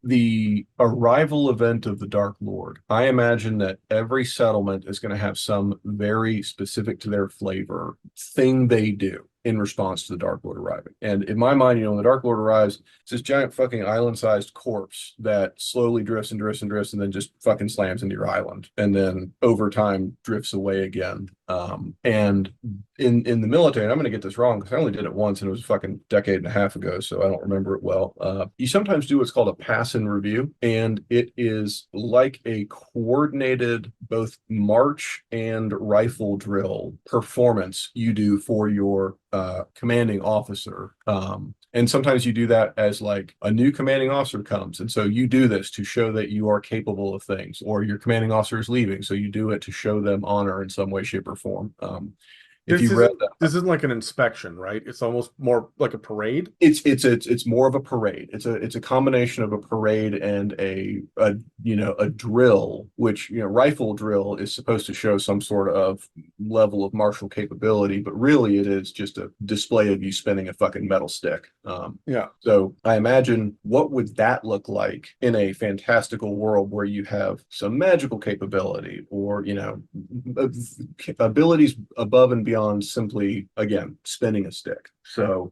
the arrival event of the Dark Lord. I imagine that every settlement is going to have some very specific to their flavor thing they do in response to the Dark Lord arriving. And in my mind, when the Dark Lord arrives, it's this giant fucking island-sized corpse that slowly drifts and drifts and drifts and then just fucking slams into your island. And then over time drifts away again. And in the military, and I'm going to get this wrong because I only did it once and it was a fucking decade and a half ago, so I don't remember it well. You sometimes do what's called a pass and review, and it is like a coordinated both march and rifle drill performance you do for your commanding officer. And sometimes you do that as like a new commanding officer comes. And so you do this to show that you are capable of things, or your commanding officer is leaving. So you do it to show them honor in some way, shape, or form. If This you read, isn't this isn't like an inspection, right? It's almost more like a parade. it's more of a parade. It's a combination of a parade and a a drill, which rifle drill is supposed to show some sort of level of martial capability, but really it is just a display of you spinning a fucking metal stick. Yeah. So I imagine what would that look like in a fantastical world where you have some magical capability or abilities above and beyond simply again spinning a stick. So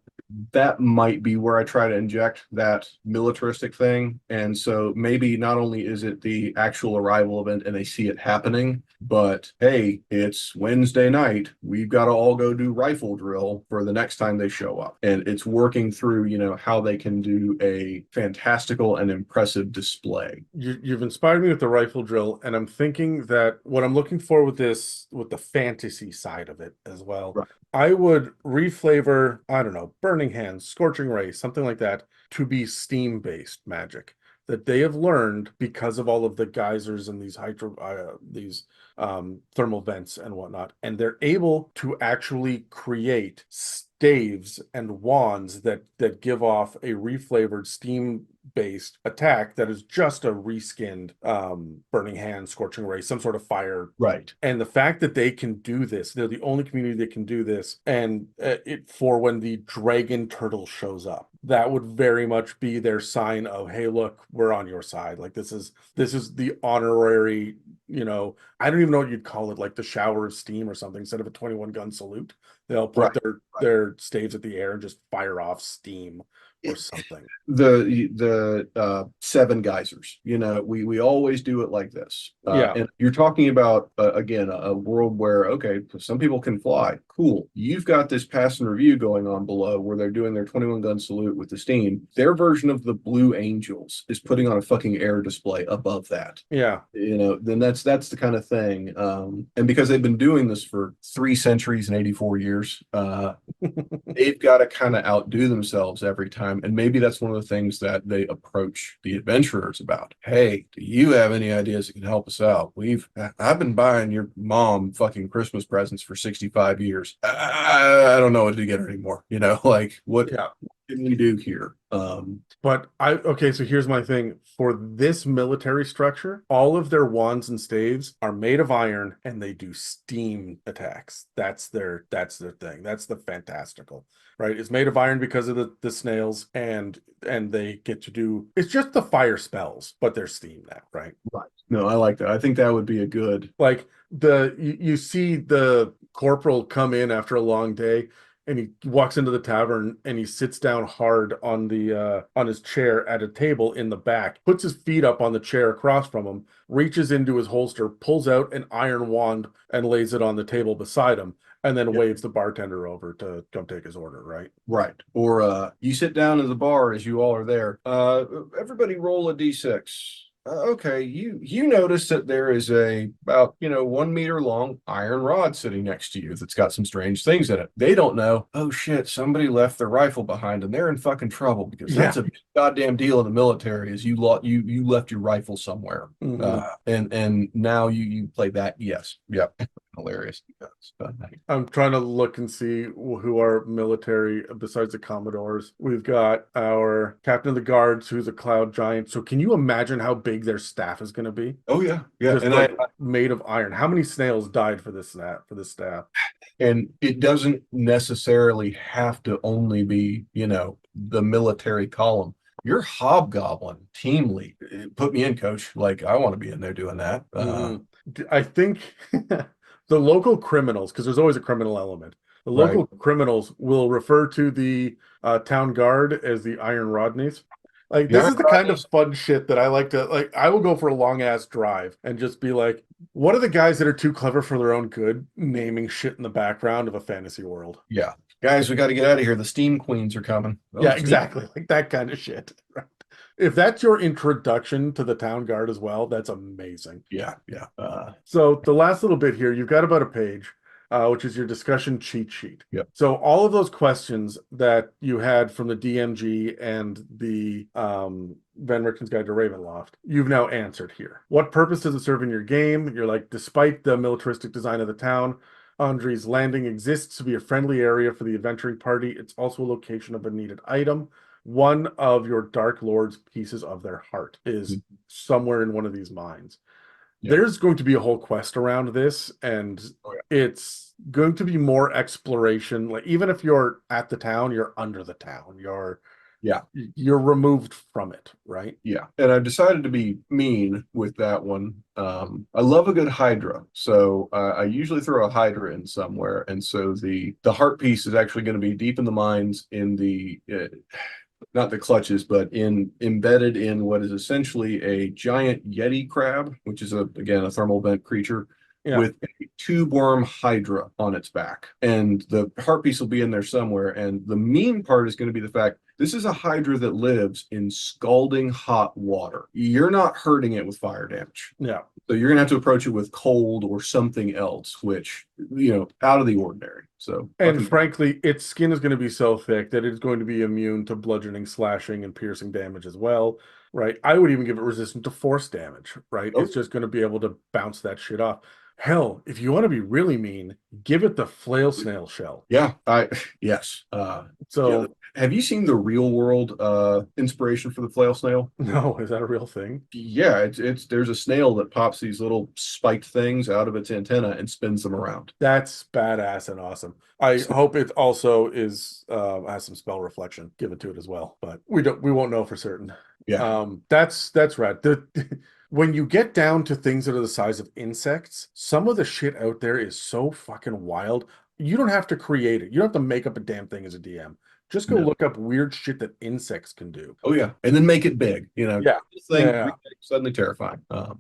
that might be where I try to inject that militaristic thing. And so maybe not only is it the actual arrival event and they see it happening, but hey, it's Wednesday night. We've got to all go do rifle drill for the next time they show up. And it's working through, how they can do a fantastical and impressive display. You've inspired me with the rifle drill, and I'm thinking that what I'm looking for with this, with the fantasy side of it as well, Right. I would reflavor, I don't know, Burning Hands, Scorching Ray, something like that, to be steam-based magic that they have learned because of all of the geysers and these thermal vents and whatnot, and they're able to actually create staves and wands that give off a reflavored steam based attack that is just a reskinned Burning Hand, Scorching Ray, some sort of fire. Right. And the fact that they can do this, they're the only community that can do this, and it for when the dragon turtle shows up, that would very much be their sign of, hey, look, we're on your side. Like this is the honorary, I don't even know what you'd call it, like the shower of steam or something. Instead of a 21 gun salute, they'll point Right. their staves at the air and just fire off steam or something. The seven geysers. We always do it like this. Yeah. And you're talking about again a world where okay, some people can fly. Cool. You've got this pass and review going on below where they're doing their 21 gun salute with the steam. Their version of the Blue Angels is putting on a fucking air display above that. Yeah. Then that's the kind of thing. And because they've been doing this for 3 centuries and 84 years, they've got to kind of outdo themselves every time. And maybe that's one of the things that they approach the adventurers about. Hey, do you have any ideas that can help us out? I've been buying your mom fucking Christmas presents for 65 years. I don't know what to get her anymore. Like what Yeah. can we do here? But okay, so here's my thing. For this military structure, all of their wands and staves are made of iron and they do steam attacks. That's their thing. That's the fantastical, right? It's made of iron because of the snails and they get to do, it's just the fire spells, but they're steam now, right? Right. No, I like that. I think that would be a good. Like you see the corporal come in after a long day and he walks into the tavern and he sits down hard on his chair at a table in the back, puts his feet up on the chair across from him, reaches into his holster, pulls out an iron wand and lays it on the table beside him, and then Yep. waves the bartender over to come take his order, right? Right. Or you sit down in the bar as you all are there. Everybody roll a d6. Okay, you notice that there is a about 1 meter long iron rod sitting next to you that's got some strange things in it. They don't know. Oh shit, somebody left their rifle behind and they're in fucking trouble because that's Yeah. a goddamn deal in the military. Is you left your rifle somewhere. Mhm. And now you play that. Yes. Yep. Hilarious. I'm trying to look and see who our military, besides the Commodores. We've got our captain of the guards, who's a cloud giant. So can you imagine how big their staff is going to be? Oh yeah, yeah. Just like made of iron. How many snails died for this staff? And it doesn't necessarily have to only be, the military column. Your hobgoblin team lead. Put me in, coach. Like I want to be in there doing that. Mhm. I think the local criminals, because there's always a criminal element, the Right. local criminals will refer to the town guard as the Iron Rodneys. Like The this Iron is the kind of Rodneys. fun shit that I like to like. I will go for a long ass drive and just be like, what are the guys that are too clever for their own good naming shit in the background of a fantasy world? Yeah. Guys, we got to get out of here. The steam queens are coming. Oh, Yeah, the steam. exactly. Like that kind of shit. Right. If that's your introduction to the town guard as well, that's amazing. Yeah, yeah. So the last little bit here, you've got about a page, which is your discussion cheat sheet. Yep. So all of those questions that you had from the DMG and the Van Richten's Guide to Ravenloft, you've now answered here. What purpose does it serve in your game? You're like, despite the militaristic design of the town, Andre's Landing exists to be a friendly area for the adventuring party. It's also a location of a needed item. One of your Dark Lord's pieces of their heart is Mhm. somewhere in one of these mines. Yeah. There's going to be a whole quest around this, and Oh, yeah. it's going to be more exploration. Like even if you're at the town, you're under the town. Yeah. You're removed from it, right? Yeah. And I've decided to be mean with that one. I love a good Hydra. So I usually throw a Hydra in somewhere. And so the heart piece is actually going to be deep in the mines in the not the clutches, but in embedded in what is essentially a giant Yeti crab, which is again a thermal vent creature Yeah. with a tube worm hydra on its back. And the heart piece will be in there somewhere. And the mean part is going to be the fact this is a hydra that lives in scalding hot water. You're not hurting it with fire damage. Yeah. So you're gonna have to approach it with cold or something else, which out of the ordinary. So And fucking frankly, its skin is going to be so thick that it's going to be immune to bludgeoning, slashing, and piercing damage as well, right? I would even give it resistant to force damage, right? It's oh just going to be able to bounce that shit off. Hell, if you want to be really mean, give it the flail snail shell. yeah, I yes. Yeah. So, Have you seen the real world inspiration for the flail snail? no, is that a real thing? Yeah, it's there's a snail that pops these little spiked things out of its antenna and spins them around. That's badass and awesome. I hope it also is has some spell reflection given to it as well, but we won't know for certain. Yeah, That's right. The when you get down to things that are the size of insects, some of the shit out there is so fucking wild. You don't have to create it. You don't have to make up a damn thing as a DM. Just go no. look up weird shit that insects can do. Oh yeah, and then make it big. Yeah. This thing Yeah. really big, suddenly terrifying.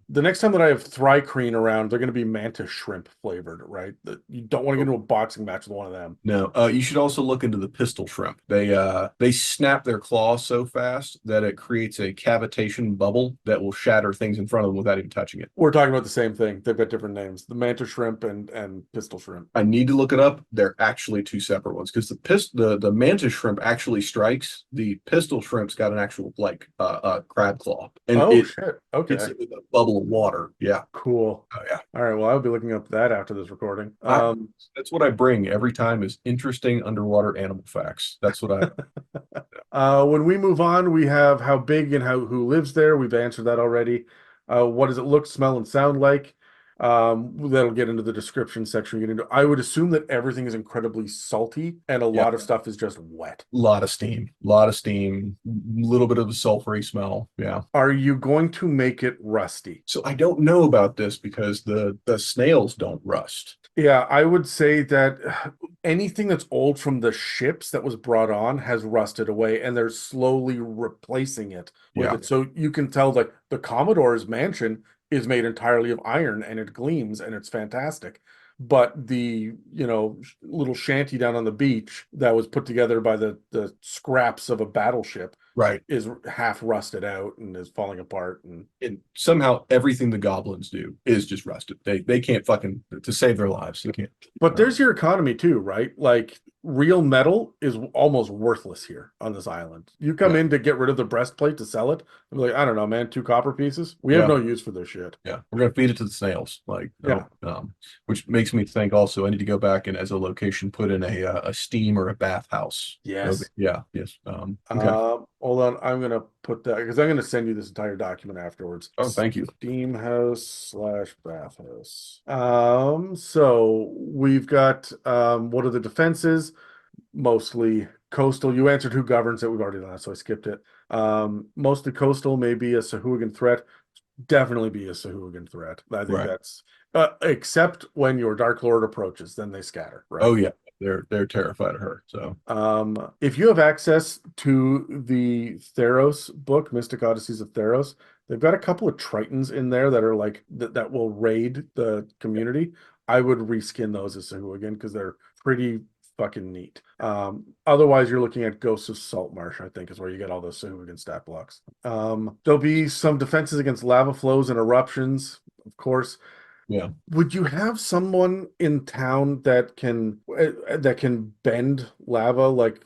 The next time that I have Thrycreen around, they're going to be mantis shrimp flavored, right? You don't want to get into a boxing match with one of them. No, you should also look into the pistol shrimp. They snap their claws so fast that it creates a cavitation bubble that will shatter things in front of them without even touching it. We're talking about the same thing. They've got different names. The mantis shrimp and pistol shrimp. I need to look it up. They're actually two separate ones because the mantis shrimp actually strikes. The pistol shrimp's got an actual like crab claw, and Oh it shit. Okay. hits it with a bubble of water. Yeah. Cool. Oh yeah. All right. Well, I'll be looking up that after this recording. That's what I bring every time is interesting underwater animal facts. That's what When we move on, we have how big and who lives there. We've answered that already. What does it look, smell, and sound like? That'll get into the description section. We get into. I would assume that everything is incredibly salty, and a yeah. lot of stuff is just wet. Lot of steam, little bit of a sulfury smell. Yeah. Are you going to make it rusty? So I don't know about this because the snails don't rust. Yeah, I would say that anything that's old from the ships that was brought on has rusted away, and they're slowly replacing it with Yeah. it. So you can tell that the Commodore's mansion is made entirely of iron and it gleams and it's fantastic. But the, little shanty down on the beach that was put together by the scraps of a battleship Right. is half rusted out and is falling apart. And somehow everything the goblins do is just rusted. They can't fucking to save their lives. They can't. But there's your economy too, right? Like real metal is almost worthless here on this island. You come Yeah. in to get rid of the breastplate to sell it, I'm like, I don't know, man, 2 copper pieces. We have Yeah. no use for this shit. Yeah, we're gonna feed it to the snails. Like, Yeah. which makes me think also I need to go back and as a location put in a steam or a bathhouse. Yes. Okay. Yeah. Yes. Okay. Hold on, I'm gonna put that because I'm gonna send you this entire document afterwards. Oh, thank you. Steam house / bathhouse. So we've got what are the defenses? Mostly coastal. You answered who governs it. We've already done that, so I skipped it. Mostly coastal, maybe a Sahuagin threat. Definitely be a Sahuagin threat. I think Right. that's except when your Dark Lord approaches, then they scatter, right? Oh yeah, they're terrified of her. So If you have access to the Theros book, Mystic Odysseys of Theros, they've got a couple of Tritons in there that are like that will raid the community. I would reskin those as Sahuagin because they're pretty fucking neat. Otherwise, you're looking at Ghosts of Saltmarsh, I think, is where you get all those Sahuagin stat blocks. There'll be some defenses against lava flows and eruptions, of course. yeah. Would you have someone in town that can bend lava like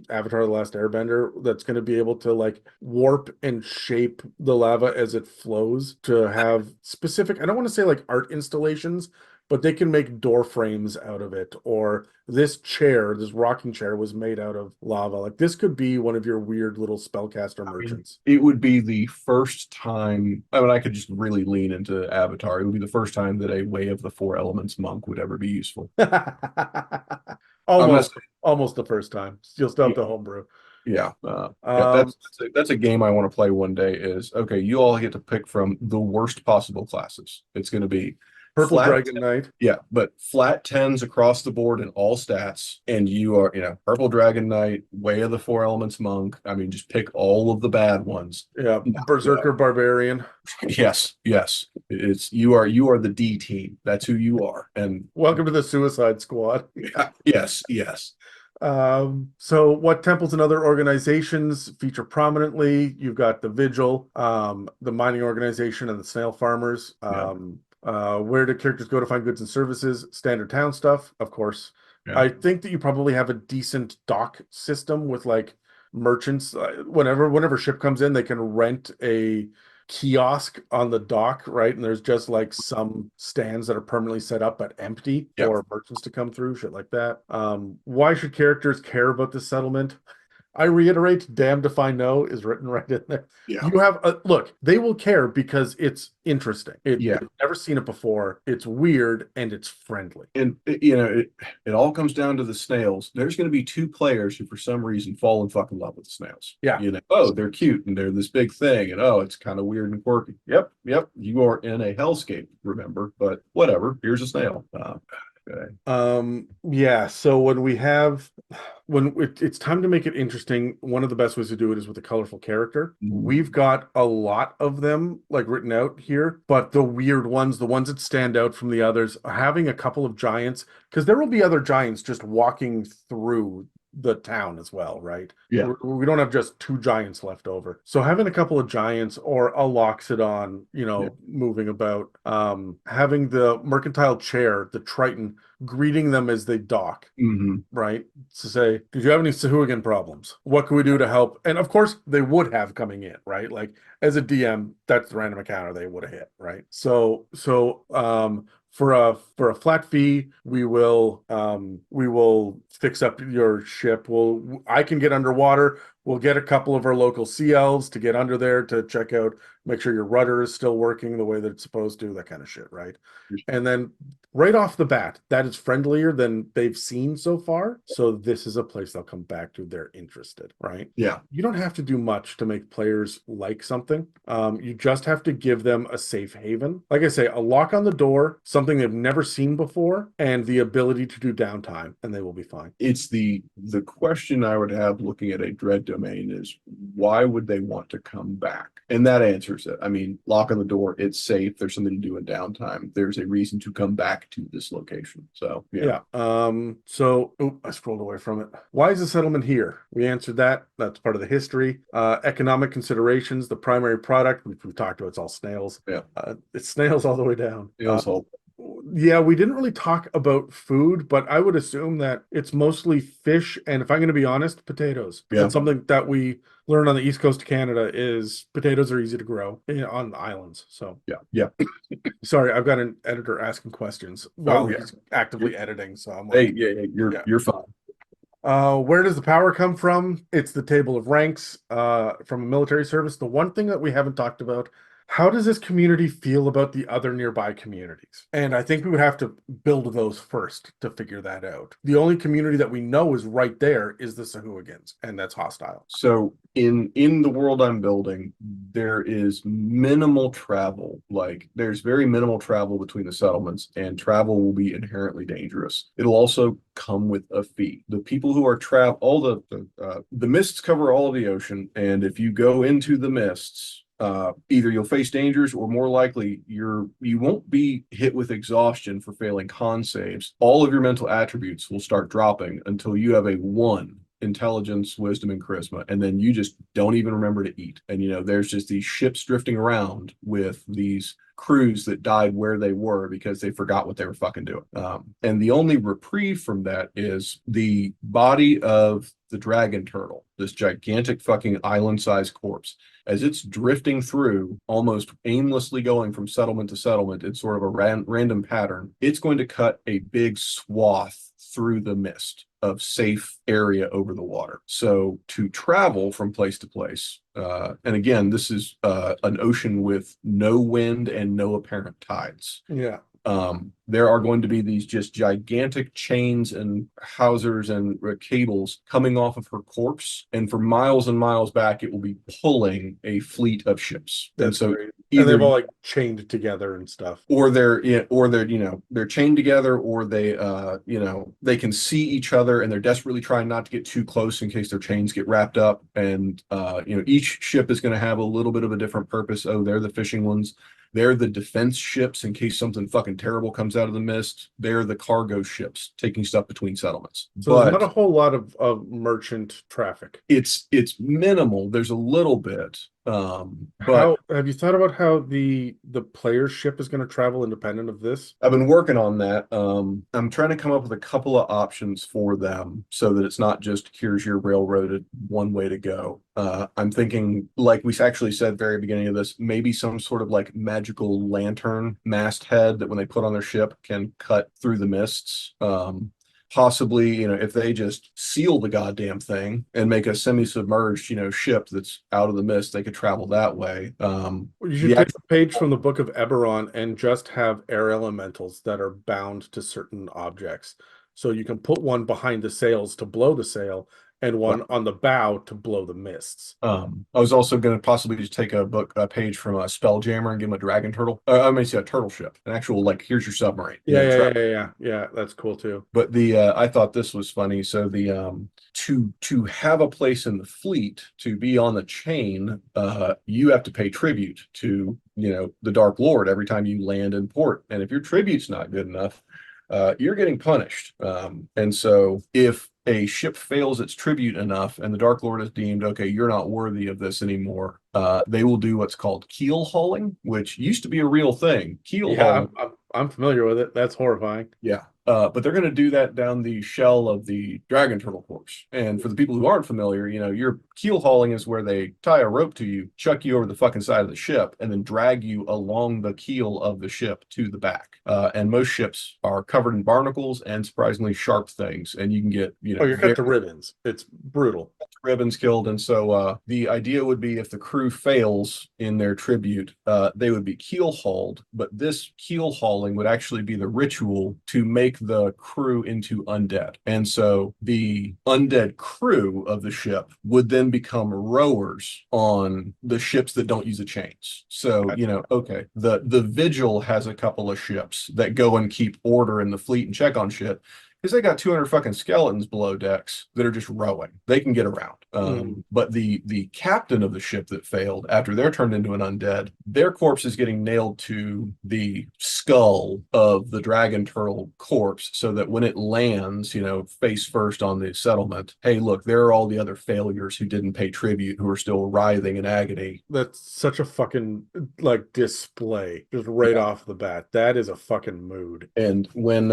Avatar: The Last Airbender that's going to be able to like warp and shape the lava as it flows to have specific, I don't want to say like art installations, but they can make door frames out of it, or this chair, this rocking chair was made out of lava. Like this could be one of your weird little spellcaster I mean, merchants. it would be the first time. I mean, I could just really lean into Avatar. It would be the first time that a Way of the Four Elements monk would ever be useful. I'm not Almost, saying, almost the first time. You'll still have to homebrew. yeah, yeah. Um, That's a game I want to play one day. Is okay. You all get to pick from the worst possible classes. It's going to be Purple flat, Dragon Knight. yeah, but flat tens across the board in all stats. And you are, Purple Dragon Knight, Way of the Four Elements monk. I mean, just pick all of the bad ones. Yeah, Knock you out. Berserker Barbarian. Yes, yes. You are the D team. That's who you are. And Welcome to the Suicide Squad. yeah, yes, yes. So what temples and other organizations feature prominently? You've got the Vigil, the mining organization, and the snail farmers. Yeah, Where do characters go to find goods and services? Standard town stuff, of course. yeah. I think that you probably have a decent dock system with like merchants. Whenever ship comes in, they can rent a kiosk on the dock, right? And there's just like some stands that are permanently set up but empty Yeah. for merchants to come through, shit like that. Why should characters care about this settlement? I reiterate, damned if I know is written right in there. Yeah. You have a look, they will care because it's interesting. Yeah. They've never seen it before. It's weird and it's friendly. And it all comes down to the snails. There's going to be two players who, for some reason, fall in fucking love with the snails. Yeah. Oh, they're cute and they're this big thing, and oh, it's kind of weird and quirky. Yep, yep. You are in a hellscape, remember? But whatever. Here's a snail. Okay. Yeah, so it's time to make it interesting, one of the best ways to do it is with a colorful character. We've got a lot of them like written out here, but the weird ones, the ones that stand out from the others, having a couple of giants, because there will be other giants just walking through the town as well, right? Yeah. We don't have just two giants left over. So having a couple of giants or a Loxodon, moving about, having the mercantile chair, the Triton, greeting them as they dock, right? To say, did you have any Sahuagin problems? What can we do to help? And of course, they would have coming in, right? Like as a DM, that's the random encounter they would have hit, right? So for a flat fee, we will fix up your ship. I can get underwater. We'll get a couple of our local sea elves to get under there to check out, make sure your rudder is still working the way that it's supposed to, that kind of shit, right? And then right off the bat, that is friendlier than they've seen so far. So this is a place they'll come back to. They're interested, right? Yeah. You don't have to do much to make players like something. You just have to give them a safe haven. Like I say, a lock on the door, something they've never seen before, and the ability to do downtime, and they will be fine. It's the question I would have looking at a dread domain is, why would they want to come back? And that answers it. I mean, lock on the door, it's safe. There's something to do in downtime. There's a reason to come back to this location. So yeah. I scrolled away from it. Why is the settlement here? We answered that. That's part of the history. Economic considerations, the primary product, which we've talked about, it's all snails. Yeah. It's snails all the way down. Yeah, we didn't really talk about food, but I would assume that it's mostly fish, and if I'm going to be honest, potatoes. Yeah. That's something that we learned on the east coast of Canada is potatoes are easy to grow on islands. So yeah. Sorry, I've got an editor asking questions while he's actively editing. So I'm like, you're fine. Where does the power come from? It's the table of ranks from a military service. The one thing that we haven't talked about, how does this community feel about the other nearby communities? And I think we would have to build those first to figure that out. The only community that we know is right there is the Sahuagins, and that's hostile. So in the world I'm building, there is minimal travel. Like there's very minimal travel between the settlements, and travel will be inherently dangerous. It'll also come with a fee. The people who are all the mists cover all of the ocean, and if you go into the mists, either you'll face dangers, or more likely you won't be hit with exhaustion for failing con saves. All of your mental attributes will start dropping until you have a 1 intelligence, wisdom, and charisma, and then you just don't even remember to eat. And there's just these ships drifting around with these crews that died where they were because they forgot what they were fucking doing. And the only reprieve from that is the body of the dragon turtle, this gigantic fucking island-sized corpse, as it's drifting through, almost aimlessly going from settlement to settlement in sort of a random pattern. It's going to cut a big swath through the mist of safe area over the water. So to travel from place to place, and again, this is an ocean with no wind and no apparent tides. Yeah. There are going to be these just gigantic chains and hawsers and cables coming off of her corpse, and for miles and miles back, it will be pulling a fleet of ships. And That's so great. And either they've all like chained together and stuff. or they're they're chained together, or they they can see each other and they're desperately trying not to get too close in case their chains get wrapped up. And each ship is going to have a little bit of a different purpose. Oh, they're the fishing ones. They're the defense ships in case something fucking terrible comes out of the mist. They're the cargo ships taking stuff between settlements. So there's not a whole lot of merchant traffic. It's minimal. There's a little bit. But How have you thought about how the player's ship is going to travel independent of this? I've been working on that. I'm trying to come up with a couple of options for them so that it's not just here's your railroaded one way to go. I'm thinking, like we actually said very beginning of this, maybe some sort of like magical lantern masthead that when they put on their ship can cut through the mists. Possibly, if they just seal the goddamn thing and make a semi-submerged, ship that's out of the mist, they could travel that way. You should take a page from the Book of Eberron and just have air elementals that are bound to certain objects. So you can put one behind the sails to blow the sail and one on the bow to blow the mists. I was also going to possibly just take a page from a Spelljammer and give him a dragon turtle. I mean, see a turtle ship, an actual like here's your submarine. Yeah. That's cool too. But I thought this was funny. So the to have a place in the fleet, to be on the chain, you have to pay tribute to the Dark Lord every time you land in port, and if your tribute's not good enough, you're getting punished. And so if a ship fails its tribute enough and the Dark Lord is deemed, okay, you're not worthy of this anymore, they will do what's called keel hauling, which used to be a real thing. Keel hauling. I'm familiar with it. That's horrifying. Yeah. But they're going to do that down the shell of the dragon turtle corpse. And for the people who aren't familiar, your keel hauling is where they tie a rope to you, chuck you over the fucking side of the ship, and then drag you along the keel of the ship to the back. And most ships are covered in barnacles and surprisingly sharp things. And you can get, you're cut to ribbons. It's brutal. Ribbons killed. And so the idea would be if the crew fails in their tribute, they would be keel hauled. But this keel hauling would actually be the ritual to make the crew into undead. And so the undead crew of the ship would then become rowers on the ships that don't use the chains. So, okay, the Vigil has a couple of ships that go and keep order in the fleet and check on shit, because they got 200 fucking skeletons below decks that are just rowing. They can get around. But the captain of the ship that failed, after they're turned into an undead, their corpse is getting nailed to the skull of the dragon turtle corpse, so that when it lands, face first on the settlement, hey, look, there are all the other failures who didn't pay tribute, who are still writhing in agony. That's such a fucking display, just right off the bat. That is a fucking mood. And when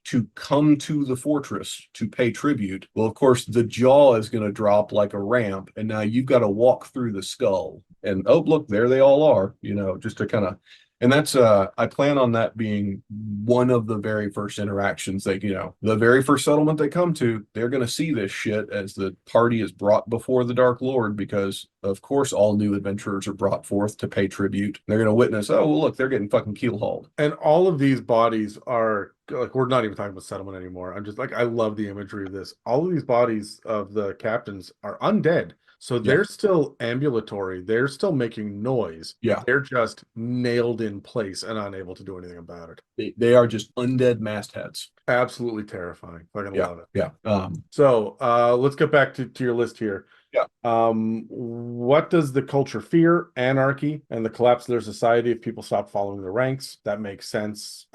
to come to the fortress to pay tribute, well, of course, the jaw is going to drop like a ramp, and now you've got to walk through the skull. And oh, look, there they all are, just to kind of. And that's I plan on that being one of the very first interactions. They, the very first settlement they come to, they're going to see this shit as the party is brought before the Dark Lord, because of course all new adventurers are brought forth to pay tribute. They're going to witness, oh, well, look, they're getting fucking keel hauled. And all of these bodies are like, we're not even talking about settlement anymore. I'm just like, I love the imagery of this. All of these bodies of the captains are undead. So they're still ambulatory. They're still making noise. Yeah. They're just nailed in place and unable to do anything about it. They are just undead mastheads. Absolutely terrifying. Fucking love it. Yeah. So let's get back to your list here. Yeah. What does the culture fear? Anarchy and the collapse of their society if people stop following their ranks. That makes sense.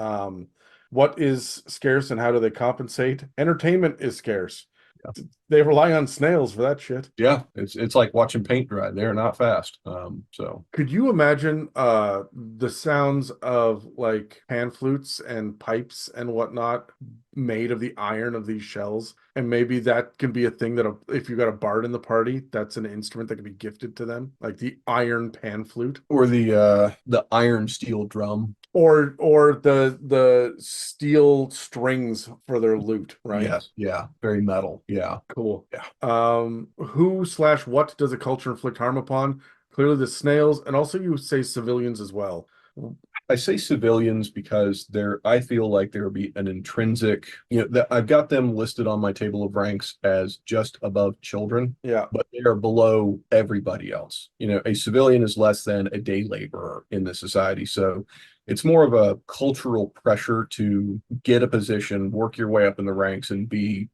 What is scarce and how do they compensate? Entertainment is scarce. They rely on snails for that shit. Yeah, it's like watching paint dry. They're not fast. So Could you imagine the sounds of like pan flutes and pipes and whatnot made of the iron of these shells? And maybe that can be a thing that if you got a bard in the party, that's an instrument that can be gifted to them, like the iron pan flute. or the iron steel drum. Or the steel strings for their lute, right? Yes, yeah, very metal. Yeah, Cool. yeah. Who slash what does a culture inflict harm upon? Clearly the snails, and also you say civilians as well. I say civilians because I feel like there would be an intrinsic, that I've got them listed on my table of ranks as just above children, Yeah. but they are below everybody else. A civilian is less than a day laborer in this society. So it's more of a cultural pressure to get a position, work your way up in the ranks, and be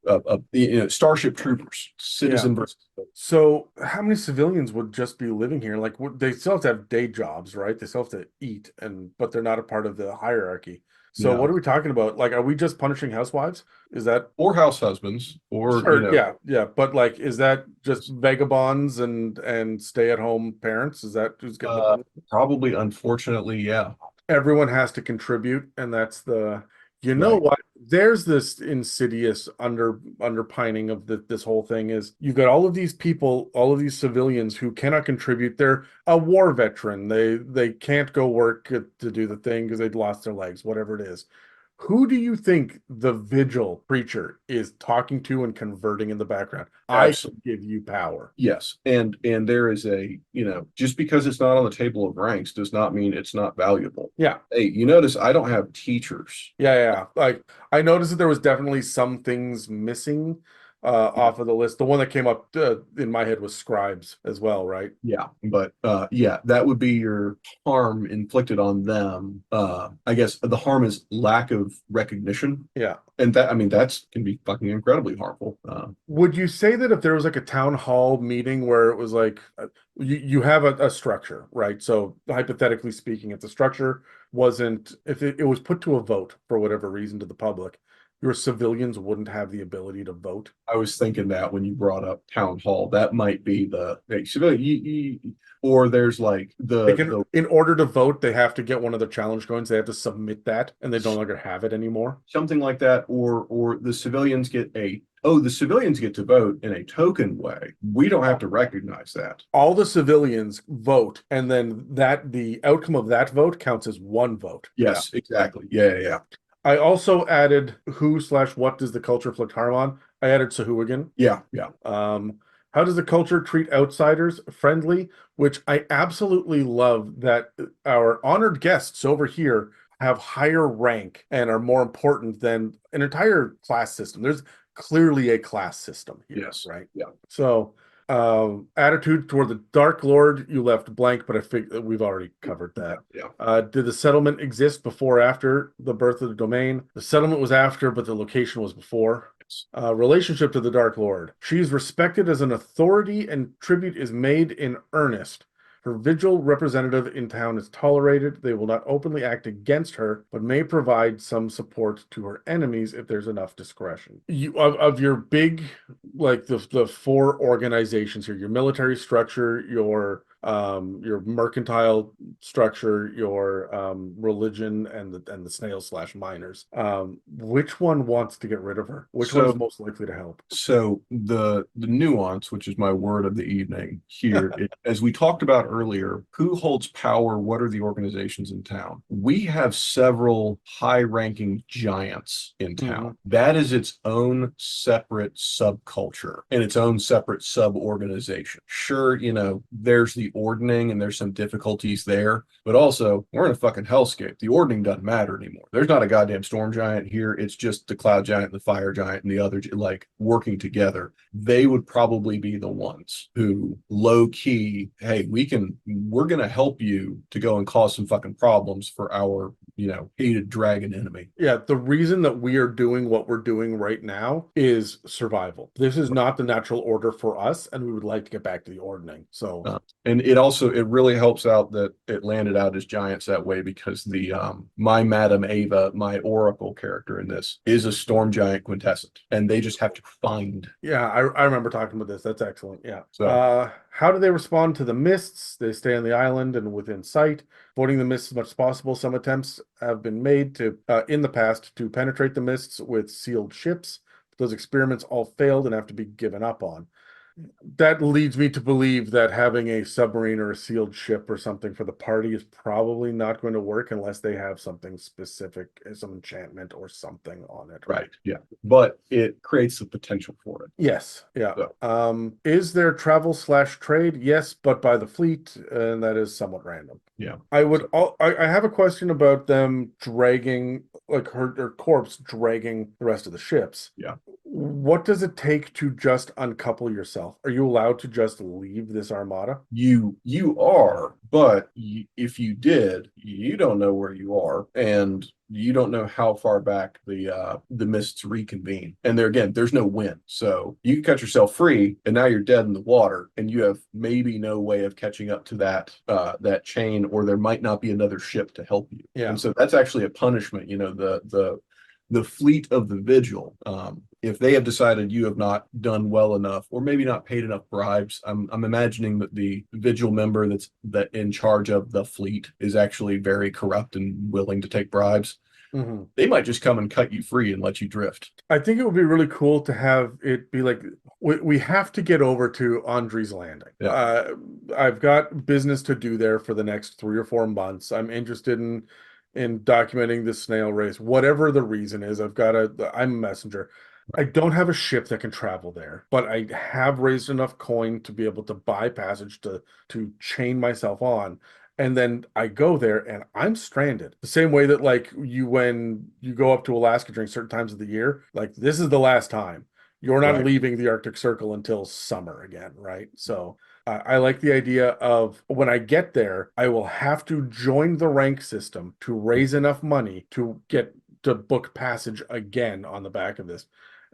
starship troopers, Yeah. citizen versus. So how many civilians would just be living here? Like they still have to have day jobs, right? They still have to eat but they're not a part of the hierarchy. So Yeah, what are we talking about? Like, are we just punishing housewives? Is that or house husbands, or sure? Yeah, yeah. But like, is that just vagabonds and stay-at-home parents? Is that who's getting the uh, punishment? probably, unfortunately, yeah, Everyone has to contribute, and that's you know right. what? There's this insidious underpining of this whole thing is you've got all of these people, all of these civilians who cannot contribute. They're a war veteran. They can't go work to do the thing because they'd lost their legs, whatever it is. Who do you think the vigil preacher is talking to and converting in the background? I Absolutely. can give you power. Yes. And there is just because it's not on the table of ranks does not mean it's not valuable. Yeah. Hey, you notice I don't have teachers. Yeah. Like I noticed that there was definitely some things missing off of the list. The one that came up in my head was scribes as well, right? Yeah, but yeah, that would be your harm inflicted on them. I guess the harm is lack of recognition. Yeah. And that, I mean, that's can be fucking incredibly harmful. Would you say that if there was like a town hall meeting where it was like you have a structure, right? So hypothetically speaking, if the structure wasn't, if it was put to a vote for whatever reason to the public, your civilians wouldn't have the ability to vote. I was thinking that when you brought up town hall, that might be the hey, civilian, or there's like They the can, the in order to vote, they have to get one of their challenge coins. They have to submit that, and they no longer have it anymore. something like that, or the civilians get the civilians get to vote in a token way. We don't have to recognize that. All the civilians vote, and then the outcome of that vote counts as one vote. Yes, exactly. Yeah. I also added who slash what does the culture inflict harm on? I added Sahuagin. Yeah, yeah. How does the culture treat outsiders? Friendly, which I absolutely love that our honored guests over here have higher rank and are more important than an entire class system. There's clearly a class system here, Yes. right? Yeah. So, attitude toward the Dark Lord, you left blank, but I think we've already covered that. Yeah. Did the settlement exist before or after the birth of the domain? The settlement was after, but the location was before. Relationship to the Dark Lord. She is respected as an authority and tribute is made in earnest. Her vigil representative in town is tolerated. They will not openly act against her, but may provide some support to her enemies if there's enough discretion. Of your big, like the four organizations here, your military structure, your mercantile structure, your religion, and the snail slash miners. Which one wants to get rid of her? Which one is most likely to help? So the nuance, which is my word of the evening here, as we talked about earlier, who holds power? What are the organizations in town? We have several high-ranking giants in town. That is its own separate subculture and its own separate sub-organization. Sure, there's the ordning and there's some difficulties there, but also we're in a fucking hellscape. The ordning doesn't matter anymore. There's not a goddamn storm giant here. It's just the cloud giant, the fire giant, and the other like working together. They would probably be the ones who low key, hey, we're gonna help you to go and cause some fucking problems for our hated dragon enemy. Yeah, the reason that we are doing what we're doing right now is survival. This is not the natural order for us, and we would like to get back to the ordering. So, And it really helps out that it landed out as giants that way, because the my Madam Ava, my Oracle character in this, is a storm giant quintessent, and they just have to find. yeah, I remember talking about this. That's excellent. Yeah. So How do they respond to the mists? They stay on the island and within sight, avoiding the mists as much as possible. Some attempts have been made to, in the past, to penetrate the mists with sealed ships. Those experiments all failed and have to be given up on. That leads me to believe that having a submarine or a sealed ship or something for the party is probably not going to work unless they have something specific, some enchantment or something on it. right, yeah, but it creates the potential for it. Yes, yeah. So, Is there travel slash trade? Yes, but by the fleet, and that is somewhat random. yeah. I have a question about them dragging, like her corpse dragging the rest of the ships. Yeah. What does it take to just uncouple yourself? Are you allowed to just leave this armada? You are, but if you did, you don't know where you are, and you don't know how far back the mists reconvene. And there's no wind, so you can cut yourself free, and now you're dead in the water, and you have maybe no way of catching up to that chain, or there might not be another ship to help you. Yeah. And so that's actually a punishment. The fleet of the Vigil, if they have decided you have not done well enough, or maybe not paid enough bribes, I'm imagining that the Vigil member that's in charge of the fleet is actually very corrupt and willing to take bribes. Mm-hmm. They might just come and cut you free and let you drift. I think it would be really cool to have it be like we have to get over to Andre's Landing. Yeah. I've got business to do there for the next 3 or 4 months. I'm interested in documenting this snail race, whatever the reason is. I'm a messenger. I don't have a ship that can travel there, but I have raised enough coin to be able to buy passage to chain myself on. And then I go there and I'm stranded. The same way that like when you go up to Alaska during certain times of the year, like this is the last time. You're not Right. leaving the Arctic Circle until summer again, right? So I like the idea of when I get there, I will have to join the rank system to raise enough money to get to book passage again on the back of this.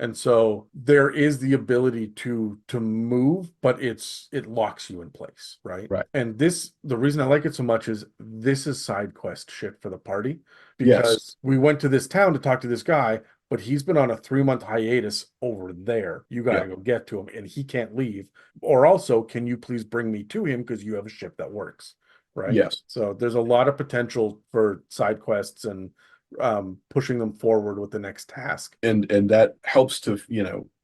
And so there is the ability to move, but it locks you in place, right? Right. And the reason I like it so much is this is side quest shit for the party, Yes. because we went to this town to talk to this guy, but he's been on a 3-month hiatus over there. You got to go get to him, and he can't leave. Or also, can you please bring me to him because you have a ship that works, right? Yes. So there's a lot of potential for side quests and pushing them forward with the next task. And that helps to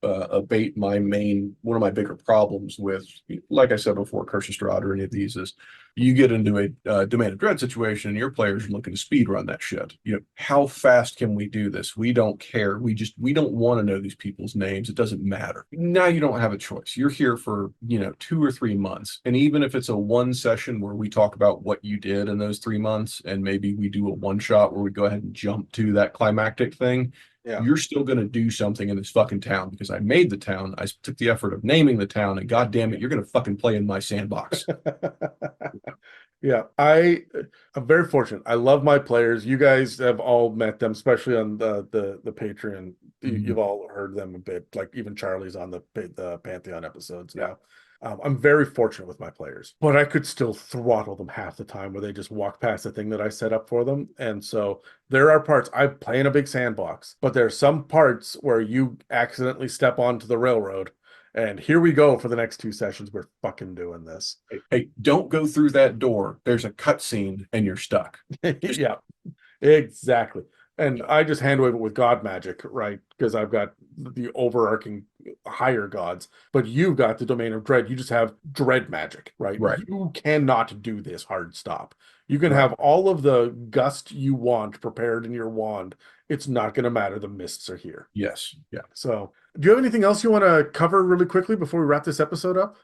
abate one of my bigger problems with, like I said before, Curse of Strahd or any of these, is you get into a Domain of Dread situation and your players are looking to speed run that shit. How fast can we do this? We don't care. We don't want to know these people's names. It doesn't matter. Now you don't have a choice. You're here for 2 or 3 months, and even if it's a one session where we talk about what you did in those 3 months, and maybe we do a one shot where we go ahead and jump to that climactic thing, you're still going to do something in this fucking town, because I made the town. I took the effort of naming the town, and God damn it, you're going to fucking play in my sandbox. Yeah, I'm very fortunate. I love my players. You guys have all met them, especially on the Patreon. You've all heard them a bit. Like even Charlie's on the Pantheon episodes now. I'm very fortunate with my players, but I could still throttle them half the time where they just walk past the thing that I set up for them. And so there are parts I play in a big sandbox, but there are some parts where you accidentally step onto the railroad. And here we go for the next 2 sessions. We're fucking doing this. Hey, don't go through that door. There's a cutscene and you're stuck. Yeah, exactly. And I just hand wave it with God magic, right? Because I've got the overarching higher gods, but you've got the Domain of Dread. You just have dread magic, right? Right. You cannot do this hard stop. You can have all of the gust you want prepared in your wand. It's not going to matter. The mists are here. Yes. Yeah. So, do you have anything else you want to cover really quickly before we wrap this episode up?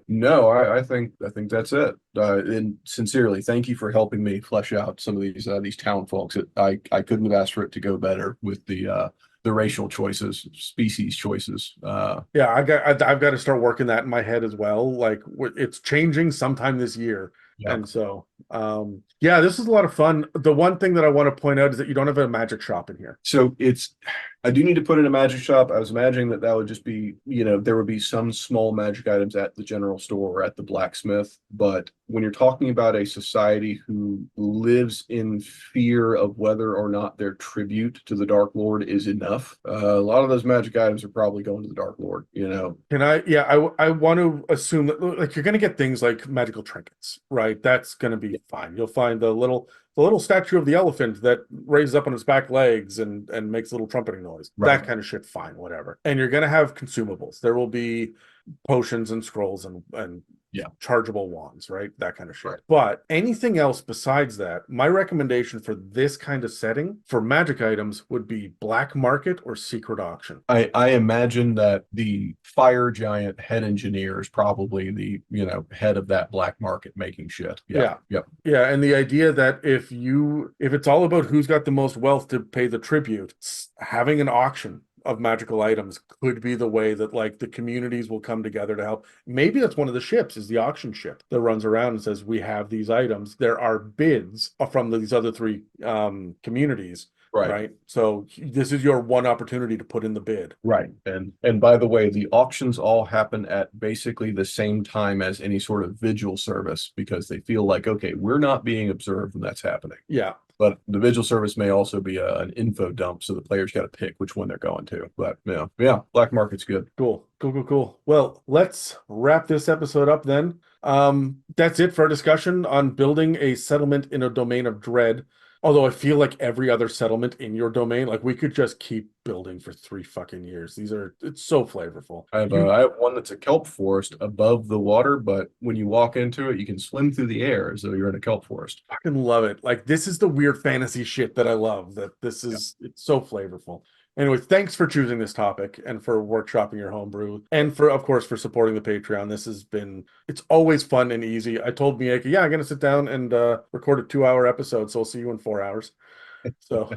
No, I think that's it. And sincerely, thank you for helping me flesh out some of these town folks. I couldn't have asked for it to go better with the racial choices, species choices. Yeah, I've got to start working that in my head as well. Like it's changing sometime this year, and so Yeah, this is a lot of fun. The one thing that I want to point out is that you don't have a magic shop in here. So I do need to put in a magic shop. I was imagining that would just be, there would be some small magic items at the general store or at the blacksmith. But when you're talking about a society who lives in fear of whether or not their tribute to the Dark Lord is enough, a lot of those magic items are probably going to the Dark Lord, Can I? Yeah, I want to assume that like you're going to get things like magical trinkets, right? That's going to be fine. You'll find the little statue of the elephant that raises up on its back legs and makes a little trumpeting noise. Right. That kind of shit, fine, whatever. And you're going to have consumables. There will be potions and scrolls and Yeah. chargeable wands, right? That kind of shit. Right. But anything else besides that, my recommendation for this kind of setting for magic items would be black market or secret auction. I imagine that the fire giant head engineer is probably the, head of that black market making shit. Yeah. Yep. Yeah, and the idea that if it's all about who's got the most wealth to pay the tribute, having an auction of magical items could be the way that like the communities will come together to help. Maybe that's one of the ships is the auction ship that runs around and says, we have these items. There are bids from these other three communities. Right. So this is your one opportunity to put in the bid. Right. And by the way, the auctions all happen at basically the same time as any sort of vigil service because they feel like, okay, we're not being observed when that's happening. Yeah. But the vigil service may also be an info dump, so the players got to pick which one they're going to. But yeah, black market's good. Cool. Well, let's wrap this episode up then. That's it for our discussion on building a settlement in a domain of dread. Although I feel like every other settlement in your domain, like we could just keep building for 3 fucking years. It's so flavorful. I have one that's a kelp forest above the water, but when you walk into it, you can swim through the air as though you're in a kelp forest. Fucking love it. Like this is the weird fantasy shit that I love. It's so flavorful. Anyway, thanks for choosing this topic and for workshopping your homebrew and of course, for supporting the Patreon. It's always fun and easy. I told Mieka, yeah, I'm going to sit down and record a 2-hour episode. So I'll see you in 4 hours. So,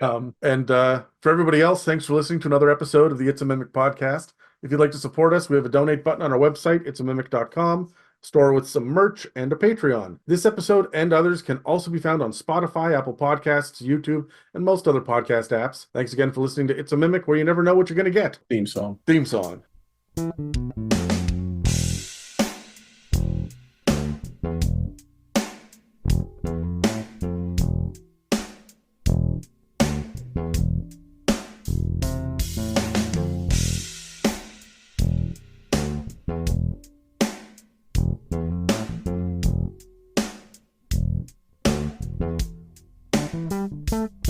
for everybody else, thanks for listening to another episode of the It's a Mimic podcast. If you'd like to support us, we have a donate button on our website, itsamimic.com. Store with some merch and a Patreon. This episode and others can also be found on Spotify, Apple Podcasts, YouTube, and most other podcast apps. Thanks again for listening to It's a Mimic, where you never know what you're going to get. Theme song. Thank you.